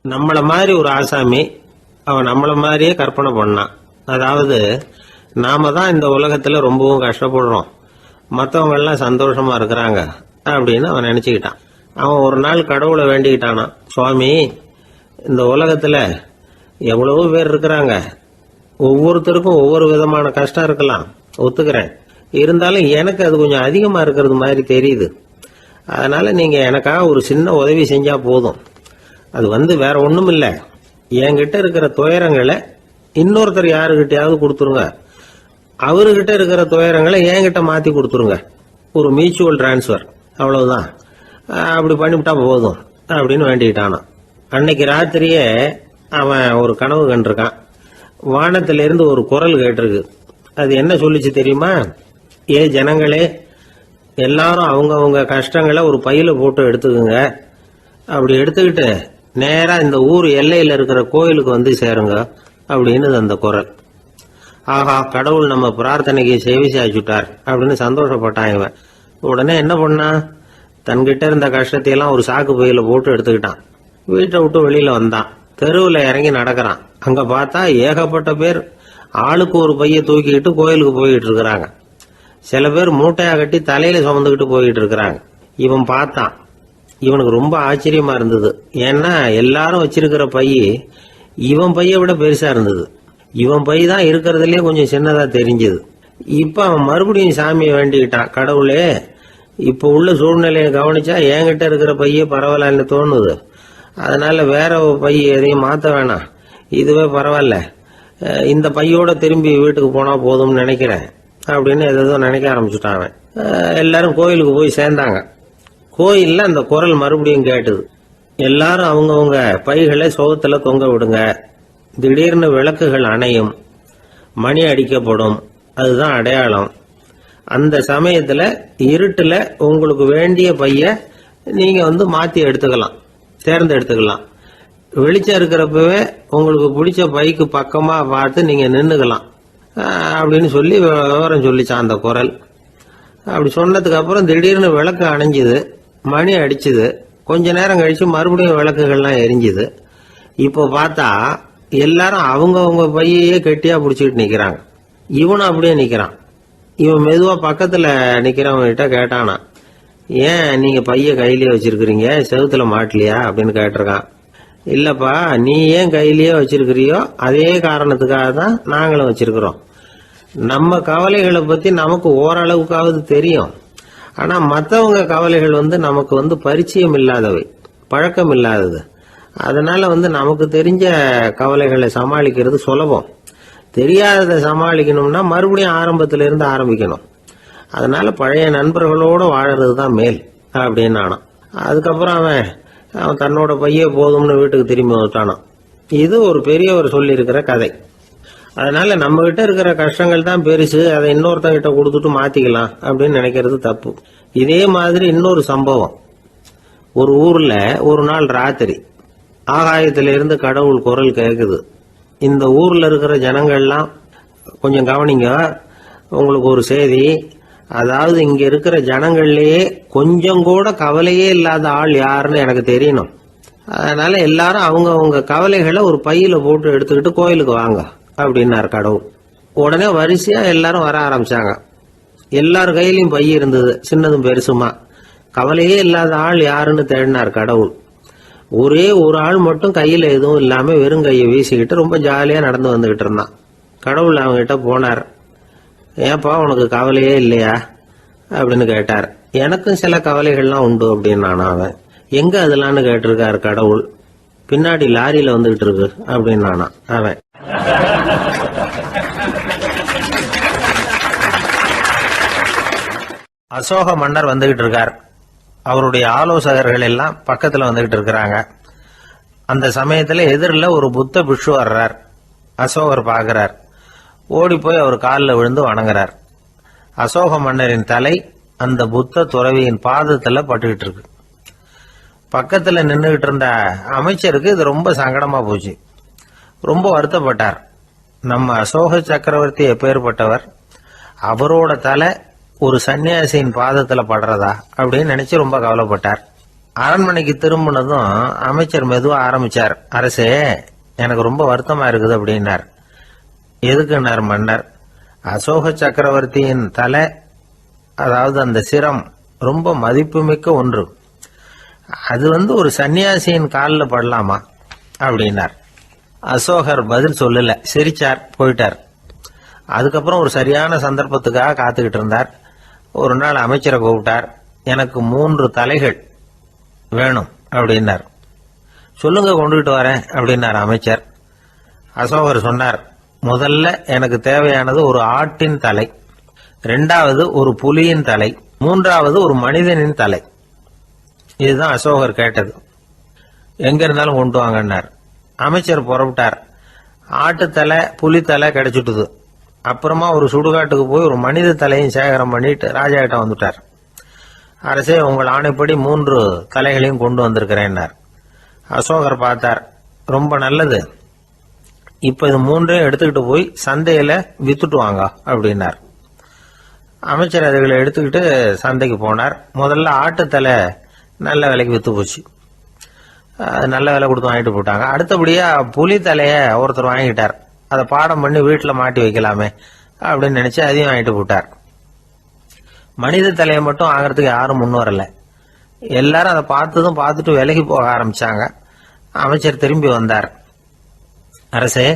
நம்மளை மாதிரி ஒரு ஆசாமி அவன் நம்மளை மாதிரியே கற்பனை பண்ணான். அதாவது நாம தான் இந்த உலகத்தில் ரொம்பவும் கஷ்டப்படுறோம், மற்றவங்க எல்லாம் சந்தோஷமா இருக்கிறாங்க அப்படின்னு அவன் நினச்சிக்கிட்டான். அவன் ஒரு நாள் கடவுளை வேண்டிக்கிட்டானா, சுவாமி இந்த உலகத்தில் எவ்வளவோ பேர் இருக்கிறாங்க, ஒவ்வொருத்தருக்கும் ஒவ்வொரு விதமான கஷ்டம் இருக்கலாம், ஒத்துக்கிறேன், இருந்தாலும் எனக்கு அது கொஞ்சம் அதிகமாக இருக்கிறது மாதிரி தெரியுது, அதனால நீங்க எனக்காக ஒரு சின்ன உதவி செஞ்சா போதும். அது வேற ஒண்ணும் இல்ல, என்கிட்ட இருக்கிற துயரங்களை இன்னொருத்தர் யாருகிட்டயாவது கொடுத்துருங்க, அவர்கிட்ட இருக்கிற துயரங்களை என்கிட்ட மாத்தி கொடுத்துருங்க. ஒரு மியூச்சுவல் டிரான்ஸ்பர், அவ்வளவுதான். அப்படி பண்ணிவிட்டா போதும் அப்படின்னு வேண்டிக்கிட்டானா. அன்னைக்கு ராத்திரியே அவன் ஒரு கனவு கண்டிருக்கான். வானத்திலிருந்து ஒரு குரல் கேட்டிருக்கு. அது என்ன சொல்லிச்சு தெரியுமா? ஏ ஜனங்களே, எல்லாரும் அவங்கவங்க கஷ்டங்களை ஒரு பையில போட்டு எடுத்துக்குங்க. அப்படி எடுத்துக்கிட்டு நேரா இந்த ஊர் எல்லையில இருக்கிற கோயிலுக்கு சேருங்க அப்படின்னு அந்த குரல். ஆஹா, கடவுள் நம்ம பிரார்த்தனைக்கு செவி சாய்ச்சுட்டார் அப்படின்னு சந்தோஷப்பட்டான் இவன். உடனே என்ன பண்ணா, தன்கிட்ட இருந்த கஷ்டத்தையெல்லாம் ஒரு சாக்கு பையில போட்டு எடுத்துக்கிட்டான். வீட்டை விட்டு வெளியில வந்தான். தெருவில் இறங்கி நடக்கிறான். அங்க பார்த்தா ஏகப்பட்ட பேர் ஆளுக்கு ஒரு பைய தூக்கிக்கிட்டு கோயிலுக்கு போயிட்டு இருக்கிறாங்க. சில பேர் மூட்டையா கட்டி தலையில சுமந்துக்கிட்டு போயிட்டு இருக்கிறாங்க. இவன் பார்த்தான். இவனுக்கு ரொம்ப ஆச்சரியமா இருந்தது. ஏன்னா எல்லாரும் வச்சிருக்கிற பைய இவன் பைய விட பெருசா இருந்தது. இவன் பை தான் இருக்கிறதுலயே கொஞ்சம் சின்னதா தெரிஞ்சது. இப்ப அவன் மறுபடியும் சாமியை வேண்டிக்கிட்டான். கடவுளே, இப்ப உள்ள சூழ்நிலையை கவனிச்சா என்கிட்ட இருக்கிற பைய பரவாயில்லன்னு தோணுது. அதனால வேற பை எதையும் மாத்த வேணாம், இதுவே பரவாயில்ல, இந்த பையோட திரும்பி வீட்டுக்கு போனா போதும்னு நினைக்கிறேன் அப்படின்னு ஏதோ நினைக்க ஆரம்பிச்சுட்டான் அவன். எல்லாரும் கோயிலுக்கு போய் சேர்ந்தாங்க. கோயில்ல அந்த குரல் மறுபடியும் கேட்டுது. எல்லாரும் அவங்கவுங்க பைகளை சோகத்துல தொங்க விடுங்க. திடீர்னு விளக்குகள் அணையும், மணி அடிக்கப்படும், அதுதான் அடையாளம். அந்த சமயத்துல இருட்டுல உங்களுக்கு வேண்டிய பைய நீங்க மாத்தி எடுத்துக்கலாம், தேர்ந்து எடுத்துக்கலாம். வெளிச்சம் இருக்கிறப்பவே உங்களுக்கு பிடிச்ச பைக்கு பக்கமா பார்த்து நீங்க நின்னுக்கலாம் அப்படின்னு சொல்லி விவரம் சொல்லிச்சான் அந்த குரல். அப்படி சொன்னதுக்கு அப்புறம் திடீர்னு விளக்கு அணைஞ்சுது, மணி அடிச்சுது. கொஞ்ச நேரம் கழிச்சு மறுபடியும் விளக்குகள்லாம் எரிஞ்சுது. இப்போ பார்த்தா எல்லாரும் அவங்கவுங்க பையையே கெட்டியா பிடிச்சிட்டு நிக்கிறாங்க. இவனும் அப்படியே நிக்கிறான். இவன் மெதுவா பக்கத்துல நிக்கிறவங்கிட்ட கேட்டானா, ஏன் நீங்க பைய கையிலேயே வச்சிருக்கிறீங்க, செவுத்துல மாட்டலையா அப்படின்னு கேட்டிருக்கான். இல்லப்பா, நீ ஏன் கையிலேயே வச்சிருக்கிறியோ அதே காரணத்துக்காக தான் நாங்களும் வச்சிருக்கிறோம். நம்ம கவலைகளை பத்தி நமக்கு ஓரளவுக்காவது தெரியும். ஆனா மற்றவங்க கவலைகள் நமக்கு பரிச்சயம் இல்லாதவை, பழக்கம் இல்லாதது. அதனால நமக்கு தெரிஞ்ச கவலைகளை சமாளிக்கிறது சுலபம். தெரியாததை சமாளிக்கணும்னா மறுபடியும் ஆரம்பத்தில இருந்து ஆரம்பிக்கணும். அதனால பழைய நண்பர்களோட வாழறது தான் மேல் அப்படின்னு நானான். அதுக்கப்புறம் அவன் தன்னோட பைய போதும்னு வீட்டுக்கு திரும்பி வந்துட்டானான். இது ஒரு பெரியவர் சொல்லி இருக்கிற கதை. அதனால நம்ம கிட்ட இருக்கிற கஷ்டங்கள் தான் பெருசு, அதை இன்னொருத்தங்கிட்ட கொடுத்துட்டு மாத்திக்கலாம் அப்படின்னு நினைக்கிறது தப்பு. இதே மாதிரி இன்னொரு சம்பவம். ஒரு ஊர்ல ஒரு நாள் ராத்திரி ஆகாயத்திலிருந்து கடவுள் குரல் கேக்குது. இந்த ஊர்ல இருக்கிற ஜனங்கள்லாம் கொஞ்சம் கவனிங்க, உங்களுக்கு ஒரு செய்தி. அதாவது இங்க இருக்கிற ஜனங்கள்லயே கொஞ்சம் கூட கவலையே இல்லாத ஆள் யாருன்னு எனக்கு தெரியணும். அதனால எல்லாரும் அவங்க கவலைகளை ஒரு பையில போட்டு எடுத்துக்கிட்டு கோயிலுக்கு வாங்க அப்படின்னாரு கடவுள். உடனே வரிசையா எல்லாரும் வர ஆரம்பிச்சாங்க. எல்லார் கையிலயும் பை இருந்தது, சின்னதும் பெருசுமா. கவலையே இல்லாத ஆள் யாருன்னு தேடினார் கடவுள். ஒரே ஒரு ஆள் மட்டும் கையில எதுவும் இல்லாம வெறும் கையை வீசிக்கிட்டு ரொம்ப ஜாலியா நடந்து வந்துகிட்டு இருந்தான். கடவுள் அவங்ககிட்ட போனார். ஏன்பா, உனக்கு கவலையே இல்லையா அப்படின்னு கேட்டார். எனக்கும் சில கவலைகள்லாம் உண்டு அப்படின்னு அவன். எங்க அதெல்லாம்னு கேட்டிருக்காரு கடவுள். பின்னாடி லாரியில வந்துகிட்டு இருக்கு அப்படின்னு அவன். அசோக மன்னர் வந்துகிட்டு இருக்கார். அவருடைய ஆலோசகர்கள் எல்லாம் பக்கத்துல வந்துகிட்டு இருக்கிறாங்க. அந்த சமயத்துல எதிரில் ஒரு புத்த பிக்ஷு வர்றார். அசோகர் பாக்குறார். ஓடி போய் அவர் காலில் விழுந்து வணங்குறார். அசோக மன்னரின் தலை அந்த புத்த துறவியின் பாதத்துல பட்டுக்கிட்டு இருக்கு. பக்கத்துல நின்றுகிட்டு இருந்த அமைச்சருக்கு இது ரொம்ப சங்கடமா போச்சு. ரொம்ப வருத்தப்பட்டார். நம்ம அசோக சக்கரவர்த்தி எப்பேற்பட்டவர், அவரோட தலை ஒரு சன்னியாசியின் பாதத்துல படுறதா அப்படின்னு நினைச்சு ரொம்ப கவலைப்பட்டார். அரண்மனைக்கு திரும்பினதும் அமைச்சர் மெதுவா ஆரம்பிச்சார். அரசே, எனக்கு ரொம்ப வருத்தமா இருக்குது அப்படின்னார். எதுக்குன்னார் மன்னர். அசோக சக்கரவர்த்தியின் தலை, அதாவது அந்த சிரம் ரொம்ப மதிப்புமிக்க ஒன்று. அது ஒரு சன்னியாசியின் காலில் படலாமா அப்படின்னார். அசோகர் பதில் சொல்லல, சிரிச்சார், போயிட்டார். அதுக்கப்புறம் ஒரு சரியான சந்தர்ப்பத்துக்காக காத்துக்கிட்டு இருந்தார். ஒரு நாள் அமைச்சரை கூப்பிட்டார். எனக்கு 3 தலைகள் வேணும் அப்படின்னார். சொல்லுங்க, கொண்டுகிட்டு வரேன் அப்படின்னார் அமைச்சர். அசோகர் சொன்னார், முதல்ல எனக்கு தேவையானது ஒரு ஆட்டின் தலை, 2வது ஒரு புலியின் தலை, 3வது ஒரு மனிதனின் தலை. இதுதான் அசோகர் கேட்டது. எங்க இருந்தாலும் கொண்டு வாங்கன்னார். அமைச்சர் புறப்பட்டார். ஆட்டுத்தலை புலித்தலை கிடைச்சிட்டுது. அப்புறமா ஒரு சுடுகாட்டுக்கு போய் ஒரு மனித தலையும் சேகரம் பண்ணிட்டு ராஜா கிட்ட வந்துட்டார். அரசே, உங்கள் ஆணைப்படி 3 தலைகளையும் கொண்டு வந்திருக்கிறேன்னார். அசோகர் பார்த்தார், ரொம்ப நல்லது, இப்ப இது 3ஐயும் எடுத்துக்கிட்டு போய் சந்தையில வித்துட்டு வாங்க அப்படின்னார். அமைச்சர் அதுகளை எடுத்துக்கிட்டு சந்தைக்கு போனார். முதல்ல ஆட்டுத்தலை நல்ல விலைக்கு வித்து போச்சு. நல்ல விலை கொடுத்து வாங்கிட்டு போட்டாங்க. அடுத்தபடியா புலி தலைய ஒருத்தர் வாங்கிட்டார். அதை பாடம் பண்ணி வீட்டில் மாட்டி வைக்கலாமே அப்படின்னு நினைச்சு அதையும் வாங்கிட்டு போட்டார். மனித தலையை மட்டும் வாங்கறதுக்கு யாரும் முன் வரல. எல்லாரும் அதை பார்த்துட்டு விலகி போக ஆரம்பிச்சாங்க. அமைச்சர் திரும்பி வந்தார். அரசே,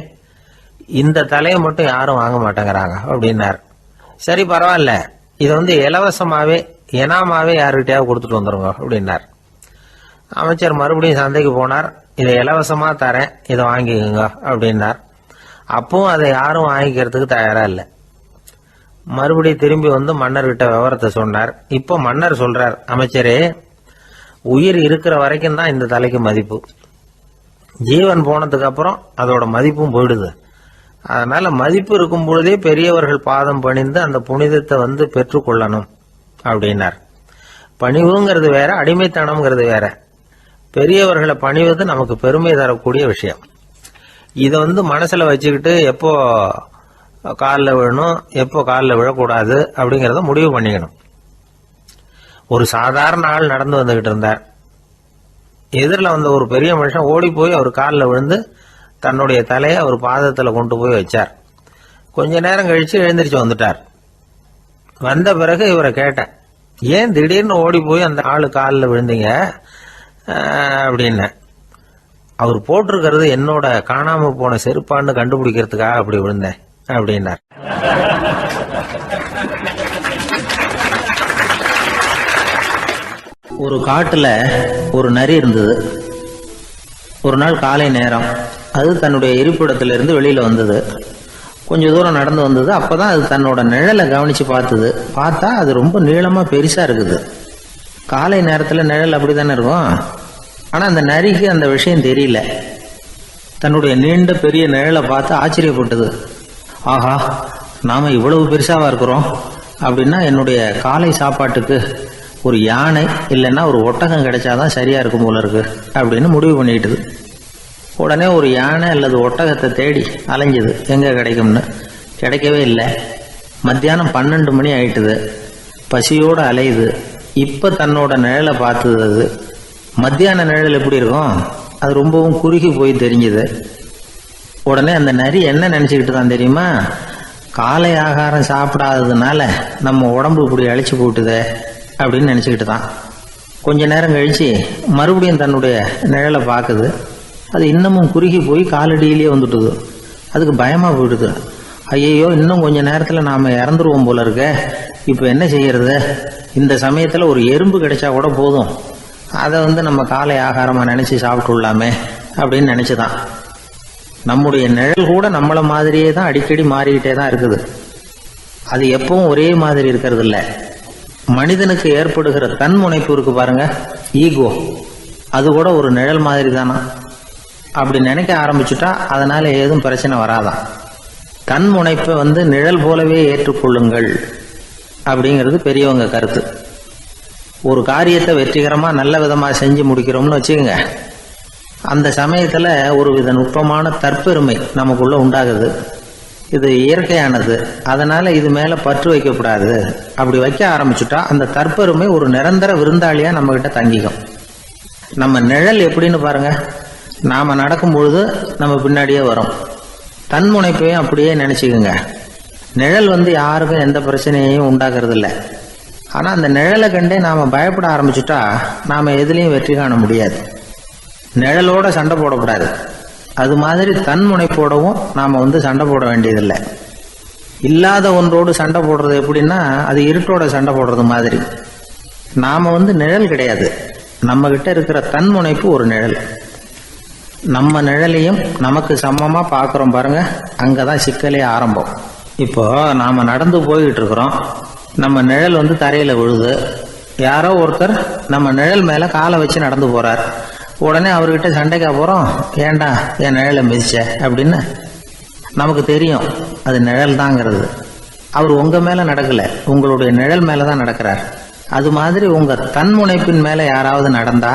இந்த தலையை மட்டும் யாரும் வாங்க மாட்டேங்கிறாங்க அப்படின்னார். சரி, பரவாயில்ல, இதை இலவசமாவே எனாமாவே யாருக்கிட்டையாவது கொடுத்துட்டு வந்துருங்க அப்படின்னார். அமைச்சர் மறுபடியும் சந்தைக்கு போனார். இதை இலவசமா தரேன், இதை வாங்கிக்கோங்க அப்படின்னார். அப்பவும் அதை யாரும் வாங்கிக்கிறதுக்கு தயாரா இல்லை. மறுபடியும் திரும்பி வந்து மன்னர்கிட்ட விவரத்தை சொன்னார். இப்போ மன்னர் சொல்றார், அமைச்சரே, உயிர் இருக்கிற வரைக்கும் தான் இந்த தலைக்கு மதிப்பு. ஜீவன் போனதுக்கு அப்புறம் அதோட மதிப்பும் போயிடுது. அதனால மதிப்பு இருக்கும் பொழுதே பெரியவர்கள் பாதம் பணிந்து அந்த புனிதத்தை பெற்றுக்கொள்ளணும் அப்படின்னார். பணிவுங்கிறது வேற, அடிமைத்தனம்ங்கிறது வேற. பெரியவர்களை பணிவது நமக்கு பெருமை தரக்கூடிய விஷயம். இதை மனசுல வச்சுக்கிட்டு எப்போ காலில் விழணும், எப்போ காலில் விழக்கூடாது அப்படிங்கிறத முடிவு பண்ணிக்கணும். ஒரு சாதாரண ஆள் நடந்து வந்துகிட்டு இருந்தார். எதிரில் வந்த ஒரு பெரிய மனுஷன் ஓடி போய் அவர் காலில் விழுந்து தன்னுடைய தலையை அவர் பாதத்தில் கொண்டு போய் வச்சார். கொஞ்ச நேரம் கழிச்சு எழுந்திரிச்சு வந்துட்டார். வந்த பிறகு இவரை கேட்டேன், ஏன் திடீர்னு ஓடி போய் அந்த ஆளு காலில் விழுந்தீங்க அப்படின்னு. அவர் போட்டிருக்கிறது என்னோட காணாம போன செருப்பான்னு கண்டுபிடிக்கிறதுக்காக அப்படி விழுந்தேன் அப்படின்னார். ஒரு காட்டுல ஒரு நரி இருந்தது. ஒரு நாள் காலை நேரம் அது தன்னுடைய இருப்பிடத்திலிருந்து வெளியில வந்தது. கொஞ்ச தூரம் நடந்து வந்தது. அப்பதான் அது தன்னோட நிழலை கவனிச்சு பார்த்தது. பார்த்தா அது ரொம்ப நீளமா பெருசா இருக்குது. காலை நேரத்துல நிழல் அப்படித்தானே இருக்கும். ஆனா அந்த நரிக்கு அந்த விஷயம் தெரியல. தன்னுடைய நீண்ட பெரிய நிழலை பார்த்து ஆச்சரியப்பட்டது. ஆஹா, நாம இவ்வளவு பெருசாவா இருக்கிறோம் அப்படின்னா என்னுடைய காலை சாப்பாட்டுக்கு ஒரு யானை இல்லைன்னா ஒரு ஒட்டகம் கிடைச்சாதான் சரியா இருக்கும் போல இருக்கு அப்படின்னு முடிவு பண்ணிட்டுது. உடனே ஒரு யானை அல்லது ஒட்டகத்தை தேடி அலைஞ்சது, எங்க கிடைக்கும்னு. கிடைக்கவே இல்லை. மத்தியானம் 12 மணி ஆயிட்டுது. பசியோடு அலையுது. இப்ப தன்னோட நிழலை பார்த்தது. அது மத்தியான நிழல் எப்படி இருக்கும், அது ரொம்பவும் குறுகி போய் தெரிஞ்சுது. உடனே அந்த நரி என்ன நினைச்சுக்கிட்டு தான் தெரியுமா, காலை ஆகாரம் சாப்பிடாததுனால நம்ம உடம்பு இப்படி அழிச்சு போட்டுதே அப்படின்னு நினைச்சுக்கிட்டு தான். கொஞ்ச நேரம் கழிச்சு மறுபடியும் தன்னுடைய நிழலை பார்க்குது. அது இன்னமும் குறுகி போய் காலடியிலேயே வந்துட்டுது. அதுக்கு பயமா போயிடுது. ஐயோ, இன்னும் கொஞ்ச நேரத்துல நாம இறந்துருவோம் போல இருக்க. இப்ப என்ன செய்யறது? இந்த சமயத்துல ஒரு எறும்பு கிடைச்சா கூட போதும், அதை நம்ம காலை ஆகாரமா நினைச்சு சாப்பிட்டுள்ளாமே அப்படின்னு நினைச்சுதான். நம்முடைய நிழல் கூட நம்மள மாதிரியே தான் அடிக்கடி மாறிக்கிட்டே தான் இருக்குது. அது எப்பவும் ஒரே மாதிரி இருக்கிறது இல்ல. மனிதனுக்கு ஏற்படுகிற தன்முனைப்பு இருக்கு பாருங்க, ஈகோ, அது கூட ஒரு நிழல் மாதிரி தானா. அப்படி நினைக்க ஆரம்பிச்சுட்டா அதனால ஏதும் பிரச்சனை வராதான். தன்முனைப்பை நிழல் போலவே ஏற்றுக்கொள்ளுங்கள் அப்படிங்கிறது பெரியவங்க கருத்து. ஒரு காரியத்தை வெற்றிகரமா நல்ல விதமா செஞ்சு முடிக்கிறோம்னு வச்சுக்கோங்க. அந்த சமயத்துல ஒரு வித நுட்பமான தற்பெருமை நமக்குள்ள உண்டாகுது. இது இயற்கையானது, அதனால இது மேல பற்று வைக்கக்கூடாது. அப்படி வைக்க ஆரம்பிச்சுட்டா அந்த தற்பெருமை ஒரு நிரந்தர விருந்தாளியா நம்ம கிட்ட தங்கிக்கும். நம்ம நிழல் எப்படின்னு பாருங்க, நாம நடக்கும் பொழுது நம்ம பின்னாடியே வரும். தன்முனைப்பையும் அப்படியே நினைச்சுக்குங்க. நிழல் யாருக்கும் எந்த பிரச்சனையையும் உண்டாக்குறது இல்லை. ஆனா அந்த நிழலை கண்டே நாம பயப்பட ஆரம்பிச்சுட்டா நாம எதுலையும் வெற்றி காண முடியாது. நிழலோட சண்டை போடக்கூடாது. அது மாதிரி தன்முனைப்போடவும் நாம சண்டை போட வேண்டியதில்லை. இல்லாத ஒன்றோடு சண்டை போடுறது எப்படின்னா, அது இருட்டோட சண்டை போடுறது மாதிரி. நாம நிழல் கிடையாது. நம்ம கிட்ட இருக்கிற தன்முனைப்பு ஒரு நிழல். நம்ம நிழலையும் நமக்கு சமமா பார்க்குறோம் பாருங்க, அங்கதான் சிக்கலே ஆரம்பம். இப்போ நாம நடந்து போய்கிட்டு இருக்கிறோம், நம்ம நிழல் தரையில விழுது. யாரோ ஒருத்தர் நம்ம நிழல் மேல காலை வச்சு நடந்து போறார். உடனே அவர்கிட்ட சண்டைக்கா போறோம், ஏண்டா என் நிழலை மிதிச்ச அப்படின்னு. நமக்கு தெரியும் அது நிழல் தாங்கிறது. அவர் உங்க மேல நடக்கல, உங்களுடைய நிழல் மேலதான் நடக்கிறார். அது மாதிரி உங்க தன்முனைப்பின் மேல யாராவது நடந்தா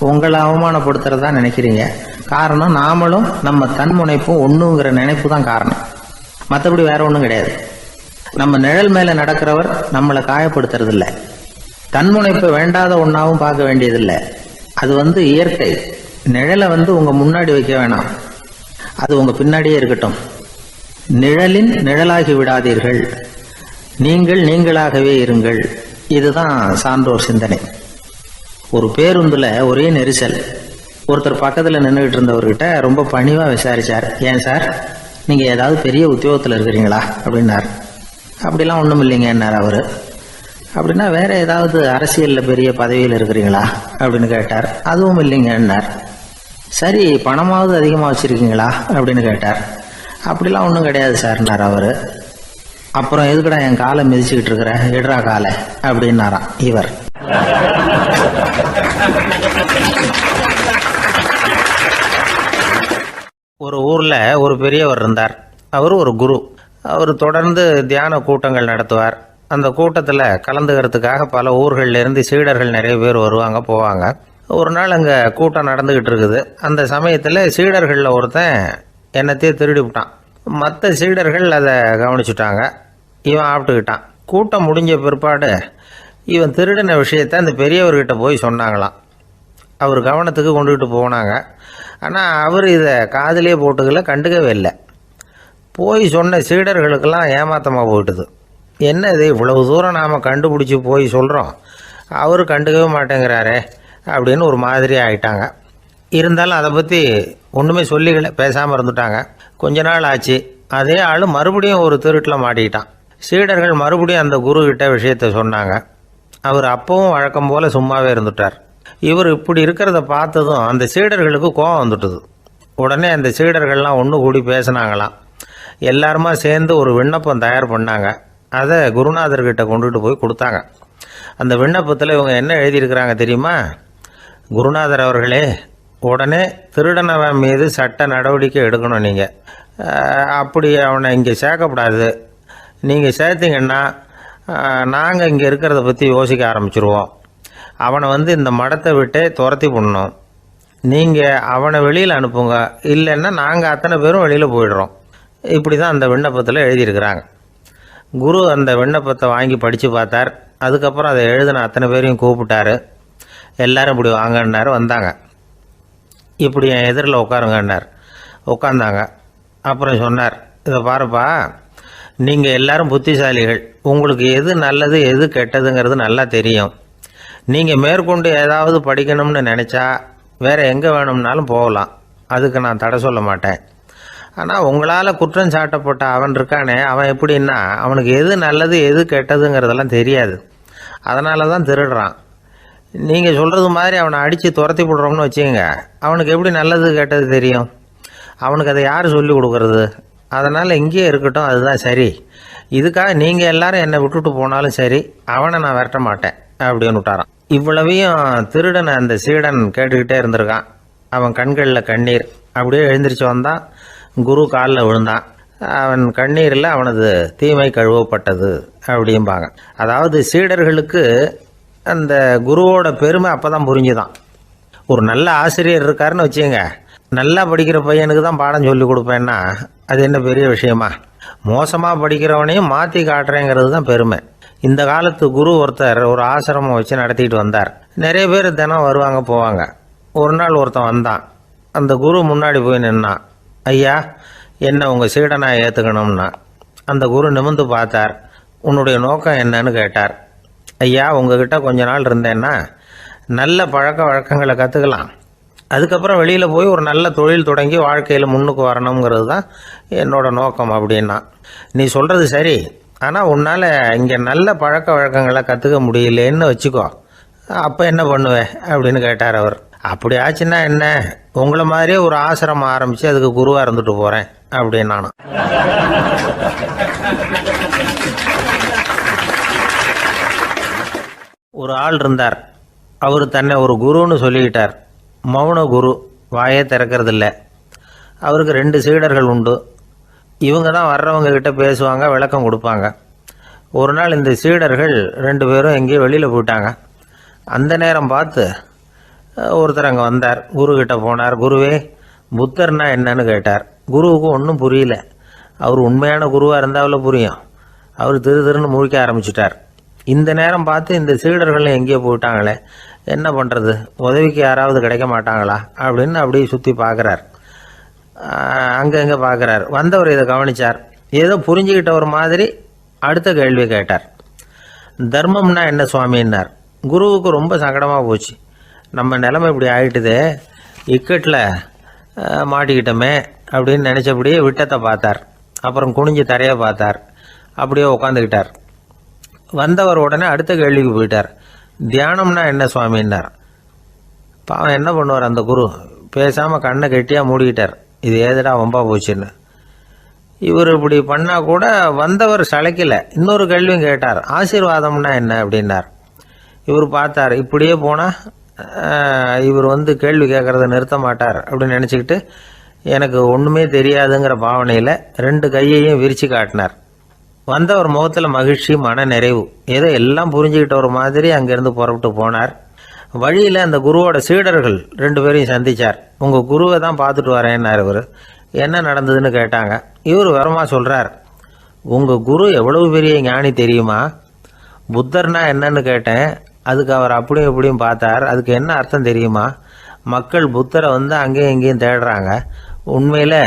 உங்களை அவமானப்படுத்துறதா நினைக்கிறீங்க. காரணம், நாமளும் நம்ம தன்முனைப்பும் ஒண்ணுங்கிற நினைப்பு தான் காரணம், மற்றபடி வேற ஒன்றும் கிடையாது. நம்ம நிழல் மேல நடக்கிறவர் நம்மளை காயப்படுத்துறது இல்லை. தன்முனைப்பை வேண்டாத ஒன்னாவும் பார்க்க வேண்டியதில்லை. அது இயற்கை. நிழலை உங்க முன்னாடி வைக்க வேணாம், அது உங்க பின்னாடியே இருக்கட்டும். நிழலின் நிழலாகி விடாதீர்கள், நீங்கள் நீங்களாகவே இருங்கள். இதுதான் சான்றோர் சிந்தனை. ஒரு பேருந்துல ஒரே நெரிசல். ஒருத்தர் பக்கத்துல நின்றுகிட்டு இருந்தவர்கிட்ட ரொம்ப பணிவா விசாரிச்சார், ஏன் சார் நீங்க ஏதாவது பெரிய உத்தியோகத்துல இருக்கிறீங்களா அப்படின்னார். அப்படிலாம் ஒண்ணும் இல்லைங்கன்னார் அவரு. அப்படின்னா வேற ஏதாவது அரசியல்ல பெரிய பதவியில் இருக்கிறீங்களா அப்படின்னு கேட்டார். அதுவும் இல்லைங்கன்னார். சரி, பணமாவது அதிகமா வச்சிருக்கீங்களா அப்படின்னு கேட்டார். அப்படிலாம் ஒன்றும் கிடையாது சார்னார் அவரு. அப்புறம் எதுக்குடா என் காலை மிதிச்சுக்கிட்டு இருக்கிற, எடுறா காலை அப்படின்னாராம் இவர். ஒரு ஊர்ல ஒரு பெரியவர் இருந்தார். அவர் ஒரு குரு. அவர் தொடர்ந்து தியான கூட்டங்கள் நடத்துவார். அந்த கூட்டத்தில் கலந்துக்கிறதுக்காக பல ஊர்கள்ல இருந்து சீடர்கள் நிறைய பேர் வருவாங்க போவாங்க. ஒரு நாள் அங்கே கூட்டம் நடந்துகிட்டு இருக்குது. அந்த சமயத்தில் சீடர்களில் ஒருத்தன் என்னத்தையே திருடி விட்டான். மற்ற சீடர்கள் அதை கவனிச்சுட்டாங்க. இவன் ஆப்பிட்டுக்கிட்டான். கூட்டம் முடிஞ்ச பிற்பாடு இவன் திருடின விஷயத்தை அந்த பெரியவர்கிட்ட போய் சொன்னாங்களாம். அவர் கவனத்துக்கு கொண்டுகிட்டு போனாங்க. ஆனால் அவர் இதை காதிலே போட்டுக்கல, கண்டுக்கவே இல்லை. போய் சொன்ன சீடர்களுக்கெல்லாம் ஏமாத்தமாக போயிட்டுது. என்ன இது, இவ்வளவு தூரம் நாம் கண்டுபிடிச்சி போய் சொல்கிறோம், அவர் கண்டுக்கவே மாட்டேங்கிறாரே அப்படின்னு ஒரு மாதிரி ஆயிட்டாங்க. இருந்தாலும் அதை பற்றி ஒன்றுமே சொல்லிக்கல, பேசாமல் இருந்துட்டாங்க. கொஞ்ச நாள் ஆச்சு. அதே ஆள் மறுபடியும் ஒரு திருட்டில் மாட்டிக்கிட்டான். சீடர்கள் மறுபடியும் அந்த குரு கிட்ட விஷயத்த சொன்னாங்க. அவர் அப்பவும் வழக்கம் போல் சும்மாவே இருந்துட்டார். இவர் இப்படி இருக்கிறத பார்த்ததும் அந்த சீடர்களுக்கு கோபம் வந்துட்டுது. உடனே அந்த சீடர்கள்லாம் ஒன்று கூடி பேசினாங்களாம். எல்லாருமா சேர்ந்து ஒரு விண்ணப்பம் தயார் பண்ணாங்க. அதை குருநாதர்கிட்ட கொண்டுட்டு போய் கொடுத்தாங்க. அந்த விண்ணப்பத்தில் இவங்க என்ன எழுதியிருக்கிறாங்க தெரியுமா? குருநாதர் அவர்களே, உடனே திருடனவன் மீது சட்ட நடவடிக்கை எடுக்கணும். நீங்கள் அப்படி அவனை இங்கே சேர்க்கக்கூடாது. நீங்கள் சேர்த்தீங்கன்னா நாங்கள் இங்கே இருக்கிறத பற்றி யோசிக்க ஆரம்பிச்சிருவோம். அவனை இந்த மடத்தை விட்டே துரத்தி பண்ணணும். நீங்கள் அவனை வெளியில் அனுப்புங்க, இல்லைன்னா நாங்கள் அத்தனை பேரும் வெளியில் போயிடுறோம். இப்படி தான் அந்த விண்ணப்பத்தில் எழுதியிருக்கிறாங்க. குரு அந்த விண்ணப்பத்தை வாங்கி படித்து பார்த்தார். அதுக்கப்புறம் அதை எழுதின அத்தனை பேரையும் கூப்பிட்டாரு. எல்லாரும் இப்படி வாங்கன்னாரு. வந்தாங்க. இப்படி என் எதிரில் உட்காருங்கன்னார். உட்காந்தாங்க. அப்புறம் சொன்னார், இதை பாருப்பா, நீங்கள் எல்லாரும் புத்திசாலிகள். உங்களுக்கு எது நல்லது எது கெட்டதுங்கிறது நல்லா தெரியும். நீங்கள் மேற்கொண்டு ஏதாவது படிக்கணும்னு நினச்சா வேறு எங்கே வேணும்னாலும் போகலாம், அதுக்கு நான் தடை சொல்ல மாட்டேன். ஆனால் உங்களால் குற்றம் சாட்டப்பட்ட அவன் இருக்கானே, அவன் எப்படின்னா அவனுக்கு எது நல்லது எது கெட்டதுங்கிறதெல்லாம் தெரியாது. அதனால தான் திருடுறான். நீங்கள் சொல்கிறது மாதிரி அவனை அடித்து துரத்தி விடுறோம்னு வச்சுக்கோங்க, அவனுக்கு எப்படி நல்லது கெட்டது தெரியும்? அவனுக்கு அதை யார் சொல்லி கொடுக்கறது? அதனால் இங்கேயே இருக்கட்டும், அதுதான் சரி. இதுக்காக நீங்கள் எல்லாரும் என்னை விட்டுட்டு போனாலும் சரி, அவனை நான் விரட்ட மாட்டேன் அப்படின்னு விட்டாரான். இவ்வளவையும் திருடனை அந்த சீடன் கேட்டுக்கிட்டே இருந்திருக்கான். அவன் கண்களில் கண்ணீர். அப்படியே எழுந்திரிச்சு வந்தான். குரு காலில் விழுந்தான். அவன் கண்ணீரில் அவனது தீமை கழுவப்பட்டது அப்படிம்பாங்க. அதாவது சீடர்களுக்கு அந்த குருவோட பெருமை அப்போ தான் புரிஞ்சுதான். ஒரு நல்ல ஆசிரியர் இருக்காருன்னு வச்சுங்க, நல்லா படிக்கிற பையனுக்கு தான் பாடம் சொல்லி கொடுப்பேன்னா அது என்ன பெரிய விஷயமா? மோசமாக படிக்கிறவனையும் மாற்றி காட்டுறேங்கிறது தான் பெருமை. இந்த காலத்து குரு ஒருத்தர் ஒரு ஆசிரமம் வச்சு நடத்திட்டு வந்தார். நிறைய பேர் தினம் வருவாங்க போவாங்க. ஒரு நாள் ஒருத்தன் வந்தான். அந்த குரு முன்னாடி போய் நின்னான். ஐயா, என்ன உங்கள் சீடனாக ஏற்றுக்கணும்னா. அந்த குரு நிமிர்ந்து பார்த்தார். உன்னுடைய நோக்கம் என்னன்னு கேட்டார். ஐயா, உங்ககிட்ட கொஞ்ச நாள் இருந்தேன்னா நல்ல பழக்க வழக்கங்களை கற்றுக்கலாம், அதுக்கப்புறம் வெளியில் போய் ஒரு நல்ல தொழில் தொடங்கி வாழ்க்கையில் முன்னுக்கு வரணுங்கிறது தான் என்னோட நோக்கம் அப்படின்னா. நீ சொல்கிறது சரி, ஆனால் உன்னால் இங்கே நல்ல பழக்க வழக்கங்களை கற்றுக்க முடியலேன்னு வச்சுக்கோ அப்போ என்ன பண்ணுவேன் அப்படின்னு கேட்டார் அவர். அப்படி ஆச்சுன்னா என்ன, உங்களை மாதிரியே ஒரு ஆசிரமம் ஆரம்பித்து அதுக்கு குருவாக இருந்துட்டு போகிறேன் அப்படின்னு நானும். ஒரு ஆள் இருந்தார். அவர் தன்னை ஒரு குருன்னு சொல்லிக்கிட்டார். மௌன குரு, வாயே திறக்கிறதில்ல. அவருக்கு 2 சீடர்கள் உண்டு. இவங்க தான் வர்றவங்க கிட்ட பேசுவாங்க, விளக்கம் கொடுப்பாங்க. ஒரு நாள் இந்த சீடர்கள் 2 பேரும் எங்கேயோ வெளியில் போயிட்டாங்க. அந்த நேரம் பார்த்து ஒருத்தர் அங்கே வந்தார். குருக்கிட்ட போனார். குருவே, புத்தர்னா என்னன்னு கேட்டார். குருவுக்கு ஒன்றும் புரியல. அவர் உண்மையான குருவாக இருந்தாவில் புரியும். அவர் திருன்னு முழிக்க ஆரம்பிச்சிட்டார். இந்த நேரம் பார்த்து இந்த சீடர்களும் எங்கேயோ போயிட்டாங்களே, என்ன பண்ணுறது, உதவிக்கு யாராவது கிடைக்க மாட்டாங்களா அப்படின்னு அப்படியே சுற்றி பார்க்குறார். அங்கங்கே பார்க்குறார். வந்தவர் இதை கவனித்தார். ஏதோ புரிஞ்சுக்கிட்ட ஒரு மாதிரி அடுத்த கேள்வி கேட்டார். தர்மம்னா என்ன சுவாமின்னார். குருவுக்கு ரொம்ப சங்கடமாக போச்சு. நம்ம நிலைமை இப்படி ஆகிட்டுதே, இக்கட்டில் மாட்டிக்கிட்டோமே அப்படின்னு நினச்சபடியே விட்டத்தை பார்த்தார். அப்புறம் குனிஞ்சு தரையை பார்த்தார். அப்படியே உட்காந்துக்கிட்டார். வந்தவர் உடனே அடுத்த கேள்விக்கு போயிட்டார். தியானம்னா என்ன சுவாமின்னார். பாவம் என்ன பண்ணுவார் அந்த குரு, பேசாமல் கண்ணை கெட்டியாக மூடிக்கிட்டார். இது ஏதடா வம்பா போச்சுன்னு. இவர் இப்படி பண்ணால் கூட வந்தவர் சளைக்கலை. இன்னொரு கேள்வியும் கேட்டார். ஆசீர்வாதம்னா என்ன அப்படின்னார். இவர் பார்த்தார். இப்படியே போனால் இவர் கேள்வி கேட்குறத நிறுத்த மாட்டார் அப்படின்னு நினச்சிக்கிட்டு எனக்கு ஒன்றுமே தெரியாதுங்கிற பாவனையில் 2 கையையும் விரித்து காட்டினார். வந்தவர் முகத்தில் மகிழ்ச்சி, மன நிறைவு, ஏதோ எல்லாம் புரிஞ்சுக்கிட்ட ஒரு மாதிரி அங்கேருந்து புறப்பட்டு போனார். வழியில் அந்த குருவோட சீடர்கள் 2 பேரையும் சந்தித்தார். உங்கள் குருவை தான் பார்த்துட்டு வரேன்னார் இவர். என்ன நடந்ததுன்னு கேட்டாங்க. இவர் விவரமாக சொல்கிறார். உங்கள் குரு எவ்வளவு பெரிய ஞானி தெரியுமா? புத்தர்னா என்னன்னு கேட்டேன். அதுக்கு அவர் அப்படியும் இப்படியும் பார்த்தார். அதுக்கு என்ன அர்த்தம் தெரியுமா? மக்கள் புத்தரை அங்கேயும் இங்கேயும் தேடுறாங்க. உண்மையில்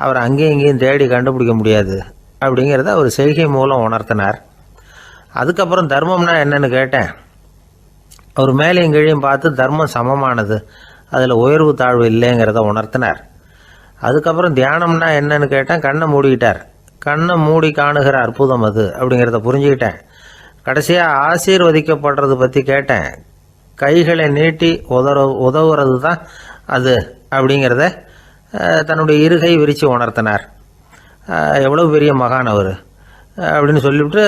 அவர் அங்கேயும் இங்கேயும் தேடி கண்டுபிடிக்க முடியாது அப்படிங்கிறத அவர் செய்கை மூலம் உணர்த்தினார். அதுக்கப்புறம் தர்மம்னா என்னன்னு கேட்டேன். அவர் மேலேயும் கீழையும் பார்த்து தர்மம் சமமானது, அதில் உயர்வு தாழ்வு இல்லைங்கிறத உணர்த்தினார். அதுக்கப்புறம் தியானம்னா என்னன்னு கேட்டேன். கண்ணை மூடிக்கிட்டார். கண்ணை மூடி காணுகிற அற்புதம் அது அப்படிங்கிறத புரிஞ்சுக்கிட்டேன். கடைசியாக ஆசீர்வதிக்கப்படுறது பற்றி கேட்டேன். கைகளை நீட்டி உதவுறது தான் அது அப்படிங்கிறத தன்னுடைய இருகை விரித்து உணர்த்தினார். எவ்வளோ பெரிய மகான் அவர் அப்படின்னு சொல்லிவிட்டு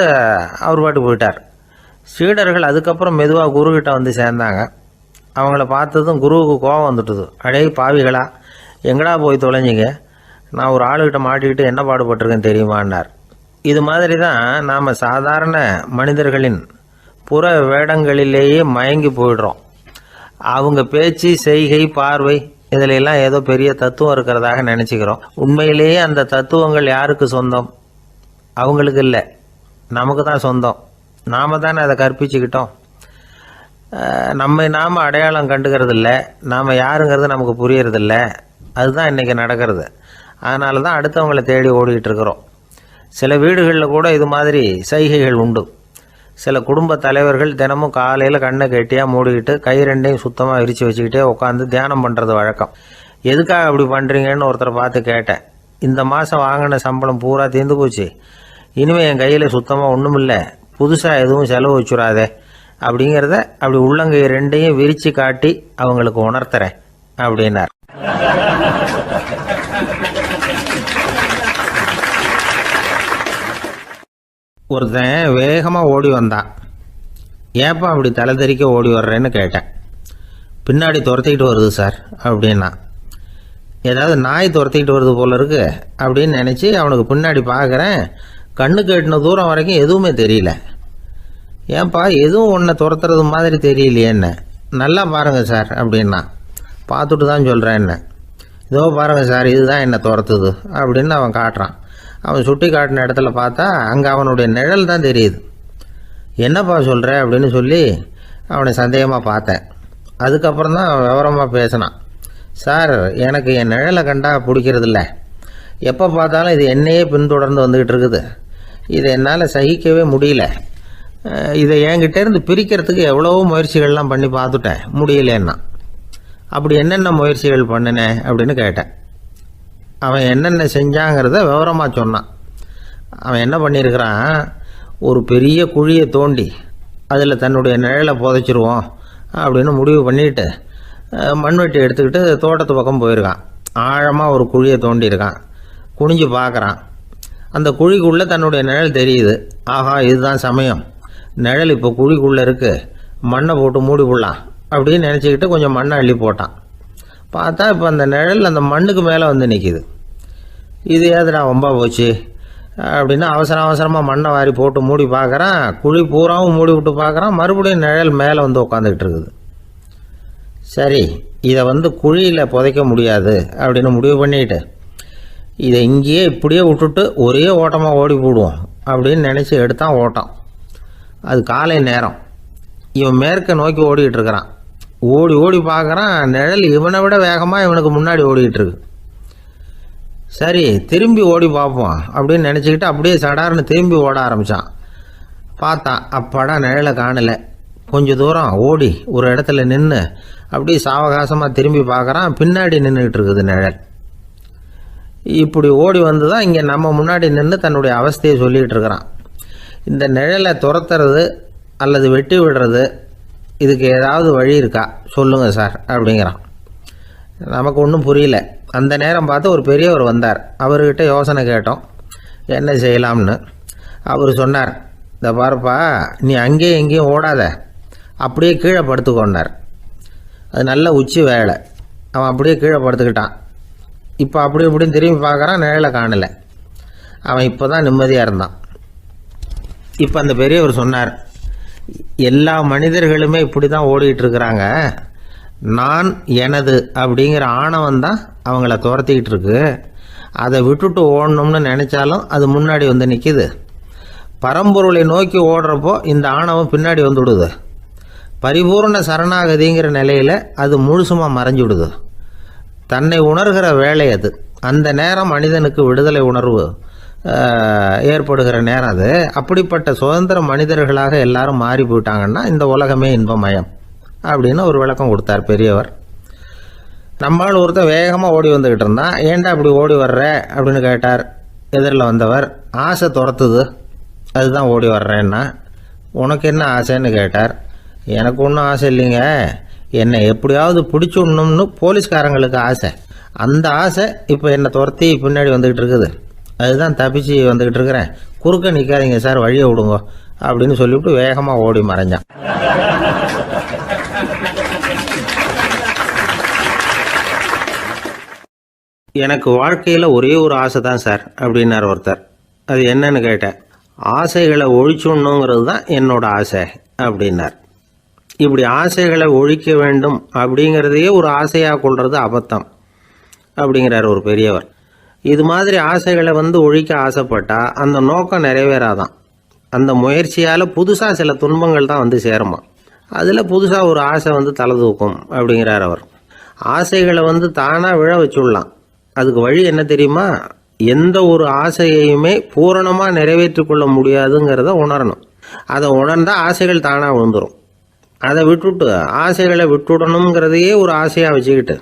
அவர் பாட்டுக்கு போயிட்டார். சீடர்கள் அதுக்கப்புறம் மெதுவாக குருக்கிட்ட சேர்ந்தாங்க. அவங்கள பார்த்ததும் குருவுக்கு கோபம் வந்துட்டுது. அடே பாவிகளா, எங்கடா போய் தொலைஞ்சிங்க, நான் ஒரு ஆளுகிட்ட மாட்டிக்கிட்டு என்ன பாடுபட்டிருக்கேன் தெரியுமான்னார். இது மாதிரி தான் நாம் சாதாரண மனிதர்களின் புற வேடங்களிலேயே மயங்கி போயிடுறோம். அவங்க பேச்சு, செய்கை, பார்வை இதிலெல்லாம் ஏதோ பெரிய தத்துவம் இருக்கிறதாக நினச்சிக்கிறோம். உண்மையிலேயே அந்த தத்துவங்கள் யாருக்கு சொந்தம்? அவங்களுக்கு இல்லை, நமக்கு தான் சொந்தம். நாம் தானே அதை கற்பிச்சுக்கிட்டோம். நாம் அடையாளம் கண்டுக்கிறதில்ல, நாம் யாருங்கிறது நமக்கு புரியறதில்ல. அதுதான் இன்றைக்கி நடக்கிறது. அதனால தான் அடுத்தவங்களை தேடி ஓடிக்கிட்டு இருக்கிறோம். சில வீடுகளில் கூட இது மாதிரி சைகைகள் உண்டு. சில குடும்ப தலைவர்கள் தினமும் காலையில் கண்ணை கெட்டியாக மூடிக்கிட்டு கை 2ஐயும் சுத்தமாக விரித்து வச்சுக்கிட்டே உட்காந்து தியானம் பண்ணுறது வழக்கம். எதுக்காக அப்படி பண்ணுறீங்கன்னு ஒருத்தரை பார்த்து கேட்டேன். இந்த மாதம் வாங்கின சம்பளம் பூரா தீர்ந்து போச்சு, இனிமேல் என் கையில் சுத்தமாக ஒன்றும் இல்லை, புதுசாக எதுவும் செலவு வச்சுடாதே அப்படிங்கிறத அப்படி உள்ளங்கை 2ஐயும் விரித்து காட்டி அவங்களுக்கு உணர்த்துறேன் அப்படின்னார். ஒருத்தன் வேகமாக ஓடி வந்தான். ஏப்பா அப்படி தலை தெறிக்க ஓடி வர்றேன்னு கேட்டேன். பின்னாடி துரத்திக்கிட்டு வருது சார் அப்படின்னா. ஏதாவது நாய் துரத்திக்கிட்டு வருது போல இருக்கு அப்படின்னு நினச்சி அவனுக்கு பின்னாடி பார்க்குறேன். கண்ணு கேட்டின தூரம் வரைக்கும் எதுவுமே தெரியல. ஏன்பா எதுவும் ஒன்றை துரத்துறது மாதிரி தெரியலையே என்ன, நல்லா பாருங்கள் சார் அப்படின்னா. பார்த்துட்டு தான் சொல்கிறேன் என்ன. இதோ பாருங்கள் சார், இதுதான் என்னை துரத்துது அப்படின்னு அவன் காட்டுறான். அவன் சுட்டி காட்டின இடத்துல பார்த்தா அங்கே அவனுடைய நிழல் தான் தெரியுது. என்னப்பா சொல்கிற அப்படின்னு சொல்லி அவனை சந்தேகமாக பார்த்தேன். அதுக்கப்புறம் தான் விவரமாக பேசினான். சார், எனக்கு என் நிழலை கண்டா பிடிக்கிறதில்ல, எப்போ பார்த்தாலும் இது என்னையே பின்தொடர்ந்து வந்துக்கிட்டு இருக்குது. இதை என்னால் சகிக்கவே முடியல. இதை என்கிட்டேருந்து பிரிக்கிறதுக்கு எவ்வளவோ முயற்சிகள்லாம் பண்ணி பார்த்துட்டேன், முடியலன்னா. அப்படி என்னென்ன முயற்சிகள் பண்ணினேன் அப்படின்னு கேட்டேன். அவன் என்னென்ன செஞ்சாங்கிறத விவரமாக சொன்னான். அவன் என்ன பண்ணியிருக்கிறான், ஒரு பெரிய குழியை தோண்டி அதில் தன்னுடைய நிழலை புதைச்சிருவோம் அப்படின்னு முடிவு பண்ணிட்டு மண்வெட்டி எடுத்துக்கிட்டு தோட்டத்து பக்கம் போயிருக்கான். ஆழமாக ஒரு குழியை தோண்டியிருக்கான். குனிஞ்சு பார்க்குறான். அந்த குழிக்குள்ளே தன்னுடைய நிழல் தெரியுது. ஆஹா, இதுதான் சமயம், நிழல் இப்போ குழிக்குள்ளே இருக்குது, மண்ணை போட்டு மூடி விடலாம் அப்படின்னு நினச்சிக்கிட்டு கொஞ்சம் மண்ணை அள்ளி போட்டான். பார்த்தா இப்போ அந்த நிழல் அந்த மண்ணுக்கு மேலே வந்து நிற்கிது. இது ஏதுடா வம்பா போச்சு அப்படின்னு அவசரமாக மண்ணை வாரி போட்டு மூடி பார்க்குறான். குழி பூராவும் மூடி விட்டு பார்க்குறான். மறுபடியும் நிழல் மேலே வந்து உட்காந்துக்கிட்டு இருக்குது. சரி, இதை குழியில் புதைக்க முடியாது அப்படின்னு முடிவு பண்ணிட்டு இதை இங்கேயே இப்படியே விட்டுட்டு ஒரே ஓட்டமாக ஓடி போடுவோம் அப்படின்னு நினச்சி எடுத்தான் ஓட்டம். அது காலை நேரம். இவன் மேற்க நோக்கி ஓடிக்கிட்டு இருக்கிறான். ஓடி ஓடி பார்க்குறான், நிழல் இவனை விட வேகமாக இவனுக்கு முன்னாடி ஓடிக்கிட்டு இருக்கு. சரி, திரும்பி ஓடி பார்ப்போம் அப்படின்னு நினச்சிக்கிட்டு அப்படியே சடார்னு திரும்பி ஓட ஆரம்பித்தான். பார்த்தான், அப்பாடா நிழலை காணலை. கொஞ்சம் தூரம் ஓடி ஒரு இடத்துல நின்று அப்படியே சாவகாசமாக திரும்பி பார்க்குறான். பின்னாடி நின்றுக்கிட்டு இருக்குது நிழல். இப்படி ஓடி வந்து தான் இங்கே நம்ம முன்னாடி நின்று தன்னுடைய அவஸ்தையை சொல்லிகிட்டு இருக்கிறான். இந்த நிழலை துரத்துறது அல்லது வெட்டி விடுறது, இதுக்கு ஏதாவது வழி இருக்கா சொல்லுங்கள் சார் அப்படிங்கிறான். நமக்கு ஒன்றும் புரியல. அந்த நேரம் பார்த்து ஒரு பெரியவர் வந்தார். அவர்கிட்ட யோசனை கேட்டோம், என்ன செய்யலாம்னு. அவர் சொன்னார், இந்த பாருப்பா, நீ அங்கேயும் எங்கேயும் ஓடாத, அப்படியே கீழே படுத்துக்கொண்டார். அது நல்ல உச்சி வேலை. அவன் அப்படியே கீழே படுத்துக்கிட்டான். இப்போ அப்படி இப்படின்னு திரும்பி பார்க்குறான், நிழலை காணலை. அவன் இப்போ தான் நிம்மதியாக இருந்தான். இப்போ அந்த பெரியவர் சொன்னார், எல்லா மனிதர்களுமே இப்படி தான் ஓடிக்கிட்டு இருக்கிறாங்க. நான் எனது அப்படிங்கிற ஆணவம் தான் அவங்கள துரத்திக்கிட்டு இருக்கு. அதை விட்டுட்டு ஓடணும்னு நினச்சாலும் அது முன்னாடி வந்து நிற்கிது. பரம்பொருளை நோக்கி ஓடுறப்போ இந்த ஆணவம் பின்னாடி வந்துவிடுது. பரிபூர்ண சரணாகதிங்கிற நிலையில் அது முழுசுமாக மறைஞ்சுவிடுது. தன்னை உணர்கிற வேலை அது. அந்த நேரம் மனிதனுக்கு விடுதலை உணர்வு ஏற்படுகிற நேரம் அது. அப்படிப்பட்ட சுதந்திர மனிதர்களாக எல்லாரும் மாறி போயிட்டாங்கன்னா இந்த உலகமே இன்பமயம் அப்படின்னு ஒரு விளக்கம் கொடுத்தார் பெரியவர். நம்மளால் ஒருத்தர் வேகமாக ஓடி வந்துக்கிட்டு இருந்தான். ஏன்டா அப்படி ஓடி வர்ற அப்படின்னு கேட்டார் எதிரில் வந்தவர். ஆசை துரத்துது, அதுதான் ஓடி வர்றேன்னா. உனக்கு என்ன ஆசைன்னு கேட்டார். எனக்கு ஒன்றும் ஆசை இல்லைங்க, என்னை எப்படியாவது பிடிச்சுடணும்னு போலீஸ்காரங்களுக்கு ஆசை. அந்த ஆசை இப்போ என்னை துரத்தி பின்னாடி வந்துக்கிட்டு இருக்குது. அதுதான் தப்பிச்சு வந்துக்கிட்டு இருக்கிறேன். குறுக்க நிற்காதீங்க சார், வழியை விடுங்க அப்படின்னு சொல்லிவிட்டு வேகமாக ஓடி மறைஞ்சான். எனக்கு வாழ்க்கையில் ஒரே ஒரு ஆசை தான் சார் அப்படின்னார் ஒருத்தர். அது என்னன்னு கேட்டேன். ஆசைகளை ஒழிச்சுடணுங்கிறது தான் என்னோட ஆசை அப்படின்னார். இப்படி ஆசைகளை ஒழிக்க வேண்டும் அப்படிங்கிறதையே ஒரு ஆசையாக கொள்வது அபத்தம் அப்படிங்கிறார் ஒரு பெரியவர். இது மாதிரி ஆசைகளை ஒழிக்க ஆசைப்பட்டால் அந்த நோக்கம் நிறைவேறாதான். அந்த முயற்சியால் புதுசாக சில துன்பங்கள் தான் சேருமா. அதில் புதுசாக ஒரு ஆசை தலை தூக்கும் அப்படிங்கிறார் அவர். ஆசைகளை தானாக விழ வச்சுடலாம். அதுக்கு வழி என்ன தெரியுமா? எந்த ஒரு ஆசையையுமே பூரணமாக நிறைவேற்றி கொள்ள முடியாதுங்கிறத உணரணும். அதை உணர்ந்தால் ஆசைகள் தானாக விழுந்துடும். அதை விட்டுட்டு ஆசைகளை விட்டுடணுங்கிறதையே ஒரு ஆசையாக வச்சுக்கிட்டு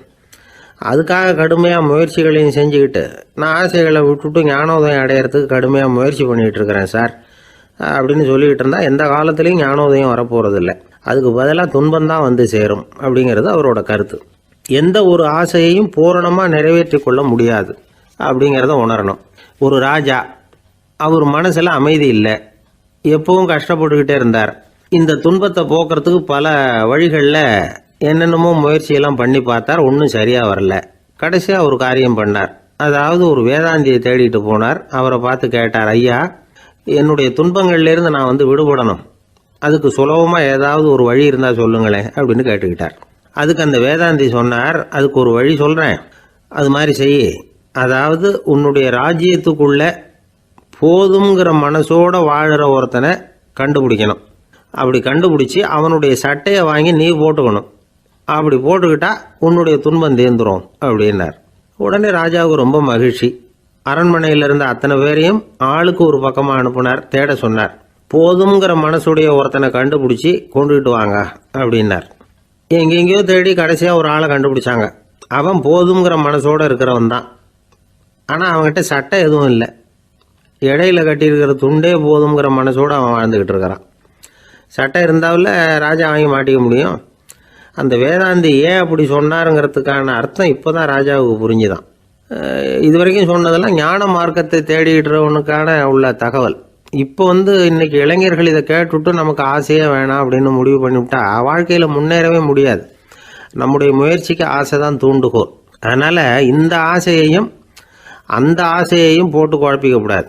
அதுக்காக கடுமையாக முயற்சிகளையும் செஞ்சுக்கிட்டு நான் ஆசைகளை விட்டுட்டு ஞானோதயம் அடையிறதுக்கு கடுமையாக முயற்சி பண்ணிகிட்டு இருக்கிறேன் சார் அப்படின்னு சொல்லிக்கிட்டு இருந்தால் எந்த காலத்துலேயும் ஞானோதயம் வரப்போகிறதில்ல. அதுக்கு பதிலாக துன்பந்தான் சேரும் அப்படிங்கிறது அவரோட கருத்து. எந்த ஒரு ஆசையையும் பூரணமாக நிறைவேற்றி கொள்ள முடியாது அப்படிங்கிறத உணரணும். ஒரு ராஜா, அவர் மனசில் அமைதி இல்லை, எப்பவும் கஷ்டப்பட்டுக்கிட்டே இருந்தார். இந்த துன்பத்தை போக்குறதுக்கு பல வழிகளில் என்னென்னமோ முயற்சியெல்லாம் பண்ணி பார்த்தார். ஒன்றும் சரியாக வரல. கடைசியாக ஒரு காரியம் பண்ணார். அதாவது ஒரு வேதாந்தியை தேடிட்டு போனார். அவரை பார்த்து கேட்டார், ஐயா, என்னுடைய துன்பங்கள்லேருந்து நான் விடுபடணும், அதுக்கு சுலபமாக ஏதாவது ஒரு வழி இருந்தால் சொல்லுங்களேன் அப்படின்னு கேட்டுக்கிட்டார். அதுக்கு அந்த வேதாந்தி சொன்னார், அதுக்கு ஒரு வழி சொல்கிறேன், அது மாதிரி செய். அதாவது உன்னுடைய ராஜ்யத்துக்குள்ளே போதுங்கிற மனசோட வாழ்கிற ஒருத்தனை கண்டுபிடிக்கணும். அப்படி கண்டுபிடிச்சி அவனுடைய சட்டையை வாங்கி நீ போட்டுக்கணும். அப்படி போட்டுக்கிட்டா உன்னுடைய துன்பம் தேர்ந்துடும் அப்படின்னார். உடனே ராஜாவுக்கு ரொம்ப மகிழ்ச்சி. அரண்மனையில் இருந்த அத்தனை பேரையும் ஆளுக்கு ஒரு பக்கமாக அனுப்புனார், தேட சொன்னார். போதுங்கிற மனசுடைய ஒருத்தனை கண்டுபிடிச்சி கொண்டுகிட்டு வாங்க அப்படின்னார். எங்கெங்கேயோ தேடி கடைசியாக ஒரு ஆளை கண்டுபிடிச்சாங்க. அவன் போதுங்கிற மனசோடு இருக்கிறவன் தான். ஆனால் அவன்கிட்ட சட்டை எதுவும் இல்லை. இடையில கட்டியிருக்கிற துண்டே போதுங்கிற மனசோடு அவன் வாழ்ந்துக்கிட்டு இருக்கிறான். சட்டை இருந்தாவில் ராஜா வாங்கி மாட்டிக்க முடியும். அந்த வேதாந்தி ஏன் அப்படி சொன்னாருங்கிறதுக்கான அர்த்தம் இப்போ தான் ராஜாவுக்கு புரிஞ்சுதான். இது வரைக்கும் சொன்னதெல்லாம் ஞான மார்க்கத்தை தேடிடுறவனுக்கான உள்ள தகவல். இப்போ இன்னைக்கு இளைஞர்கள் இதை கேட்டுவிட்டு நமக்கு ஆசையே வேணாம் அப்படின்னு முடிவு பண்ணிவிட்டா வாழ்க்கையில் முன்னேறவே முடியாது. நம்முடைய முயற்சிக்கு ஆசை தான் தூண்டுகோல். அதனால் இந்த ஆசையையும் அந்த ஆசையையும் போட்டு குழப்பிக்கக்கூடாது.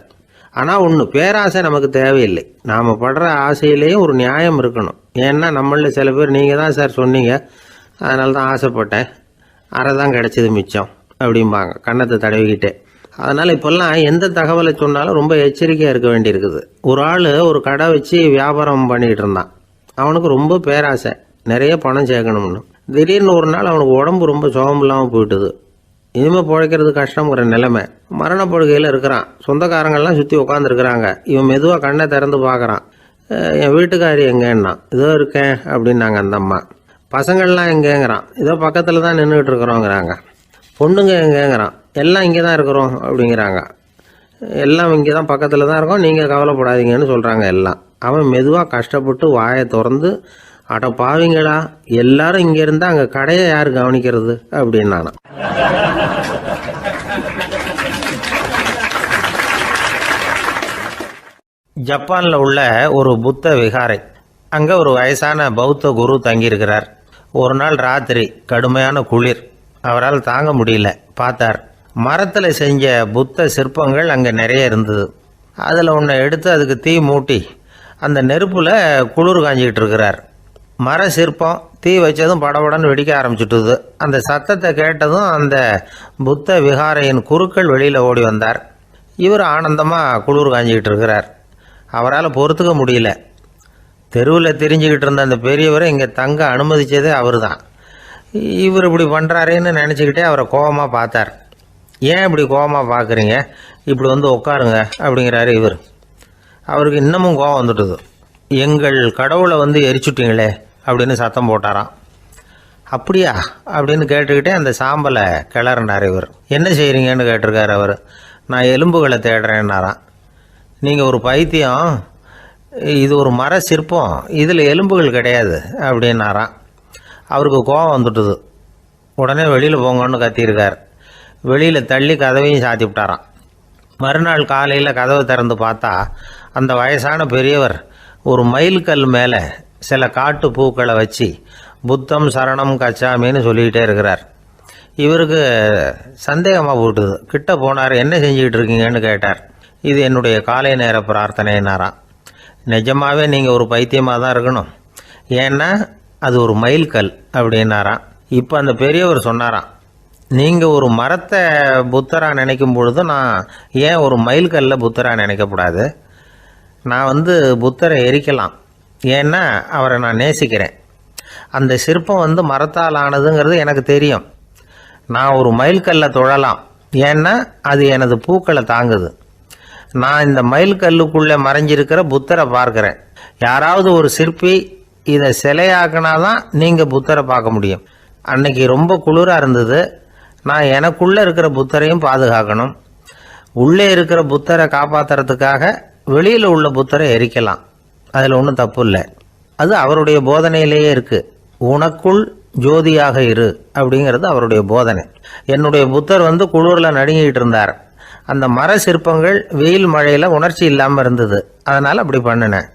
ஆனால் ஒன்று, பேராசை நமக்கு தேவையில்லை. நாம் படுற ஆசையிலேயும் ஒரு நியாயம் இருக்கணும். ஏன்னா நம்மளில் சில பேர் நீங்கள் தான் சார் சொன்னீங்க, அதனால தான் ஆசைப்பட்டேன், அரை தான் கிடச்சிது மிச்சம் அப்படிம்பாங்க கன்னத்தை தடவிக்கிட்டே. அதனால் இப்போல்லாம் எந்த தகவலை சொன்னாலும் ரொம்ப எச்சரிக்கையாக இருக்க வேண்டியிருக்குது. ஒரு ஆள் ஒரு கடை வச்சு வியாபாரம் பண்ணிக்கிட்டு இருந்தான். அவனுக்கு ரொம்ப பேராசை, நிறைய பணம் சேர்க்கணும்னு. திடீர்னு ஒரு நாள் அவனுக்கு உடம்பு ரொம்ப சுகம் இல்லாமல் போயிட்டுது. இனிமேல் பிழைக்கிறது கஷ்டங்கிற நிலைமை. மரணப்படுகையில் இருக்கிறான். சொந்தக்காரங்கள்லாம் சுற்றி உட்காந்துருக்குறாங்க. இவன் மெதுவாக கண்ணை திறந்து பார்க்குறான். என் வீட்டுக்காரி எங்கேன்னா, இதோ இருக்கேன் அப்படின்னாங்க அந்த அம்மா. பசங்கள்லாம் எங்கேங்கிறான். இதோ பக்கத்தில் தான் நின்றுக்கிட்டு இருக்கிறோங்கிறாங்க. பொண்ணுங்க எங்கேங்கிறான். எல்லாம் இங்கே தான் இருக்கிறோம் அப்படிங்கிறாங்க. எல்லாம் இங்கே தான் பக்கத்தில் தான் இருக்கோம், நீங்கள் கவலைப்படாதீங்கன்னு சொல்கிறாங்க எல்லாம். அவன் மெதுவாக கஷ்டப்பட்டு வாயை திறந்து, அட பாவிங்களா, எல்லாரும் இங்கே இருந்தால் அங்கே கடையை யார் கவனிக்கிறது அப்படின்னானா. ஜப்பானில் உள்ள ஒரு புத்த விகாரை. அங்கே ஒரு வயசான பௌத்த குரு தங்கியிருக்கிறார். ஒரு நாள் ராத்திரி கடுமையான குளிர். அவரால் தாங்க முடியல. பார்த்தார், மரத்தில் செஞ்ச புத்த சிற்பங்கள் அங்கே நிறைய இருந்தது. அதில் ஒன்றை எடுத்து அதுக்கு தீ மூட்டி அந்த நெருப்பில் குளிர் காஞ்சிக்கிட்டு இருக்கிறார். மர சிற்பம் தீ வச்சதும் படபடன்னு வெடிக்க ஆரம்பிச்சுட்டுது. அந்த சத்தத்தை கேட்டதும் அந்த புத்த விகாரையின் குருக்கள் வெளியில் ஓடி வந்தார். இவர் ஆனந்தமாக குளிர் காஞ்சிக்கிட்டு இருக்கிறார். அவரால் பொறுத்துக்க முடியல. தெருவில் தெரிஞ்சுக்கிட்டு இருந்த அந்த பெரியவரை இங்கே தங்க அனுமதித்ததே அவர் தான். இவர் இப்படி பண்ணுறாருன்னு நினச்சிக்கிட்டே அவரை கோபமாக பார்த்தார். ஏன் இப்படி கோபமாக பார்க்குறீங்க, இப்படி உட்காருங்க அப்படிங்கிறாரு இவர். அவருக்கு இன்னமும் கோபம் வந்துட்டுது. எங்கள் கடவுளை எரிச்சுட்டீங்களே அப்படின்னு சத்தம் போட்டாராம். அப்படியா அப்படின்னு கேட்டுக்கிட்டே அந்த சாம்பலை கிளறினார் இவர். என்ன செய்கிறீங்கன்னு கேட்டிருக்காரு அவர். நான் எலும்புகளை தேடுறேன்னாராம். நீங்கள் ஒரு பைத்தியம், இது ஒரு மர சிற்பம், இதில் எலும்புகள் கிடையாது அப்படின்னாராம். அவருக்கு கோபம் வந்துட்டுது. உடனே வெளியில் போங்கன்னு கத்தியிருக்கார். வெளியில் தள்ளி கதவையும் சாத்தி விட்டாராம். மறுநாள் காலையில் கதவை திறந்து பார்த்தா அந்த வயசான பெரியவர் ஒரு மயில்கல் மேலே சில காட்டு பூக்களை வச்சு புத்தம் சரணம் கச்சாமின்னு சொல்லிக்கிட்டே இருக்கிறார். இவருக்கு சந்தேகமாக போட்டுது. கிட்ட போனார். என்ன செஞ்சுக்கிட்டு இருக்கீங்கன்னு கேட்டார். இது என்னுடைய காலை நேர பிரார்த்தனைனாராம். நிஜமாகவே நீங்கள் ஒரு பைத்தியமாக தான் இருக்கணும், ஏன்னா அது ஒரு மயில்கல் அப்படின்னாராம். இப்போ அந்த பெரியவர் சொன்னாராம், நீங்கள் ஒரு மரத்தை புத்தராக நினைக்கும் பொழுது நான் ஏன் ஒரு மயில்கல்ல புத்தராக நினைக்கக்கூடாது? நான் புத்தரை எரிக்கலாம், ஏன்னா அவரை நான் நேசிக்கிறேன். அந்த சிற்பம் மரத்தால் ஆனதுங்கிறது எனக்கு தெரியும். நான் ஒரு மயில்கல்லை தொழலாம், ஏன்னா அது எனது பூக்களை தாங்குது. நான் இந்த மயில்கல்லுக்குள்ளே மறைஞ்சிருக்கிற புத்தரை பார்க்குறேன். யாராவது ஒரு சிற்பி இதை சிலையாக்கினாதான் நீங்கள் புத்தரை பார்க்க முடியும். அன்னைக்கு ரொம்ப குளிராக இருந்தது. நான் எனக்குள்ளே இருக்கிற புத்தரையும் பாதுகாக்கணும். உள்ளே இருக்கிற புத்தரை காப்பாற்றுறதுக்காக வெளியில் உள்ள புத்தரை எரிக்கலாம், அதில் ஒன்றும் தப்பு இல்லை. அது அவருடைய போதனையிலேயே இருக்குது. உனக்குள் ஜோதியாக இரு அப்படிங்கிறது அவருடைய போதனை. என்னுடைய புத்தர் குளிரில் நடுங்கிட்டு இருந்தார். அந்த மர சிற்பங்கள் வெயில் மழையில் உணர்ச்சி இல்லாமல் இருந்தது, அதனால் அப்படி பண்ணினேன்.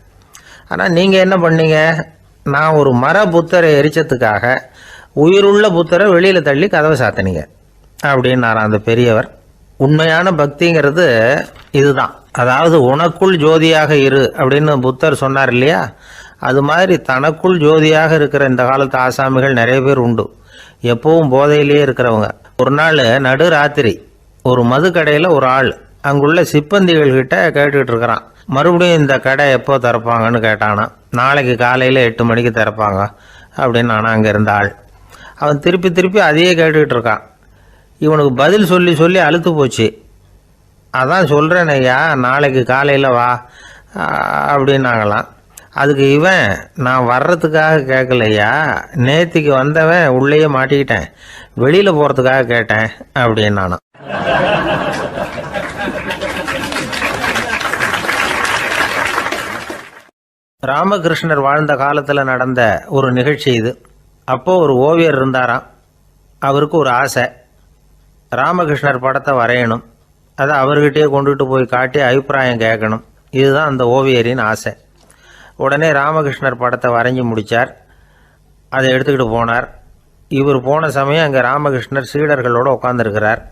ஆனால் நீங்கள் என்ன பண்ணீங்க? நான் ஒரு மர புத்தரை எரிச்சதுக்காக உயிருள்ள புத்தரை வெளியில் தள்ளி கதவை சாத்தினீங்க அப்படின்னாராம் அந்த பெரியவர். உண்மையான பக்திங்கிறது இதுதான். அதாவது உனக்குள் ஜோதியாக இரு அப்படின்னு புத்தர் சொன்னார் இல்லையா, அது மாதிரி தனக்குள் ஜோதியாக இருக்கிற இந்த காலத்து ஆசாமிகள் நிறைய பேர் உண்டு. எப்பவும் போதையிலேயே இருக்கிறவங்க. ஒரு நாள் நடு ராத்திரி ஒரு மது கடையில் ஒரு ஆள் அங்குள்ள சிப்பந்திகள் கிட்ட கேட்டுக்கிட்டு இருக்கிறான். மறுபடியும் இந்த கடை எப்போ திறப்பாங்கன்னு கேட்டானா. நாளைக்கு காலையில் 8 மணிக்கு திறப்பாங்க அப்படின்னு நானும் அங்கே இருந்த ஆள். அவன் திருப்பி திருப்பி அதையே கேட்டுக்கிட்டு இருக்கான். இவனுக்கு பதில் சொல்லி சொல்லி அழுத்து போச்சு. அதான் சொல்கிறேன் ஐயா, நாளைக்கு காலையில் வா அப்படின்னாங்களாம். அதுக்கு இவன், நான் வர்றதுக்காக கேட்கலையா, நேத்திக்கு வந்தவன் உள்ளேயே மாட்டிக்கிட்டேன், வெளியில் போகிறதுக்காக கேட்டேன் அப்படின்னானான். ராமகிருஷ்ணர் வாழ்ந்த காலத்தில் நடந்த ஒரு நிகழ்ச்சி இது. அப்போது ஒரு ஓவியர் இருந்தாராம். அவருக்கு ஒரு ஆசை, ராமகிருஷ்ணர் படத்தை வரையணும், அதை அவர்கிட்டயே கொண்டுட்டு போய் காட்டி அபிப்பிராயம் கேட்கணும். இதுதான் அந்த ஓவியரின் ஆசை. உடனே ராமகிருஷ்ணர் படத்தை வரைஞ்சி முடித்தார். அதை எடுத்துக்கிட்டு போனார். இவர் போன சமயம் அங்கே ராமகிருஷ்ணர் சீடர்களோடு உட்காந்துருக்கிறார்.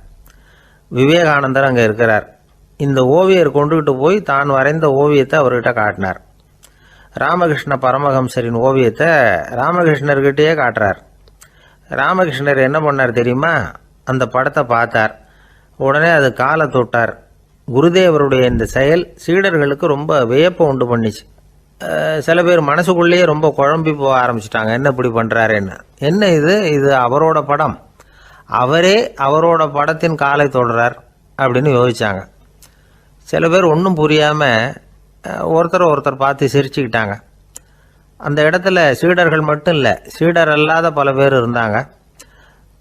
விவேகானந்தர் அங்கே இருக்கிறார். இந்த ஓவியர் கொண்டுகிட்டு போய் தான் வரைந்த ஓவியத்தை அவர்கிட்ட காட்டினார். ராமகிருஷ்ண பரமஹம்சரின் ஓவியத்தை ராமகிருஷ்ணர்கிட்டயே காட்டுறார். ராமகிருஷ்ணர் என்ன பண்ணார் தெரியுமா? அந்த படத்தை பார்த்தார். உடனே அது காலை தொட்டார். குருதேவருடைய இந்த செயல் சீடர்களுக்கு ரொம்ப வியப்பை உண்டு பண்ணிச்சு. சில பேர் மனசுக்குள்ளேயே ரொம்ப குழம்பி போக ஆரம்பிச்சிட்டாங்க, என்ன இப்படி பண்ணுறாருன்னு. என்ன இது அவரோட படம், அவரே அவரோட படத்தின் காலை தொடுறார் அப்படின்னு யோசிச்சாங்க. சில பேர் ஒன்றும் புரியாமல் ஒருத்தர் பார்த்து சிரிச்சுக்கிட்டாங்க. அந்த இடத்துல சீடர்கள் மட்டும் இல்லை, சீடர் அல்லாத பல பேர் இருந்தாங்க.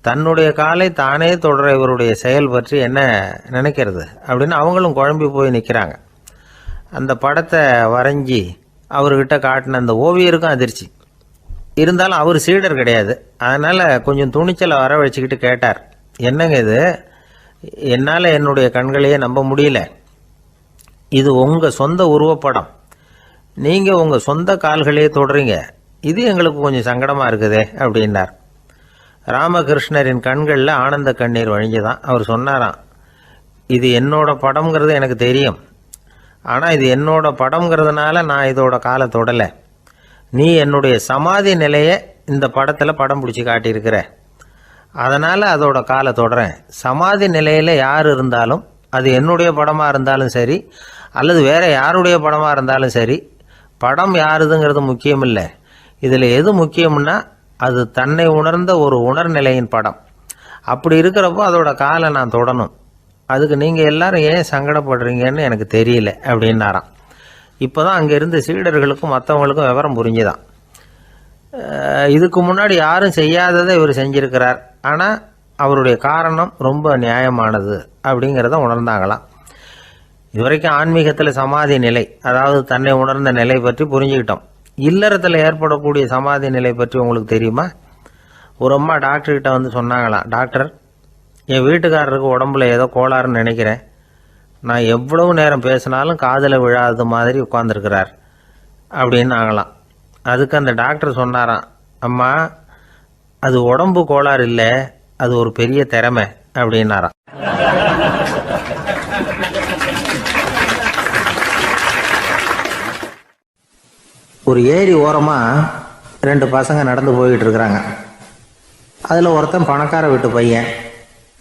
தன்னுடைய காலை தானே தொடர இவருடைய செயல் பற்றி என்ன நினைக்கிறது அப்படின்னு அவங்களும் குழம்பி போய் நிற்கிறாங்க. அந்த படத்தை வரைஞ்சி அவர்கிட்ட காட்டின அந்த ஓவியருக்கும் அதிர்ச்சி. இருந்தாலும் அவர் சீடர் கிடையாது. அதனால் கொஞ்சம் துணிச்சலை வரவழைச்சிக்கிட்டு கேட்டார், என்னங்க இது, என்னால் என்னுடைய கண்களையே நம்ப முடியல. இது உங்கள் சொந்த உருவப்படம், நீங்கள் உங்கள் சொந்த கால்களையே தொடுறீங்க, இது எங்களுக்கு கொஞ்சம் சங்கடமாக இருக்குதே அப்படின்னார். ராமகிருஷ்ணரின் கண்களில் ஆனந்த கண்ணீர் வழிஞ்சுதான். அவர் சொன்னாராம், இது என்னோட படம்ங்கிறது எனக்கு தெரியும், ஆனால் இது என்னோட படம்ங்கிறதுனால நான் இதோட காலை தொடலை. நீ என்னுடைய சமாதி நிலையை இந்த படத்தில் படம் பிடிச்சி காட்டியிருக்கிற, அதனால் அதோட காலை தொடறேன். சமாதி நிலையில் யார் இருந்தாலும், அது என்னுடைய படமாக இருந்தாலும் சரி அல்லது வேறு யாருடைய படமாக இருந்தாலும் சரி, படம் யாருதுங்கிறது முக்கியம் இல்லை. இதில் எது முக்கியம்னா அது தன்னை உணர்ந்த ஒரு உணர்நிலையின் படம். அப்படி இருக்கிறப்போ அதோட காலை நான் தொடணும். அதுக்கு நீங்கள் எல்லாரும் ஏன் சங்கடப்படுறீங்கன்னு எனக்கு தெரியல அப்படின்னாராம். இப்போ தான் அங்கே இருந்த சீடர்களுக்கும் மற்றவங்களுக்கும் விவரம் புரிஞ்சுதான். இதுக்கு முன்னாடி யாரும் செய்யாததை இவர் செஞ்சிருக்கிறார், ஆனால் அவருடைய காரணம் ரொம்ப நியாயமானது அப்படிங்கிறத உணர்ந்தாங்களாம். இதுவரைக்கும் ஆன்மீகத்தில் சமாதி நிலை, அதாவது தன்னை உணர்ந்த நிலை பற்றி புரிஞ்சுக்கிட்டோம். இல்லறத்தில் ஏற்படக்கூடிய சமாதி நிலை பற்றி உங்களுக்கு தெரியுமா? ஒரு அம்மா டாக்டர்கிட்ட வந்து சொன்னாங்களாம், டாக்டர், என் வீட்டுக்காரருக்கு உடம்புல ஏதோ கோளாறுன்னு நினைக்கிறேன், நான் எவ்வளவு நேரம் பேசினாலும் காதில் விழாதது மாதிரி உட்காந்துருக்கிறார் அப்படின்னு ஆகலாம். அதுக்கு அந்த டாக்டர் சொன்னாராம், அம்மா, அது உடம்பு கோளாறு இல்லை, அது ஒரு பெரிய திறமை அப்படின்னாராம். ஒரு ஏரி ஓரமாக 2 பசங்க நடந்து போய்கிட்டு இருக்கிறாங்க. அதில் ஒருத்தன் பணக்கார வீட்டு பையன்,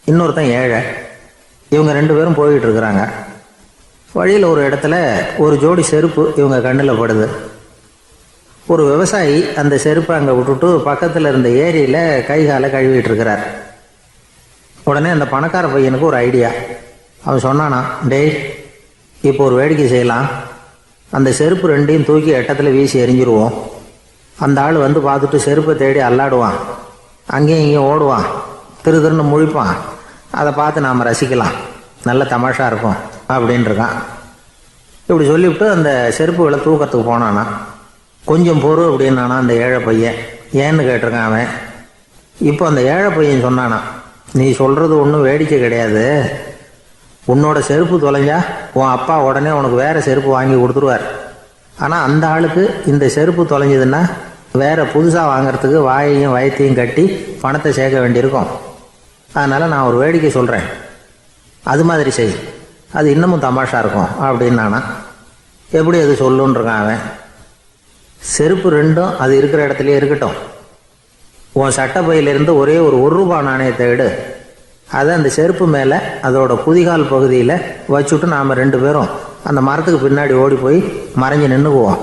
இன்னொருத்தன் ஏழை. இவங்க 2 பேரும் போய்கிட்டு இருக்கிறாங்க. வழியில் ஒரு இடத்துல ஒரு ஜோடி செருப்பு இவங்க கண்ணில் படுது. ஒரு விவசாயி அந்த செருப்பை அங்கே விட்டுட்டு பக்கத்தில் இருந்த ஏரியில் கை காலை கழுவிட்டு இருக்கிறார். உடனே அந்த பணக்கார பையனுக்கு ஒரு ஐடியா. அவன் சொன்னானா, டேய், இப்போ ஒரு வேடிக்கை செய்யலாம், அந்த செருப்பு 2ஐயும் தூக்கி எட்டத்தில் வீசி எரிஞ்சிருவோம். அந்த ஆள் வந்து பார்த்துட்டு செருப்பை தேடி அல்லாடுவான், அங்கேயும் இங்கேயும் ஓடுவான், திருன்னு முழிப்பான். அதை பார்த்து நாம் ரசிக்கலாம், நல்ல தமாஷா இருக்கும் அப்படின்ட்டுருக்கான். இப்படி சொல்லிவிட்டு அந்த செருப்புகளை தூக்கத்துக்கு போனானா. கொஞ்சம் பொறு அப்படின்னானா அந்த ஏழை பையன். ஏன்னு கேட்டிருக்கான் அவன். இப்போ அந்த ஏழை பையன் சொன்னானா, நீ சொல்கிறது ஒன்றும் வேடிக்கை கிடையாது, உன்னோட செருப்பு தொலைஞ்சா உன் அப்பா உடனே உனக்கு வேறு செருப்பு வாங்கி கொடுத்துருவார். ஆனால் அந்த ஆளுக்கு இந்த செருப்பு தொலைஞ்சதுன்னா வேறு புதுசாக வாங்கிறதுக்கு வாயையும் வயத்தையும் கட்டி பணத்தை சேர்க்க வேண்டியிருக்கும். அதனால் நான் ஒரு வேடிக்கை சொல்கிறேன், அது மாதிரி செய், அது இன்னமும் தமாஷா இருக்கும் அப்படின்னானா. எப்படி அது சொல்லுன்றிருக்கான் அவன். செருப்பு 2ம் அது இருக்கிற இடத்துலையே இருக்கட்டும், உன் சட்டை பையிலிருந்து ஒரே ஒரு ரூபா நாணயத்தை எடு, அதை அந்த செருப்பு மேலே அதோட குதிகால் பகுதியில் வச்சுட்டு நாம் 2 பேரும் அந்த மரத்துக்கு பின்னாடி ஓடி போய் மறைஞ்சு நின்றுக்குவோம்,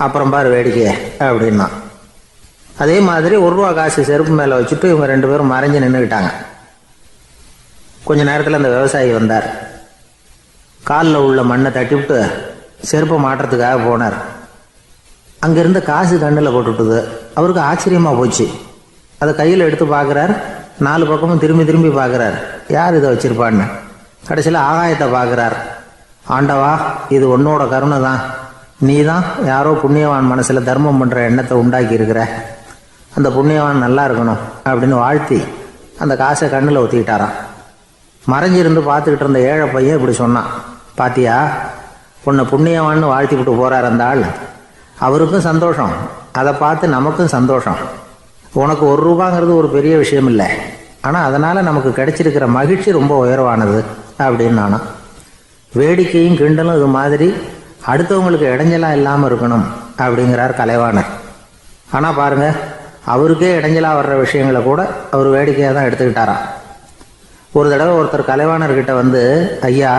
அப்புறம் பாரு வேடிக்கை அப்படின்னா. அதே மாதிரி ரூபா காசு செருப்பு மேலே வச்சுட்டு இவங்க 2 பேரும் மறைஞ்சு நின்றுக்கிட்டாங்க. கொஞ்ச நேரத்தில் அந்த விவசாயி வந்தார். காலில் உள்ள மண்ணை தட்டிவிட்டு செருப்பை மாட்டுறதுக்காக போனார். அங்கேருந்து காசு கண்ணில் போட்டுவிட்டுது. அவருக்கு ஆச்சரியமாக போச்சு. அதை கையில் எடுத்து பார்க்குறார். 4 பக்கமும் திரும்பி திரும்பி பார்க்குறார், யார் இதை வச்சுருப்பான்னு. கடைசியில் ஆகாயத்தை பார்க்குறார். ஆண்டவா, இது உன்னோட கருணை தான், நீ தான் யாரோ புண்ணியவான் மனசில் தர்மம் பண்ணுற எண்ணத்தை உண்டாக்கி இருக்கிற அந்த புண்ணியவான் நல்லா இருக்கணும் அப்படின்னு வாழ்த்தி அந்த காசை கண்ணில் ஒத்திக்கிட்டாராம். மறைஞ்சிருந்து பார்த்துக்கிட்டு இருந்த ஏழை பையன் இப்படி சொன்னான், பாத்தியா உன்னை புண்ணியவான்னு வாழ்த்தி விட்டு போகிறார் அந்த ஆள், அவருக்கும் சந்தோஷம், அதை பார்த்து நமக்கும் சந்தோஷம். உனக்கு 1 ரூபாங்கிறது ஒரு பெரிய விஷயம் இல்லை, ஆனால் அதனால் நமக்கு கிடைச்சிருக்கிற மகிழ்ச்சி ரொம்ப உயர்வானது அப்படின்னு நானும். வேடிக்கையும் கிண்டலும் இது மாதிரி அடுத்தவங்களுக்கு இடைஞ்சலாக இல்லாமல் இருக்கணும் அப்படிங்கிறார் கலைவாணர். ஆனால் பாருங்கள், அவருக்கே இடைஞ்சலாக வர்ற விஷயங்களை கூட அவர் வேடிக்கையாக தான் எடுத்துக்கிட்டாராம். ஒரு தடவை ஒருத்தர் கலைவாணர்கிட்ட வந்து, ஐயா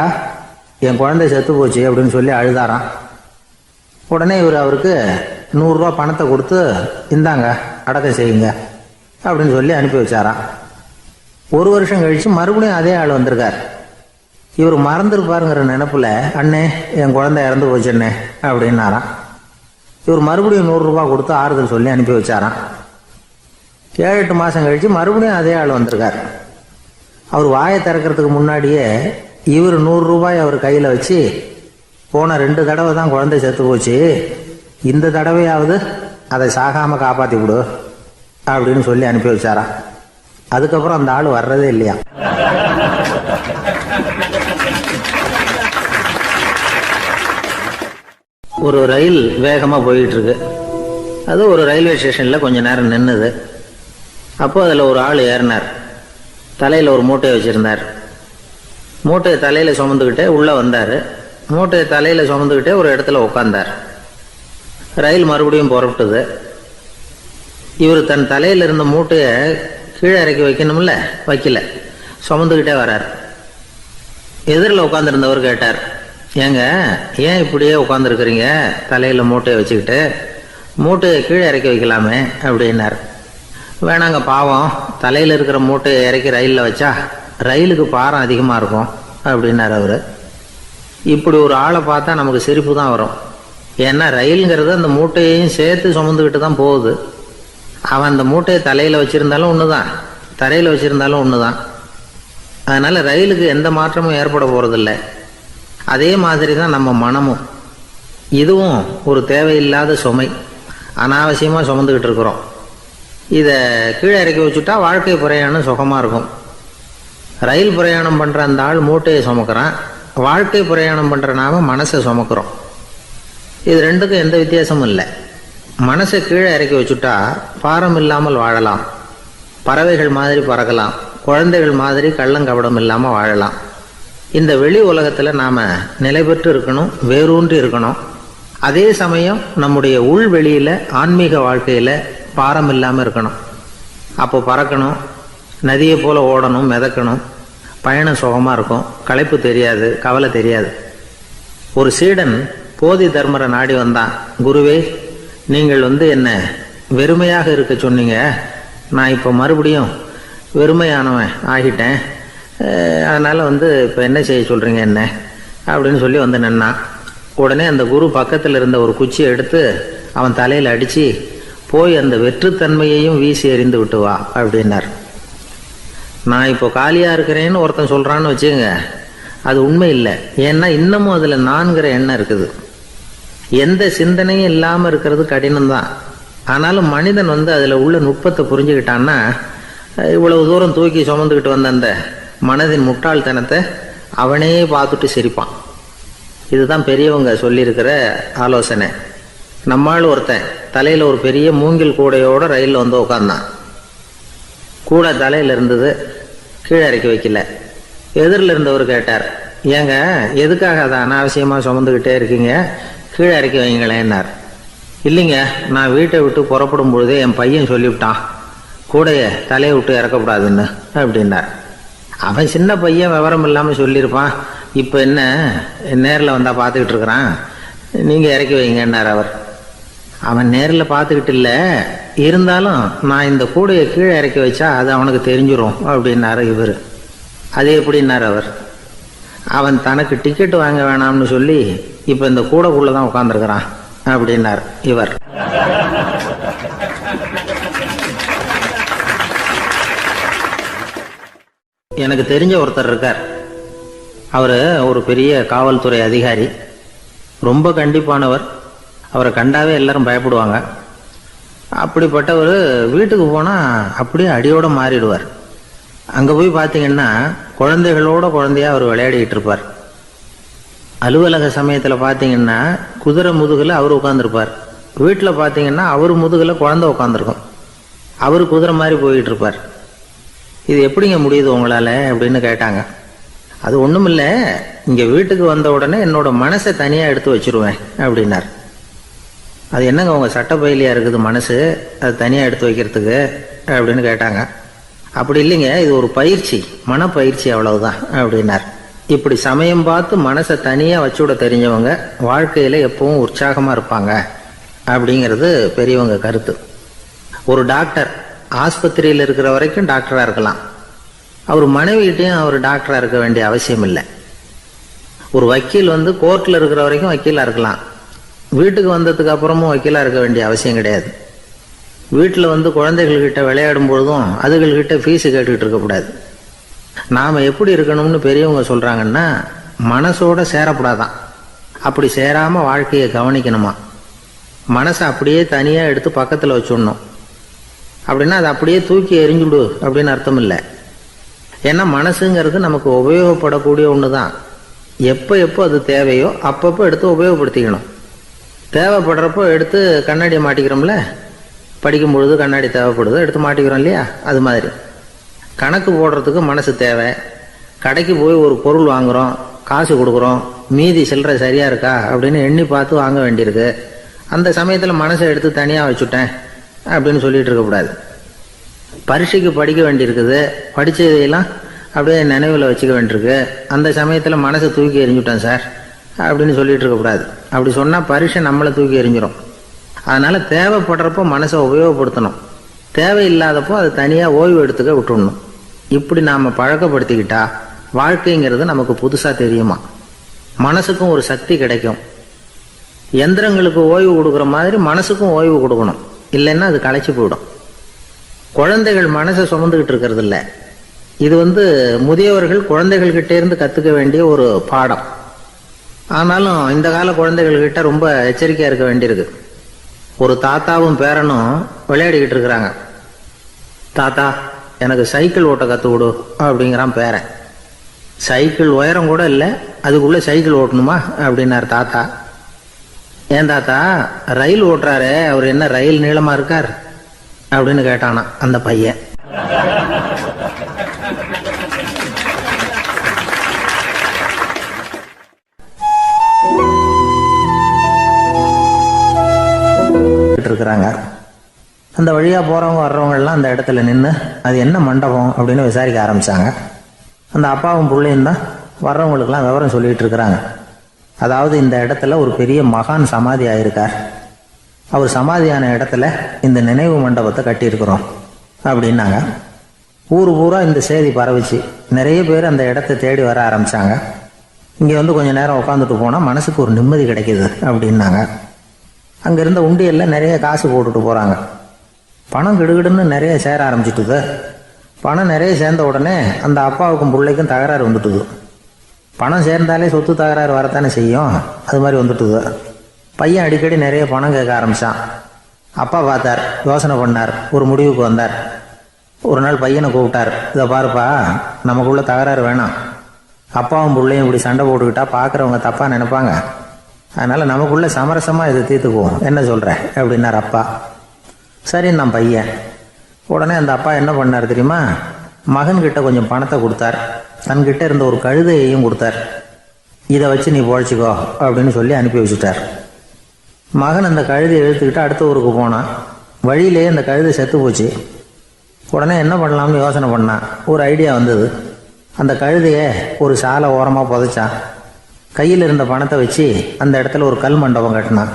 என் குழந்தை செத்து போச்சு அப்படின்னு சொல்லி அழுதாராம். உடனே இவர் அவருக்கு 100 ரூபா பணத்தை கொடுத்து, இந்தாங்க அடக்கம் செய்யுங்க அப்படின்னு சொல்லி அனுப்பி வச்சாராம். 1 வருஷம் கழித்து மறுபடியும் அதே ஆள் வந்திருக்கார். இவர் மறந்துருப்பாருங்கிற நினப்பில், அண்ணே என் குழந்தை இறந்து போச்சுண்ணே அப்படின்னாராம். இவர் மறுபடியும் 100 ரூபா கொடுத்து ஆறுதல் சொல்லி அனுப்பி வச்சாராம். 7-8 மாதம் கழித்து மறுபடியும் அதே ஆள் வந்திருக்கார். அவர் வாயை திறக்கிறதுக்கு முன்னாடியே இவர் 100 ரூபாய் அவர் கையில் வச்சு, போன 2 தடவை தான் குழந்தை செத்து போச்சு, இந்த தடவையாவது அதை சாகாமல் காப்பாற்றி விடு அப்படின்னு சொல்லி அனுப்பி வச்சாராம். அதுக்கப்புறம் அந்த ஆள் வர்றதே இல்லையா. ஒரு ரயில் வேகமாக போயிட்டு இருக்கு. அது ஒரு ரயில்வே ஸ்டேஷனில் கொஞ்ச நேரம் நின்றுது. அப்போ அதில் ஒரு ஆள் ஏறினார். தலையில் ஒரு மூட்டையை வச்சுருந்தார். மூட்டையை தலையில் சுமந்துக்கிட்டே உள்ளே வந்தார். மூட்டையை தலையில் சுமந்துக்கிட்டே ஒரு இடத்துல உட்காந்தார். ரயில் மறுபடியும் புறப்பட்டுது. இவர் தன் தலையில் இருந்த மூட்டையை கீழே இறக்கி வைக்கணும்ல, வைக்கல, சுமந்துக்கிட்டே வரார். எதிரில் உட்காந்துருந்தவர் கேட்டார், ஏங்க ஏன் இப்படியே உட்காந்துருக்குறீங்க தலையில் மூட்டையை வச்சுக்கிட்டு, மூட்டையை கீழே இறக்கி வைக்கலாமே அப்படின்னார். வேணாங்க பாவம், தலையில் இருக்கிற மூட்டையை இறக்கி ரயிலில் வச்சா ரயிலுக்கு பாரம் அதிகமாக இருக்கும் அப்படின்னார் அவர். இப்படி ஒரு ஆளை பார்த்தா நமக்கு சிரிப்பு தான் வரும். ஏன்னா ரயிலுங்கிறது அந்த மூட்டையையும் சேர்த்து சுமந்துக்கிட்டு தான் போகுது. அவன் அந்த மூட்டையை தலையில் வச்சுருந்தாலும் ஒன்று தான், தரையில் வச்சுருந்தாலும் ஒன்று தான். அதனால் ரயிலுக்கு எந்த மாற்றமும் ஏற்பட போகிறதில்ல. அதே மாதிரி தான் நம்ம மனமும். இதுவும் ஒரு தேவையில்லாத சுமை, அனாவசியமாக சுமந்துக்கிட்டு இருக்கிறோம். இதை கீழே இறக்கி வச்சுட்டா வாழ்க்கை பிரயாணம் சுகமாக இருக்கும். ரயில் பிரயாணம் பண்ணுற அந்த ஆள் மூட்டையை சுமக்கிறான், வாழ்க்கை பிரயாணம் பண்ணுற நாம மனசை சுமக்கிறோம். இது ரெண்டுக்கும் எந்த வித்தியாசமும் இல்லை. மனசை கீழே இறக்கி வச்சுட்டா பாரம் இல்லாமல் வாழலாம், பறவைகள் மாதிரி பறக்கலாம், குழந்தைகள் மாதிரி கள்ளங்கபடம் இல்லாமல் வாழலாம். இந்த வெளி உலகத்தில் நாம் நிலை பெற்று இருக்கணும், வேரூன்றி இருக்கணும். அதே சமயம் நம்முடைய உள்வெளியில் ஆன்மீக வாழ்க்கையில் பாரம் இல்லாமல் இருக்கணும். அப்போ பறக்கணும், நதியை போல் ஓடணும், மிதக்கணும், பயணம் சுகமாக இருக்கும், களைப்பு தெரியாது, கவலை தெரியாது. ஒரு சீடன் போதி தர்மரை நாடி வந்தான். குருவே, நீங்கள் என்ன வெறுமையாக இருக்க சொன்னீங்க, நான் இப்போ மறுபடியும் வெறுமையானவன் ஆகிட்டேன், அதனால் இப்போ என்ன செய்ய சொல்கிறீங்க என்ன அப்படின்னு சொல்லி நின்னான். உடனே அந்த குரு பக்கத்தில் இருந்த ஒரு குச்சியை எடுத்து அவன் தலையில் அடித்து, போய் அந்த வெற்றுத்தன்மையையும் வீசி எறிந்து விட்டு வா அப்படின்னார். நான் இப்போ காலியாக இருக்கிறேன்னு ஒருத்தன் சொல்கிறான்னு வச்சுங்க, அது உண்மை இல்லை. ஏன்னா இன்னமும் அதில் நான்கிற எண்ணம் இருக்குது. எந்த சிந்தனையும் இல்லாமல் இருக்கிறது கடினம்தான். ஆனாலும் மனிதன் அதில் உள்ள நுட்பத்தை புரிஞ்சுக்கிட்டான்னா, இவ்வளவு தூரம் தூக்கி சுமந்துக்கிட்டு வந்த அந்த மனதின் முட்டாள்தனத்தை அவனே பார்த்துட்டு சிரிப்பான். இதுதான் பெரியவங்க சொல்லியிருக்கிற ஆலோசனை. நம்மால் ஒருத்தன் தலையில் ஒரு பெரிய மூங்கில் கூடையோடு ரயிலில் உட்காந்தான். கூடை தலையில் இருந்தது, கீழே இறக்கி வைக்கல. எதிரில் இருந்தவர் கேட்டார், ஏங்க எதுக்காக அதை அனாவசியமாக சுமந்துக்கிட்டே இருக்கீங்க, கீழே இறக்கி வைங்களேன்னார். இல்லைங்க, நான் வீட்டை விட்டு புறப்படும் பொழுதே என் பையன் சொல்லிவிட்டான், கூடையை தலையை விட்டு இறக்கக்கூடாதுன்னு அப்படின்னார். அவன் சின்ன பையன், விவரம் இல்லாமல் சொல்லியிருப்பான். இப்போ என்ன நேரில் வந்தால் பார்த்துக்கிட்டு இருக்கிறான், நீங்கள் இறக்கி வைங்கன்னார் அவர். அவன் நேரில் பார்த்துக்கிட்டு இல்லை, இருந்தாலும் நான் இந்த கூடையை கீழே இறக்கி வச்சா அது அவனுக்கு தெரிஞ்சிடும் அப்படின்னாரு இவர். அது எப்படின்னார் அவர். அவன் தனக்கு டிக்கெட் வாங்க வேணாம்னு சொல்லி இப்போ இந்த கூடைக்குள்ளே தான் உட்காந்துருக்கிறான் அப்படின்னார் இவர். எனக்கு தெரிஞ்ச ஒருத்தர் இருக்கார். அவர் ஒரு பெரிய காவல்துறை அதிகாரி, ரொம்ப கண்டிப்பானவர். அவரை கண்டாவே எல்லாரும் பயப்படுவாங்க. அப்படிப்பட்டவர் வீட்டுக்கு போனால் அப்படியே அடியோட மாறிடுவார். அங்கே போய் பார்த்தீங்கன்னா குழந்தைகளோட குழந்தையா அவர் விளையாடிக்கிட்டு இருப்பார். அலுவலக சமயத்தில் பார்த்தீங்கன்னா குதிரை முதுகில் அவர் உட்காந்துருப்பார். வீட்டில் பார்த்தீங்கன்னா அவர் முதுகில் குழந்தை உட்காந்துருக்கும். அவர் குதிரை மாதிரி போய்கிட்டு இருப்பார். இது எப்படிங்க முடியுது உங்களால் அப்படின்னு கேட்டாங்க. அது ஒன்றும் இல்லை, இங்கே வீட்டுக்கு வந்த உடனே என்னோட மனசை தனியாக எடுத்து வச்சிருவேன் அப்படின்னார். அது என்னங்க உங்கள் சட்டப்பையிலையா இருக்குது மனசு, அது தனியாக எடுத்து வைக்கிறதுக்கு அப்படின்னு கேட்டாங்க. அப்படி இல்லைங்க, இது ஒரு பயிற்சி, மனப்பயிற்சி, அவ்வளவுதான் அப்படின்னார். இப்படி சமயம் பார்த்து மனசை தனியாக வச்சுவிட தெரிஞ்சவங்க வாழ்க்கையில் எப்பவும் உற்சாகமாக இருப்பாங்க அப்படிங்கிறது பெரியவங்க கருத்து. ஒரு டாக்டர் ஆஸ்பத்திரியில் இருக்கிற வரைக்கும் டாக்டராக இருக்கலாம். அவர் மனைவிகிட்டையும் அவர் டாக்டராக இருக்க வேண்டிய அவசியம் இல்லை. ஒரு வக்கீல் கோர்ட்டில் இருக்கிற வரைக்கும் வக்கீலாக இருக்கலாம். வீட்டுக்கு வந்ததுக்கு அப்புறமும் வக்கீலாக இருக்க வேண்டிய அவசியம் கிடையாது. வீட்டில் குழந்தைகள்கிட்ட விளையாடும் பொழுதும் அதுகள்கிட்ட ஃபீஸு கேட்டுக்கிட்டு இருக்கக்கூடாது. நாம் எப்படி இருக்கணும்னு பெரியவங்க சொல்கிறாங்கன்னா, மனசோட சேரக்கூடாதான். அப்படி சேராமல் வாழ்க்கையை கவனிக்கணுமா. மனசை அப்படியே தனியாக எடுத்து பக்கத்தில் வச்சுடணும். அப்படின்னா அதை அப்படியே தூக்கி எறிஞ்சுடு அப்படின்னு அர்த்தம் இல்லை. ஏன்னா மனசுங்கிறது நமக்கு உபயோகப்படக்கூடிய ஒன்று தான். எப்போ எப்போ அது தேவையோ அப்பப்போ எடுத்து உபயோகப்படுத்திக்கணும். தேவைப்படுறப்போ எடுத்து கண்ணாடியை மாட்டிக்கிறோம்ல, படிக்கும் பொழுது கண்ணாடி தேவைப்படுது, எடுத்து மாட்டிக்கிறோம் இல்லையா, அது மாதிரி கணக்கு போடுறதுக்கு மனசு தேவை. கடைக்கு போய் ஒரு பொருள் வாங்குகிறோம், காசு கொடுக்குறோம், மீதி சில்லறை சரியாக இருக்கா அப்படின்னு எண்ணி பார்த்து வாங்க வேண்டியிருக்கு. அந்த சமயத்தில் மனசை எடுத்து தனியாக வச்சுட்டேன் அப்படின்னு சொல்லிகிட்டு இருக்கக்கூடாது. பரீட்சைக்கு படிக்க வேண்டியிருக்குது, படித்ததையெல்லாம் அப்படியே நினைவில் வச்சுக்க வேண்டியிருக்கு. அந்த சமயத்தில் மனசை தூக்கி எறிஞ்சுட்டேன் சார் அப்படின்னு சொல்லிகிட்டு இருக்கக்கூடாது. அப்படி சொன்னால் பரீட்சை நம்மளை தூக்கி எறிஞ்சிடும். அதனால் தேவைப்படுறப்போ மனசை உபயோகப்படுத்தணும், தேவையில்லாதப்போ அதை தனியாக ஓய்வு எடுத்துக்க விட்டுடணும். இப்படி நாம் பழக்கப்படுத்திக்கிட்டா வாழ்க்கைங்கிறது நமக்கு புதுசாக தெரியுமா. மனசுக்கும் ஒரு சக்தி கிடைக்கும். எந்திரங்களுக்கு ஓய்வு கொடுக்குற மாதிரி மனசுக்கும் ஓய்வு கொடுக்கணும், இல்லைன்னா அது களைச்சி போயிடும். குழந்தைகள் மனசை சுமந்துக்கிட்டு இருக்கிறது இல்லை. இது முதியவர்கள் குழந்தைகள்கிட்டே இருந்து கற்றுக்க வேண்டிய ஒரு பாடம். ஆனாலும் இந்த கால குழந்தைகள்கிட்ட ரொம்ப எச்சரிக்கையாக இருக்க வேண்டியிருக்கு. ஒரு தாத்தாவும் பேரனும் விளையாடிக்கிட்டு இருக்கிறாங்க. தாத்தா, எனக்கு சைக்கிள் ஓட்ட கற்றுக் கொடு அப்படிங்கிறான் பேரன். சைக்கிள் உயரம் கூட இல்லை, அதுக்குள்ளே சைக்கிள் ஓட்டணுமா அப்படின்னார் தாத்தா. ஏன் தாத்தா, ரயில் ஓட்டுறாரு, அவர் என்ன ரயில் நீளமாக இருக்கார் அப்படின்னு கேட்டானா அந்த பையன். இருக்கிறாங்க. அந்த வழியாக போகிறவங்க வர்றவங்கெல்லாம் அந்த இடத்துல நின்று அது என்ன மண்டபம் அப்படின்னு விசாரிக்க ஆரம்பித்தாங்க. அந்த அப்பாவும் பிள்ளையும் தான் வர்றவங்களுக்கெல்லாம் விவரம் சொல்லிகிட்டு இருக்கிறாங்க. அதாவது இந்த இடத்துல ஒரு பெரிய மகான் சமாதி ஆயிருக்கார், அவர் சமாதியான இடத்துல இந்த நினைவு மண்டபத்தை கட்டியிருக்கிறோம் அப்படின்னாங்க. ஊர் பூரா இந்த செய்தி பரவிச்சு. நிறைய பேர் அந்த இடத்த தேடி வர ஆரம்பித்தாங்க. இங்கே கொஞ்சம் நேரம் உட்காந்துட்டு போனால் மனசுக்கு ஒரு நிம்மதி கிடைக்கிது அப்படின்னாங்க. அங்கே இருந்த உண்டியலில் நிறைய காசு போட்டுட்டு போகிறாங்க. பணம் கிடுகிடுன்னு நிறைய சேர ஆரம்பிச்சிட்டுது. பணம் நிறைய சேர்ந்த உடனே அந்த அப்பாவுக்கும் பிள்ளைக்கும் தகராறு வந்துட்டுது. பணம் சேர்ந்தாலே சொத்து தகராறு வரத்தானே செய்யும், அது மாதிரி வந்துட்டுது. பையன் அடிக்கடி நிறைய பணம் கேட்க ஆரம்பித்தான். அப்பா பார்த்தார், யோசனை பண்ணார், ஒரு முடிவுக்கு வந்தார். ஒரு நாள் பையனை கூப்பிட்டார். இதை பாருப்பா, நமக்குள்ள தகராறு வேணாம். அப்பாவும் பிள்ளையும் இப்படி சண்டை போட்டுக்கிட்டா பார்க்குறவங்க தப்பாக நினைப்பாங்க. அதனால் நமக்குள்ள சமரசமாக இதை தீர்த்துக்குவோம், என்ன சொல்கிற அப்படின்னார் அப்பா. சரின்னு நான் பையன். உடனே அந்த அப்பா என்ன பண்ணார் தெரியுமா, மகன்கிட்ட கொஞ்சம் பணத்தை கொடுத்தார். தன்கிட்ட இருந்த ஒரு கழுதையையும் கொடுத்தார். இதை வச்சு நீ பொழைச்சிக்கோ அப்படின்னு சொல்லி அனுப்பி வச்சுட்டார். மகன் அந்த கழுதையை இழுத்துக்கிட்டு அடுத்த ஊருக்கு போனான். வழியிலேயே அந்த கழுதை செத்து போச்சு. உடனே என்ன பண்ணலாம்னு யோசனை பண்ணான். ஒரு ஐடியா வந்தது. அந்த கழுதையை ஒரு சாலை ஓரமாக புதைச்சான். கையில் இருந்த பணத்தை வச்சு அந்த இடத்துல ஒரு கல் மண்டபம் கட்டினான்.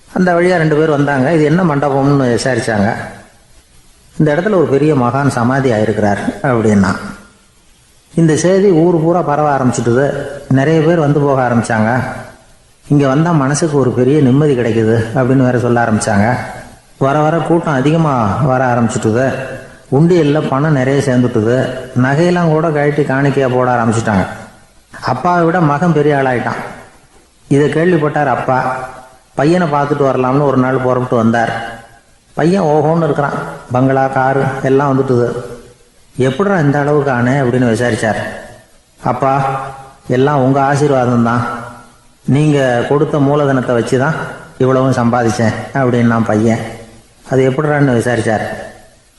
அந்த வழியாக 2 பேர் வந்தாங்க. இது என்ன மண்டபம்னு விசாரித்தாங்க. இந்த இடத்துல ஒரு பெரிய மகான் சமாதி ஆயிருக்கிறார் அப்படின்னா. இந்த செய்தி ஊர் பூரா பரவ ஆரம்பிச்சுட்டுது. நிறைய பேர் போக ஆரம்பித்தாங்க. இங்கே வந்தால் மனசுக்கு ஒரு பெரிய நிம்மதி கிடைக்குது அப்படின்னு வேற சொல்ல ஆரம்பித்தாங்க. வர வர கூட்டம் அதிகமாக வர ஆரம்பிச்சுட்டுது. உண்டியலில் பணம் நிறைய சேர்ந்துட்டுது. நகையெல்லாம் கூட கழட்டி காணிக்கையாக போட ஆரம்பிச்சிட்டாங்க. அப்பாவை விட மகன் பெரிய ஆளாயிட்டான். இதை கேள்விப்பட்டார் அப்பா. பையனை பார்த்துட்டு வரலாம்னு ஒரு நாள் புறப்பட்டு வந்தார். பையன் ஓஹோன்னு இருக்கிறான். பங்களா, காரு எல்லாம் வந்துட்டுது. எப்படிடா இந்த அளவுக்கு ஆனே அப்படின்னு விசாரிச்சார். அப்பா, எல்லாம் உங்கள் ஆசீர்வாதம் தான். நீங்கள் கொடுத்த மூலதனத்தை வச்சு தான் இவ்வளவும் சம்பாதிச்சேன் அப்படின்னு நான் பையன். அது எப்படிறான்னு விசாரிச்சார்.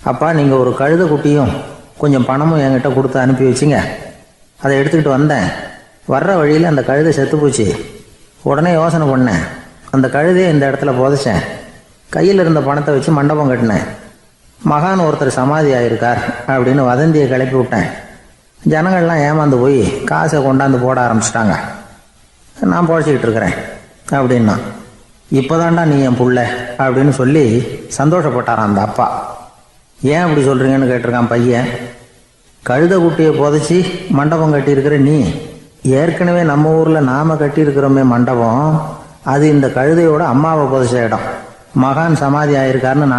அப்பா, நீங்கள் ஒரு கழுதை குட்டியும் கொஞ்சம் பணமும் என்கிட்ட கொடுத்து அனுப்பி வச்சிங்க. அதை எடுத்துக்கிட்டு வந்தேன். வர்ற வழியில் அந்த கழுதை செத்து போச்சு. உடனே யோசனை பண்ணேன், அந்த கழுதையை இந்த இடத்துல புதைச்சேன். கையில் இருந்த பணத்தை வச்சு மண்டபம் கட்டினேன். மகான் ஒருத்தர் சமாதி ஆயிருக்கார் அப்படின்னு வதந்தியை கிளப்பி விட்டேன். ஜனங்கள்லாம் ஏமாந்து போய் காசை கொண்டாந்து போட ஆரம்பிச்சிட்டாங்க. நான் பொழைச்சிக்கிட்டு இருக்கிறேன் அப்படின்னா. இப்போதான்டா நீ என் புள்ள அப்படின்னு சொல்லி சந்தோஷப்பட்டாரான் அந்த அப்பா. ஏன் அப்படி சொல்கிறீங்கன்னு கேட்டிருக்கான் பையன். கழுதை குட்டியை புதைச்சி மண்டபம் கட்டியிருக்கிற நீ, ஏற்கனவே நம்ம ஊரில் நாம் கட்டியிருக்கிறோமே மண்டபம், அது இந்த கழுதையோட அம்மாவை புதைச்ச இடம். மகான் சமாதி ஆயிருக்காருன்னு